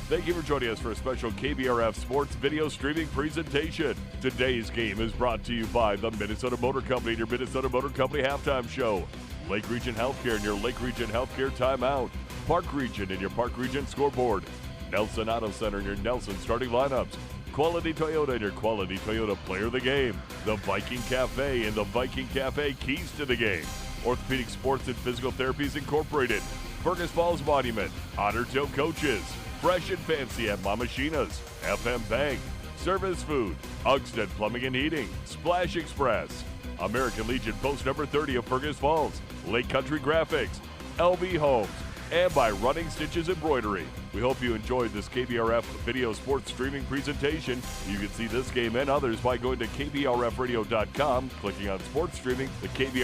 Thank you for joining us for a special KBRF Sports video streaming presentation. Today's game is brought to you by the Minnesota Motor Company, your Minnesota Motor Company halftime show, Lake Region Healthcare and your Lake Region Healthcare timeout, Park Region and your Park Region scoreboard, Nelson Auto Center and your Nelson starting lineups, Quality Toyota and your Quality Toyota player of the game, the Viking Cafe and the Viking Cafe keys to the game, Orthopedic Sports and Physical Therapies Incorporated, Fergus Falls Monument, Otter Tail Coaches, Fresh and Fancy at Mama Sheena's, FM Bank, Service Food, Ugstead Plumbing and Heating, Splash Express, American Legion Post number 30 of Fergus Falls, Lake Country Graphics, LB Homes, and by Running Stitches Embroidery. We hope you enjoyed this KBRF video sports streaming presentation. You can see this game and others by going to kbrfradio.com, clicking on sports streaming, the KBRF